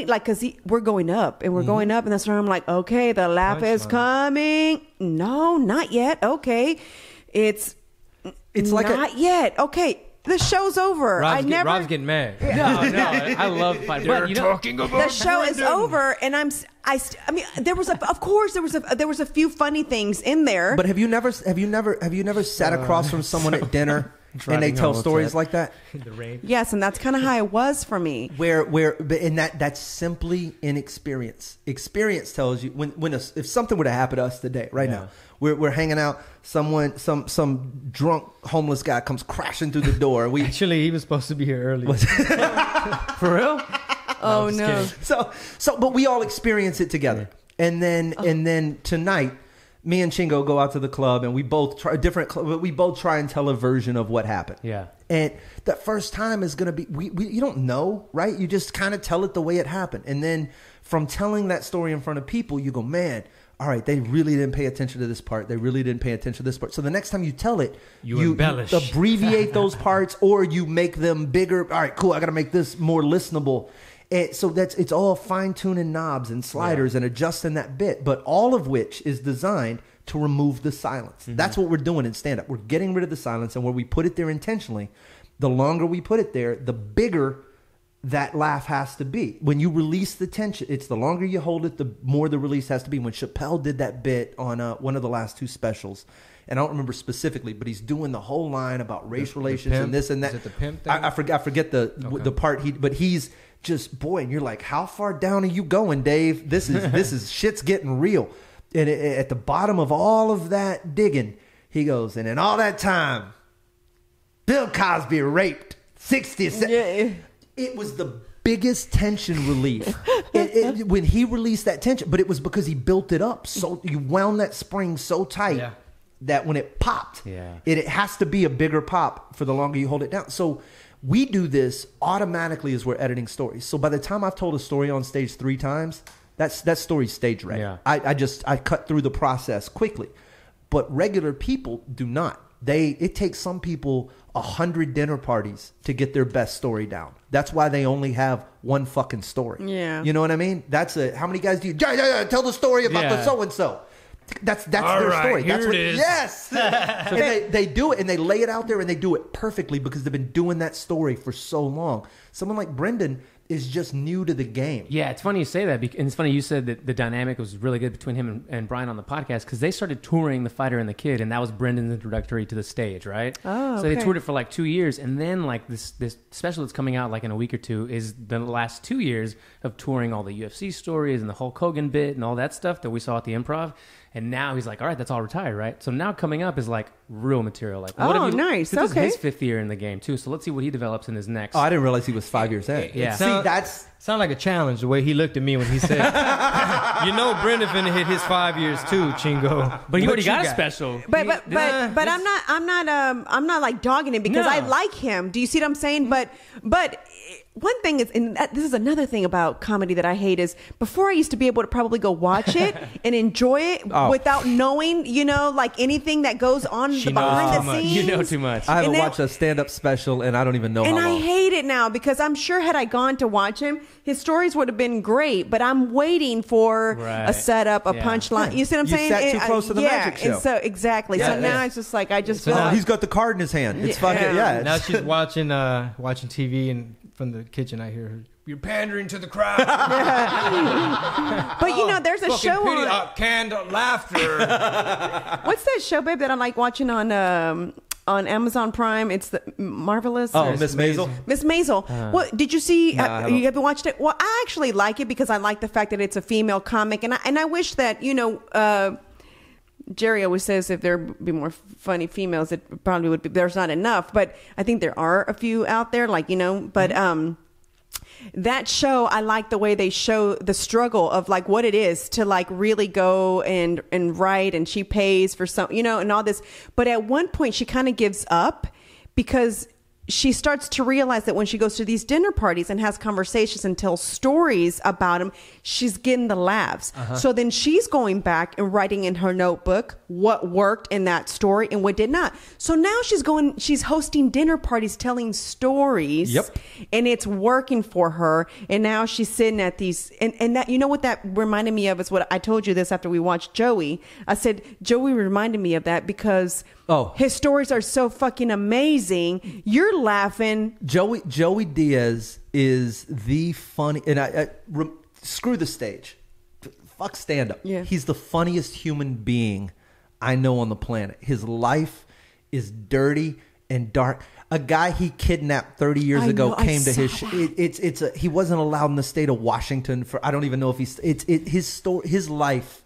like, cause we're going up and we're going up, and that's where I'm like, okay, the laugh is coming. No, not yet. Okay. It's like not yet. Okay. The show's over. Rob's getting mad. No, I love fighting. But talking about the show is over, and I mean, there was a few funny things in there. But have you never sat across from someone at dinner and they tell stories like that? The rain. Yes, and that's kind of how it was for me. And that's simply inexperience. Experience tells you if something were to happen to us today, right now, we're hanging out. Some drunk homeless guy comes crashing through the door. Actually, he was supposed to be here earlier. For real? Oh no. So, but we all experience it together, and then tonight, me and Chingo go out to the club, and we both try we both try and tell a version of what happened. Yeah. And that first time is going to be you don't know, right? You just kind of tell it the way it happened, and then from telling that story in front of people, you go, man. All right, they really didn't pay attention to this part. They really didn't pay attention to this part. So the next time you tell it, you embellish. Abbreviate those parts, or you make them bigger. All right, cool. I got to make this more listenable. And so it's all fine-tuning knobs and sliders and adjusting that bit, but all of which is designed to remove the silence. Mm-hmm. That's what we're doing in stand-up. We're getting rid of the silence, and where we put it there intentionally, the longer we put it there, the bigger that laugh has to be. When you release the tension, it's the longer you hold it, the more the release has to be. When Chappelle did that bit on one of the last two specials, and I don't remember specifically, but he's doing the whole line about race relations and this and that. Is it the pimp thing? I forget the part but he's just, boy, and you're like, how far down are you going, Dave? This is shit's getting real. And at the bottom of all of that digging, he goes, and in all that time, Bill Cosby raped 67. Yeah. It was the biggest tension relief when he released that tension, but it was because he built it up. So you wound that spring so tight that when it popped, it has to be a bigger pop for the longer you hold it down. So we do this automatically as we're editing stories. So by the time I've told a story on stage 3 times, that story's stage ready. Yeah. I cut through the process quickly, but regular people do not. It takes some people 100 dinner parties to get their best story down. That's why they only have one fucking story. Yeah. You know what I mean? How many guys do you tell the story about the so-and-so? That's their story. Here That's it is. Yes. And they do it, and they lay it out there, and they do it perfectly because they've been doing that story for so long. Someone like Brendan is just new to the game. Yeah, it's funny you say that, and it's funny you said that the dynamic was really good between him and Brian on the podcast, because they started touring The Fighter and the Kid, and that was Brendan's introductory to the stage, right? Oh, so they toured it for like 2 years, and then like this special that's coming out like in a week or two is the last 2 years of touring all the UFC stories and the Hulk Hogan bit and all that stuff that we saw at the Improv. And now he's like, all right, that's all retired, right? So now coming up is like real material. Like, nice. This Okay. is his 5th year in the game too. So let's see what he develops in his next. Oh, I didn't realize he was 5 years in. Yeah. See, that's... Sound like a challenge the way he looked at me when he said, "You know, Brendan finna hit his 5 years too, Chingo." But he already got a special. But I'm not like dogging him because I like him. Do you see what I'm saying? But one thing is, and this is another thing about comedy that I hate, is before I used to be able to probably go watch it and enjoy it without knowing, like anything that goes on behind the scenes. You know too much. I haven't watched a stand-up special, and I don't even know and how long. I hate it now because I'm sure had I gone to watch him, his stories would have been great, but I'm waiting for a setup, a punchline. You see what I'm saying? You sat too close to the magic show. And so, exactly. Yeah, so now it's just like, I just so feel like... he's got the card in his hand. It's fucking, Now she's watching TV, and from the kitchen I hear her, "You're pandering to the crowd." But there's a show on... canned laughter. What's that show, babe, that I like watching on Amazon Prime? It's the Marvelous. Miss Maisel. Miss Maisel. What did you see? You haven't watched it? Well, I actually like it because I like the fact that it's a female comic, and I wish that Jerry always says if there be more funny females, it probably would be. There's not enough, but I think there are a few out there, but that show, I like the way they show the struggle of like what it is to like really go and write, and she pays for some, and all this. But at one point she kind of gives up because she starts to realize that when she goes to these dinner parties and has conversations and tells stories about him, she's getting the laughs. So then she's going back and writing in her notebook what worked in that story and what did not. So now she's hosting dinner parties telling stories. Yep. And it's working for her. And now she's sitting at these, and that, what that reminded me of is what I told you this after we watched Joey. I said, Joey reminded me of that because his stories are so fucking amazing. You're You're laughing. Joey Diaz is the funny, and screw the stage. Fuck stand up. Yeah. He's the funniest human being I know on the planet. His life is dirty and dark. A guy he kidnapped 30 years ago came to his he wasn't allowed in the state of Washington for, I don't even know if his story, his life.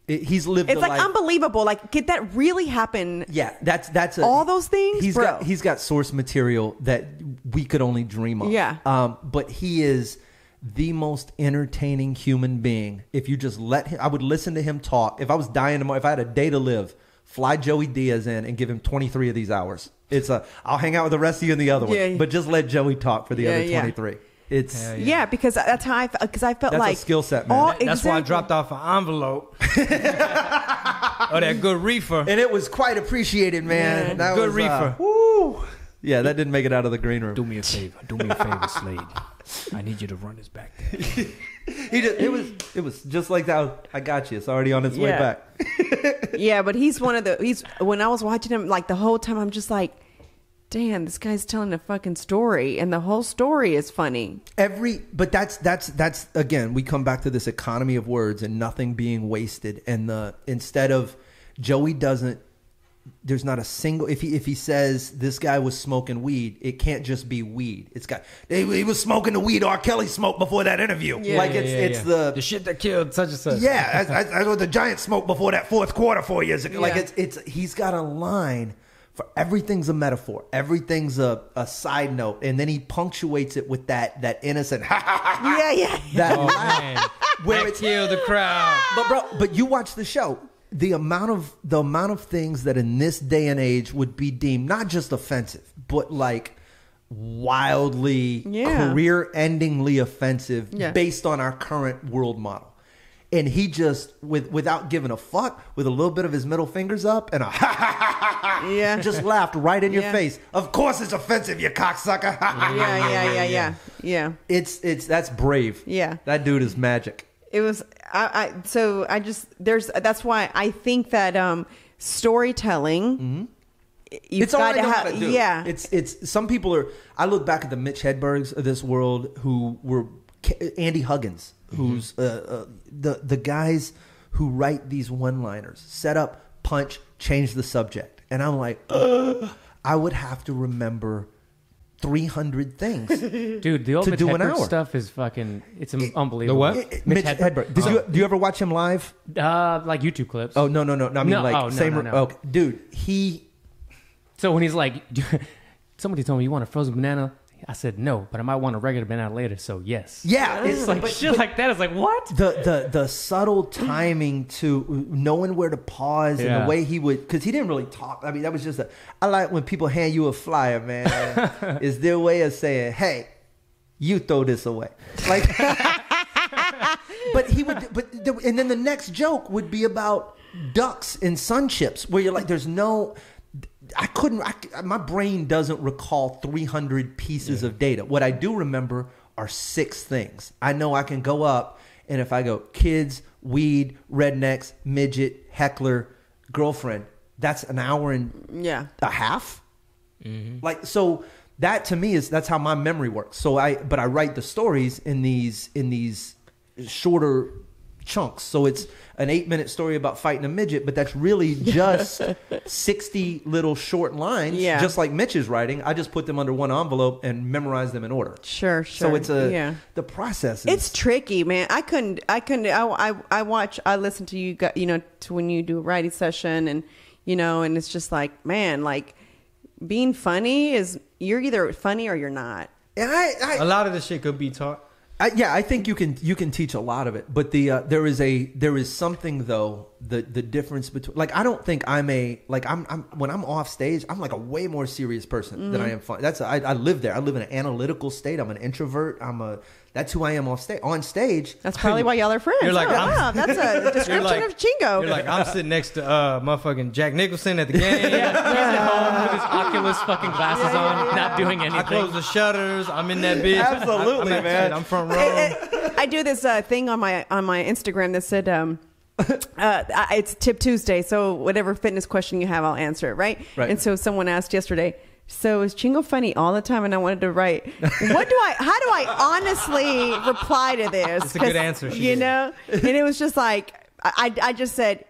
He's lived. It's like unbelievable. Like, did that really happen? Yeah, that's all those things. He's got source material that we could only dream of. Yeah. But he is the most entertaining human being. If you just let him, I would listen to him talk. If I was dying tomorrow, if I had a day to live, fly Joey Diaz in and give him 23 of these hours. I'll hang out with the rest of you in the other one. Yeah. But just let Joey talk for the other 23. Yeah, because that's how I felt. Because I felt that's like a skill set, man. That's why I dropped off an envelope. Oh, that good reefer. And it was quite apprecited, man. That good was, reefer. Woo. Yeah, that didn't make it out of the green room. Do me a favor, Slade. I need you to run this back there. It was just like that. I got you. It's already on its way back. Yeah, but he's one of the. When I was watching him, like the whole time, I'm just like, damn, this guy's telling a fucking story, and the whole story is funny. But that's again, we come back to this economy of words and nothing being wasted. And instead of Joey doesn't. There's not a single, if he says this guy was smoking weed, it can't just be weed. It's got, he was smoking the weed R. Kelly smoked before that interview. Yeah. It's the shit that killed such and such. Yeah, that's what the Giants smoked before that fourth quarter 4 years ago. Yeah. Like he's got a line for everything's a metaphor, everything's a side note, and then he punctuates it with that innocent yeah. That man, where it killed the crowd. But you watch the show. The amount of things that in this day and age would be deemed not just offensive, but like wildly career-endingly offensive based on our current world model. And he just, without giving a fuck, with a little bit of his middle fingers up and just laughed right in your face. Of course it's offensive, you cocksucker. Yeah. That's brave. Yeah. That dude is magic. It was that's why I think that storytelling it's all I know how to do. Yeah. It's some people are. I look back at the Mitch Hedbergs of this world who were Andy Huggins, who's the guys who write these one-liners, set up, punch, change the subject, and I'm like, I would have to remember 300 things. Dude, the old Mitch Hedberg stuff is fucking, it's unbelievable. The what? Mitch Hedberg. Do you ever watch him live? Like YouTube clips. Oh, no. I mean, no. Okay. Dude, So when he's like, somebody told me, you want a frozen banana? I said no, but I might want a regular banana later, so yes. Yeah. It's like shit like that. It's like, what? The subtle timing to knowing where to pause and the way he would, because he didn't really talk. I mean, that was just I like when people hand you a flyer, man. Is their way of saying, hey, you throw this away. Like, but he would, and then the next joke would be about ducks and sun chips, where you're like, there's no... my brain doesn't recall 300 pieces of data. What I do remember are 6 things. I know I can go up, and if I go kids, weed, rednecks, midget, heckler, girlfriend, that's an hour and a half. Mm-hmm. Like, so that to me that's how my memory works. So I write the stories in these shorter chunks. So it's an 8-minute story about fighting a midget, but that's really just 60 little short lines, just like Mitch's writing. I just put them under one envelope and memorize them in order. Sure. So it's the process. It's tricky, man. I listen to you, to when you do a writing session, and and it's just like, man, like being funny is, you're either funny or you're not. And a lot of this shit could be taught. I think you can teach a lot of it, but there is something though, the difference between, like, I don't think I'm when I'm off stage, I'm like a way more serious person than I am fun. I live there. I live in an analytical state. I'm an introvert. That's who I am off stage. On stage, that's probably why y'all are friends. You're like, that's a description of Chingo. You're like, I'm sitting next to motherfucking Jack Nicholson at the game. He's at home with his Oculus fucking glasses on, not doing anything. I close the shutters. I'm in that bitch. Absolutely, man. I'm front row. I do this thing on my Instagram that said, it's Tip Tuesday, so whatever fitness question you have, I'll answer it, right? And so someone asked yesterday, so is Chingo funny all the time? And I wanted to write, how do I honestly reply to this? It's a good answer. You know? And it was just like, I just said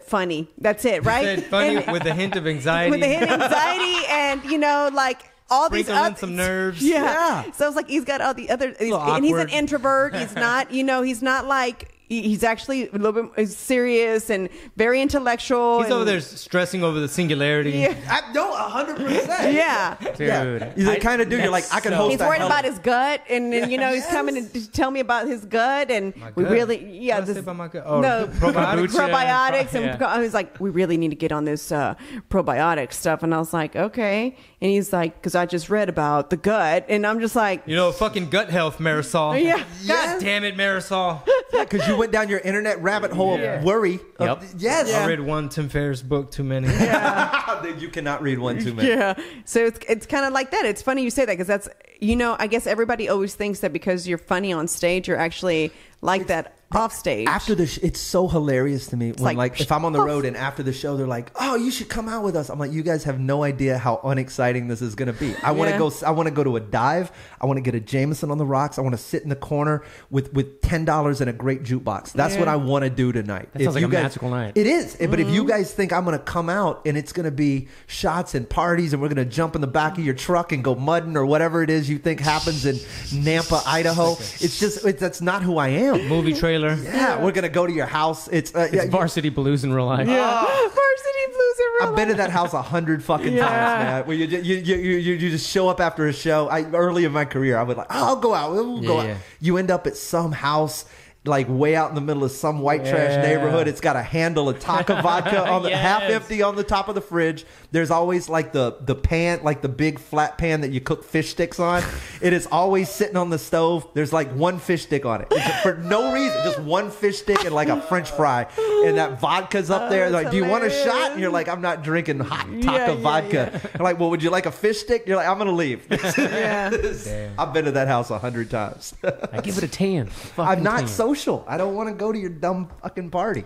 funny. That's it, right? You said funny with a hint of anxiety. With a hint of anxiety and, you know, like all these Sprinkling some nerves. Yeah. So it's like he's got all the other, and he's an introvert. He's not, you know, he's not like, he's actually a little bit serious and very intellectual. He's over there stressing over the singularity. Yeah. No, 100%. Yeah. Dude. Yeah. He's the kind of dude you're like, I can host He's that worried hell. about his gut, and you know, he's coming to tell me about his gut, and we gut? really, yeah, What did I say about my gut? Oh, no probiotics, and Yeah. I was like, we really need to get on this probiotic stuff, and I was like, okay, and he's like, because I just read about the gut, and I'm just like, You know, fucking gut health, Marisol. Yeah. God damn it, Marisol. Yeah, because you went down your internet rabbit hole of worry. Yep. Yes. I read one Tim Ferriss book too many. You cannot read one too many. yeah. So it's kind of like that. It's funny you say that because that's, you know, I guess everybody always thinks that because you're funny on stage, you're actually like that off stage. After the it's so hilarious to me when like, if I'm on the road and after the show they're like, oh, you should come out with us. I'm like, you guys have no idea how unexciting this is going to be. I want to go to a dive. I want to get a Jameson on the rocks. I want to sit in the corner with $10 and a great jukebox. That's what I want to do tonight. That sounds like a magical night. It is. But if you guys think I'm going to come out and it's going to be shots and parties and we're going to jump in the back of your truck and go mudding or whatever it is you think happens in Nampa, Idaho, that's not who I am. Movie trailer. Yeah, we're gonna go to your house. It's Varsity Blues in real life. Yeah. Varsity Blues in real I've been to that house 100 fucking times, man. Where you just show up after a show. Early in my career, I would like, I'll go out. We'll go out. You end up at some house like way out in the middle of some white trash neighborhood. It's got a handle of Taka vodka on the half empty on the top of the fridge. There's always like the pan, like the big flat pan that you cook fish sticks on. It is always sitting on the stove. There's like one fish stick on it. It's for no reason, just one fish stick and like a French fry. And that vodka's up there. They're like, do you want a shot? And you're like, I'm not drinking hot Taka vodka. They're like, well, would you like a fish stick? You're like, I'm gonna leave. I've been to that house 100 times. I give it a 10. I'm not social. I don't want to go to your dumb fucking party.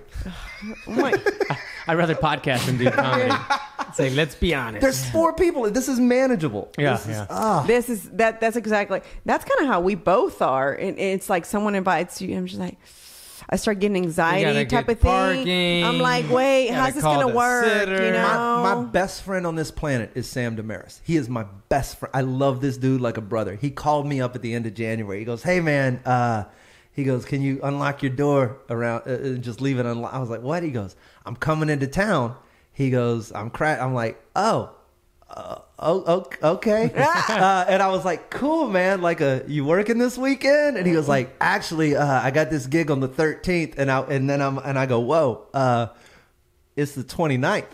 I'd rather podcast than do comedy. Say, let's be honest. There's 4 people. This is manageable. Yeah, That's exactly, that's kind of how we both are. And it's like someone invites you, I'm just like, I start getting anxiety type of thing. Parking. I'm like, wait, how's this going to work? Sitter. You know? My best friend on this planet is Sam Damaris. He is my best friend. I love this dude like a brother. He called me up at the end of January. He goes, hey, man, he goes, can you unlock your door around and just leave it unlocked? I was like, what? He goes, I'm coming into town. He goes, I'm like, oh, okay. And I was like, cool, man. Like, you working this weekend? And he was like, actually, I got this gig on the 13th. And I go, whoa, it's the 29th.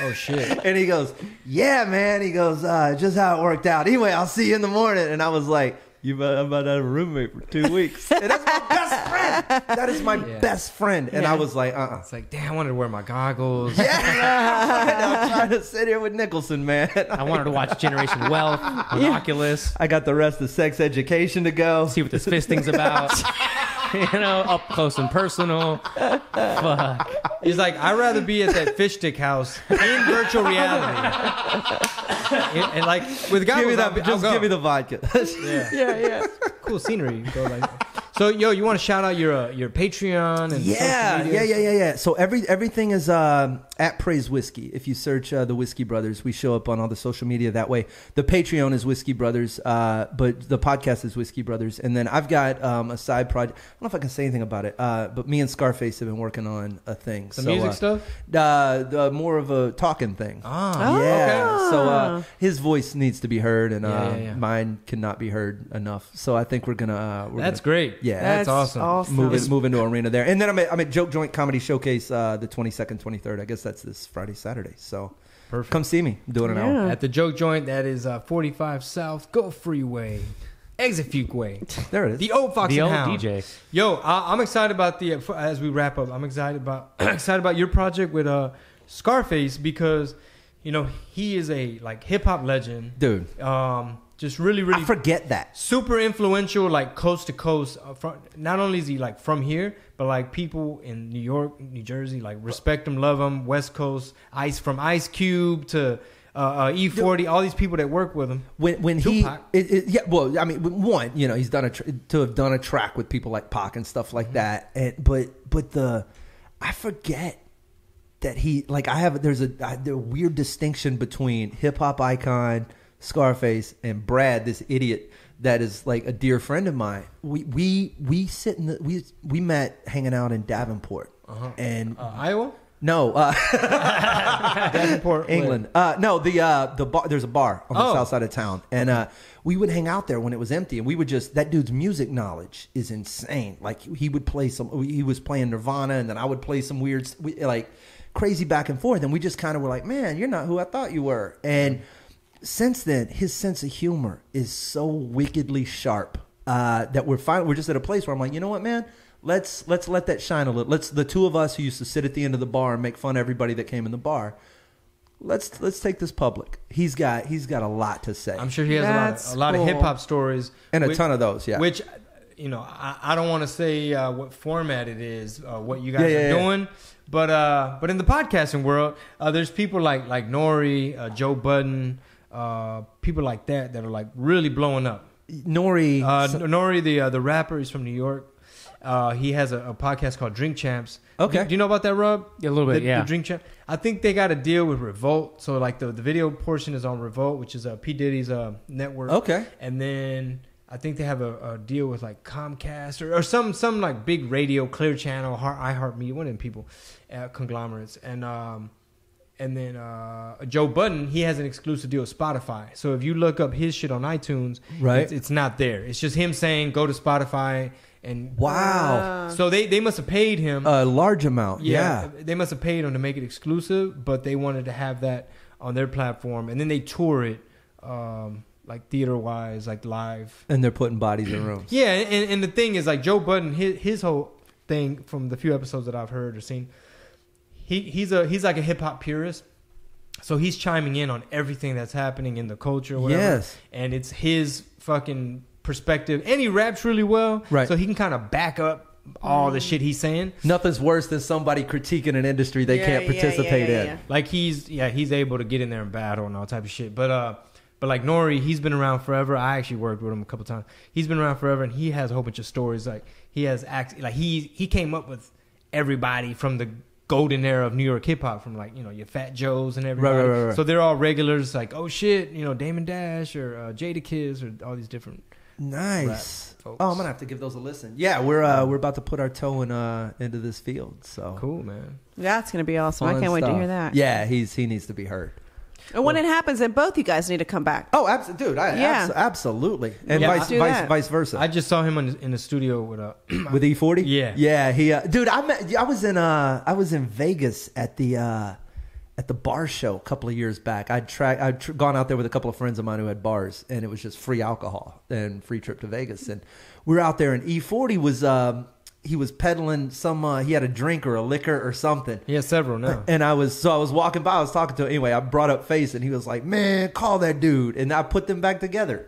Oh, shit. And he goes, yeah, man. He goes, just how it worked out. Anyway, I'll see you in the morning. And I was like, I'm about to have a roommate for 2 weeks. And that's my best friend. That is my best friend. And I was like, It's like, damn, I wanted to wear my goggles. I'm trying to sit here with Nicholson, man. I wanted to watch Generation Wealth on Oculus. I got the rest of Sex Education to go. See what this fisting's about. You know, up close and personal. Fuck. He's like, I'd rather be at that fish stick house in virtual reality. And like, with goggles, give me the vodka. Yeah. Cool scenery. Go like, so, you want to shout out your Patreon and social media? Yeah. So everything is at Praise Whiskey. If you search the Whiskey Brothers, we show up on all the social media that way. The Patreon is Whiskey Brothers, but the podcast is Whiskey Brothers. And then I've got a side project. I don't know if I can say anything about it, but me and Scarface have been working on a thing. Some music stuff? More of a talking thing. Okay. So his voice needs to be heard, and mine cannot be heard enough. So I think we're gonna. That's great. Yeah, that's awesome. Move into arena there, and then I'm at Joke Joint Comedy Showcase the 22nd, 23rd. I guess that's this Friday, Saturday. So perfect. Come see me. I'm doing an hour at the Joke Joint. That is 45 South Go Freeway, Exit Fuquay. There it is. The old Fox the and old Hound. DJ. Yo, I'm excited about as we wrap up. I'm excited about your project with Scarface because he is a like hip hop legend, dude. Just really I forget that. Super influential, like coast to coast. Not only is he like from here, but like people in New York, New Jersey, like respect him, love him. West Coast, from Ice Cube to E40, all these people that work with him. When Tupac. well, I mean, one, you know, he's done to have done a track with people like Pac and stuff like that, but I forget that there's a weird distinction between hip hop icon Scarface and Brad, this idiot that is like a dear friend of mine. We met hanging out in Davenport and Iowa. No, Davenport, England. No, the bar. There's a bar on the south side of town, and we would hang out there when it was empty, and we would just. That dude's music knowledge is insane. Like he would play he was playing Nirvana, and then I would play some weird, like crazy back and forth, and we just kind of were like, man, you're not who I thought you were. And since then, his sense of humor is so wickedly sharp that we're just at a place where I'm like, you know what, man. Let's let that shine a little. The two of us who used to sit at the end of the bar and make fun of everybody that came in the bar. Let's take this public. He's got a lot to say. I'm sure he has a lot of hip hop stories and a ton of those. Yeah, which you know I don't want to say what format it is, what you guys are doing, but in the podcasting world, there's people like Nori, Joe Budden, people like that are like really blowing up. Nori, the rapper, he's from New York. He has a podcast called Drink Champs. Okay. Do you know about that, Rob? Yeah, a little bit, The Drink Champs. I think they got a deal with Revolt. So, like, the video portion is on Revolt, which is P. Diddy's network. Okay. And then I think they have a deal with, like, Comcast or some like, big radio, Clear Channel, iHeartMedia, one of them people, conglomerates. And then Joe Budden, he has an exclusive deal with Spotify. So, if you look up his shit on iTunes, right, it's not there. It's just him saying, go to Spotify. And wow! So they must have paid him a large amount. Yeah, they must have paid him to make it exclusive, but they wanted to have that on their platform, and then they tour it, like theater wise, like live. And they're putting bodies in rooms. Yeah, and the thing is, like Joe Budden, his whole thing from the few episodes that I've heard or seen, he's like a hip hop purist. So he's chiming in on everything that's happening in the culture, or whatever. Yes, and it's his fucking perspective, and he raps really well, right? So he can kind of back up all the shit he's saying. Nothing's worse than somebody critiquing an industry they can't participate in. Like he's able to get in there and battle and all type of shit. But like Nori, he's been around forever. I actually worked with him a couple times. He's been around forever, and he has a whole bunch of stories. Like he has he came up with everybody from the golden era of New York hip hop, from like, you know, your Fat Joes and everybody. Right. So they're all regulars. Like, oh shit, you know, Damon Dash or Jadakiss or all these different. Nice. Oh, I'm gonna have to give those a listen. Yeah, we're about to put our toe into this field. So cool, man. That's gonna be awesome. I can't wait to hear that. Yeah, he needs to be heard. And when it happens, then both you guys need to come back. Oh, absolutely, dude. Absolutely, and vice versa. I just saw him in the studio with with E40. Yeah. He, dude. I was in Vegas at the bar show a couple of years back. I'd gone out there with a couple of friends of mine who had bars, and it was just free alcohol and free trip to Vegas. And we were out there, and E40 was he was peddling some. He had a drink or a liquor or something. He has several now. And I was walking by. I was talking to him anyway. I brought up Face, and he was like, "Man, call that dude." And I put them back together.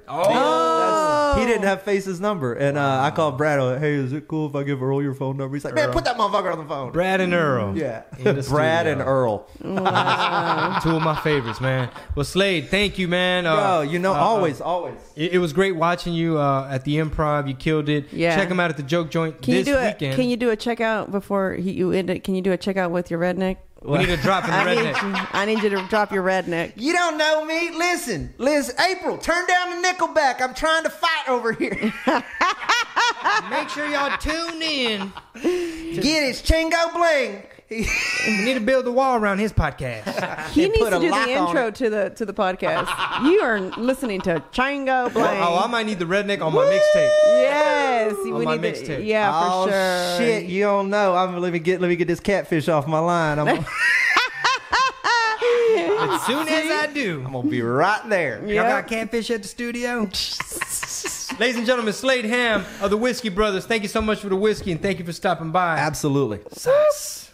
He didn't have Face's number, and I called Brad. Hey, is it cool if I give Earl your phone number? He's like, "Man, put that motherfucker on the phone." Brad and Earl. Yeah, Brad and Earl. Two of my favorites, man. Well, Slade, thank you, man. Always. It was great watching you at the Improv. You killed it. Yeah. Check him out at the Joke Joint this weekend. Can you do a checkout before you end it? Can you do a checkout with your redneck? We need to drop in the redneck. I need you to drop your redneck. You don't know me. Listen, April, turn down the Nickelback. I'm trying to fight over here. Make sure y'all tune in. Get his Chingo Bling. We need to build a wall around his podcast. He needs to do the intro to the podcast. You are listening to Chingo Bling. Oh, I might need the redneck on my mixtape. Yes, on my mixtape. Yeah, for sure. Oh shit, you don't know. Let me get this catfish off my line. As soon as I do, I'm gonna be right there. Y'all got catfish at the studio? Ladies and gentlemen, Slade Ham of the Whiskey Brothers. Thank you so much for the whiskey, and thank you for stopping by. Absolutely. Sauce.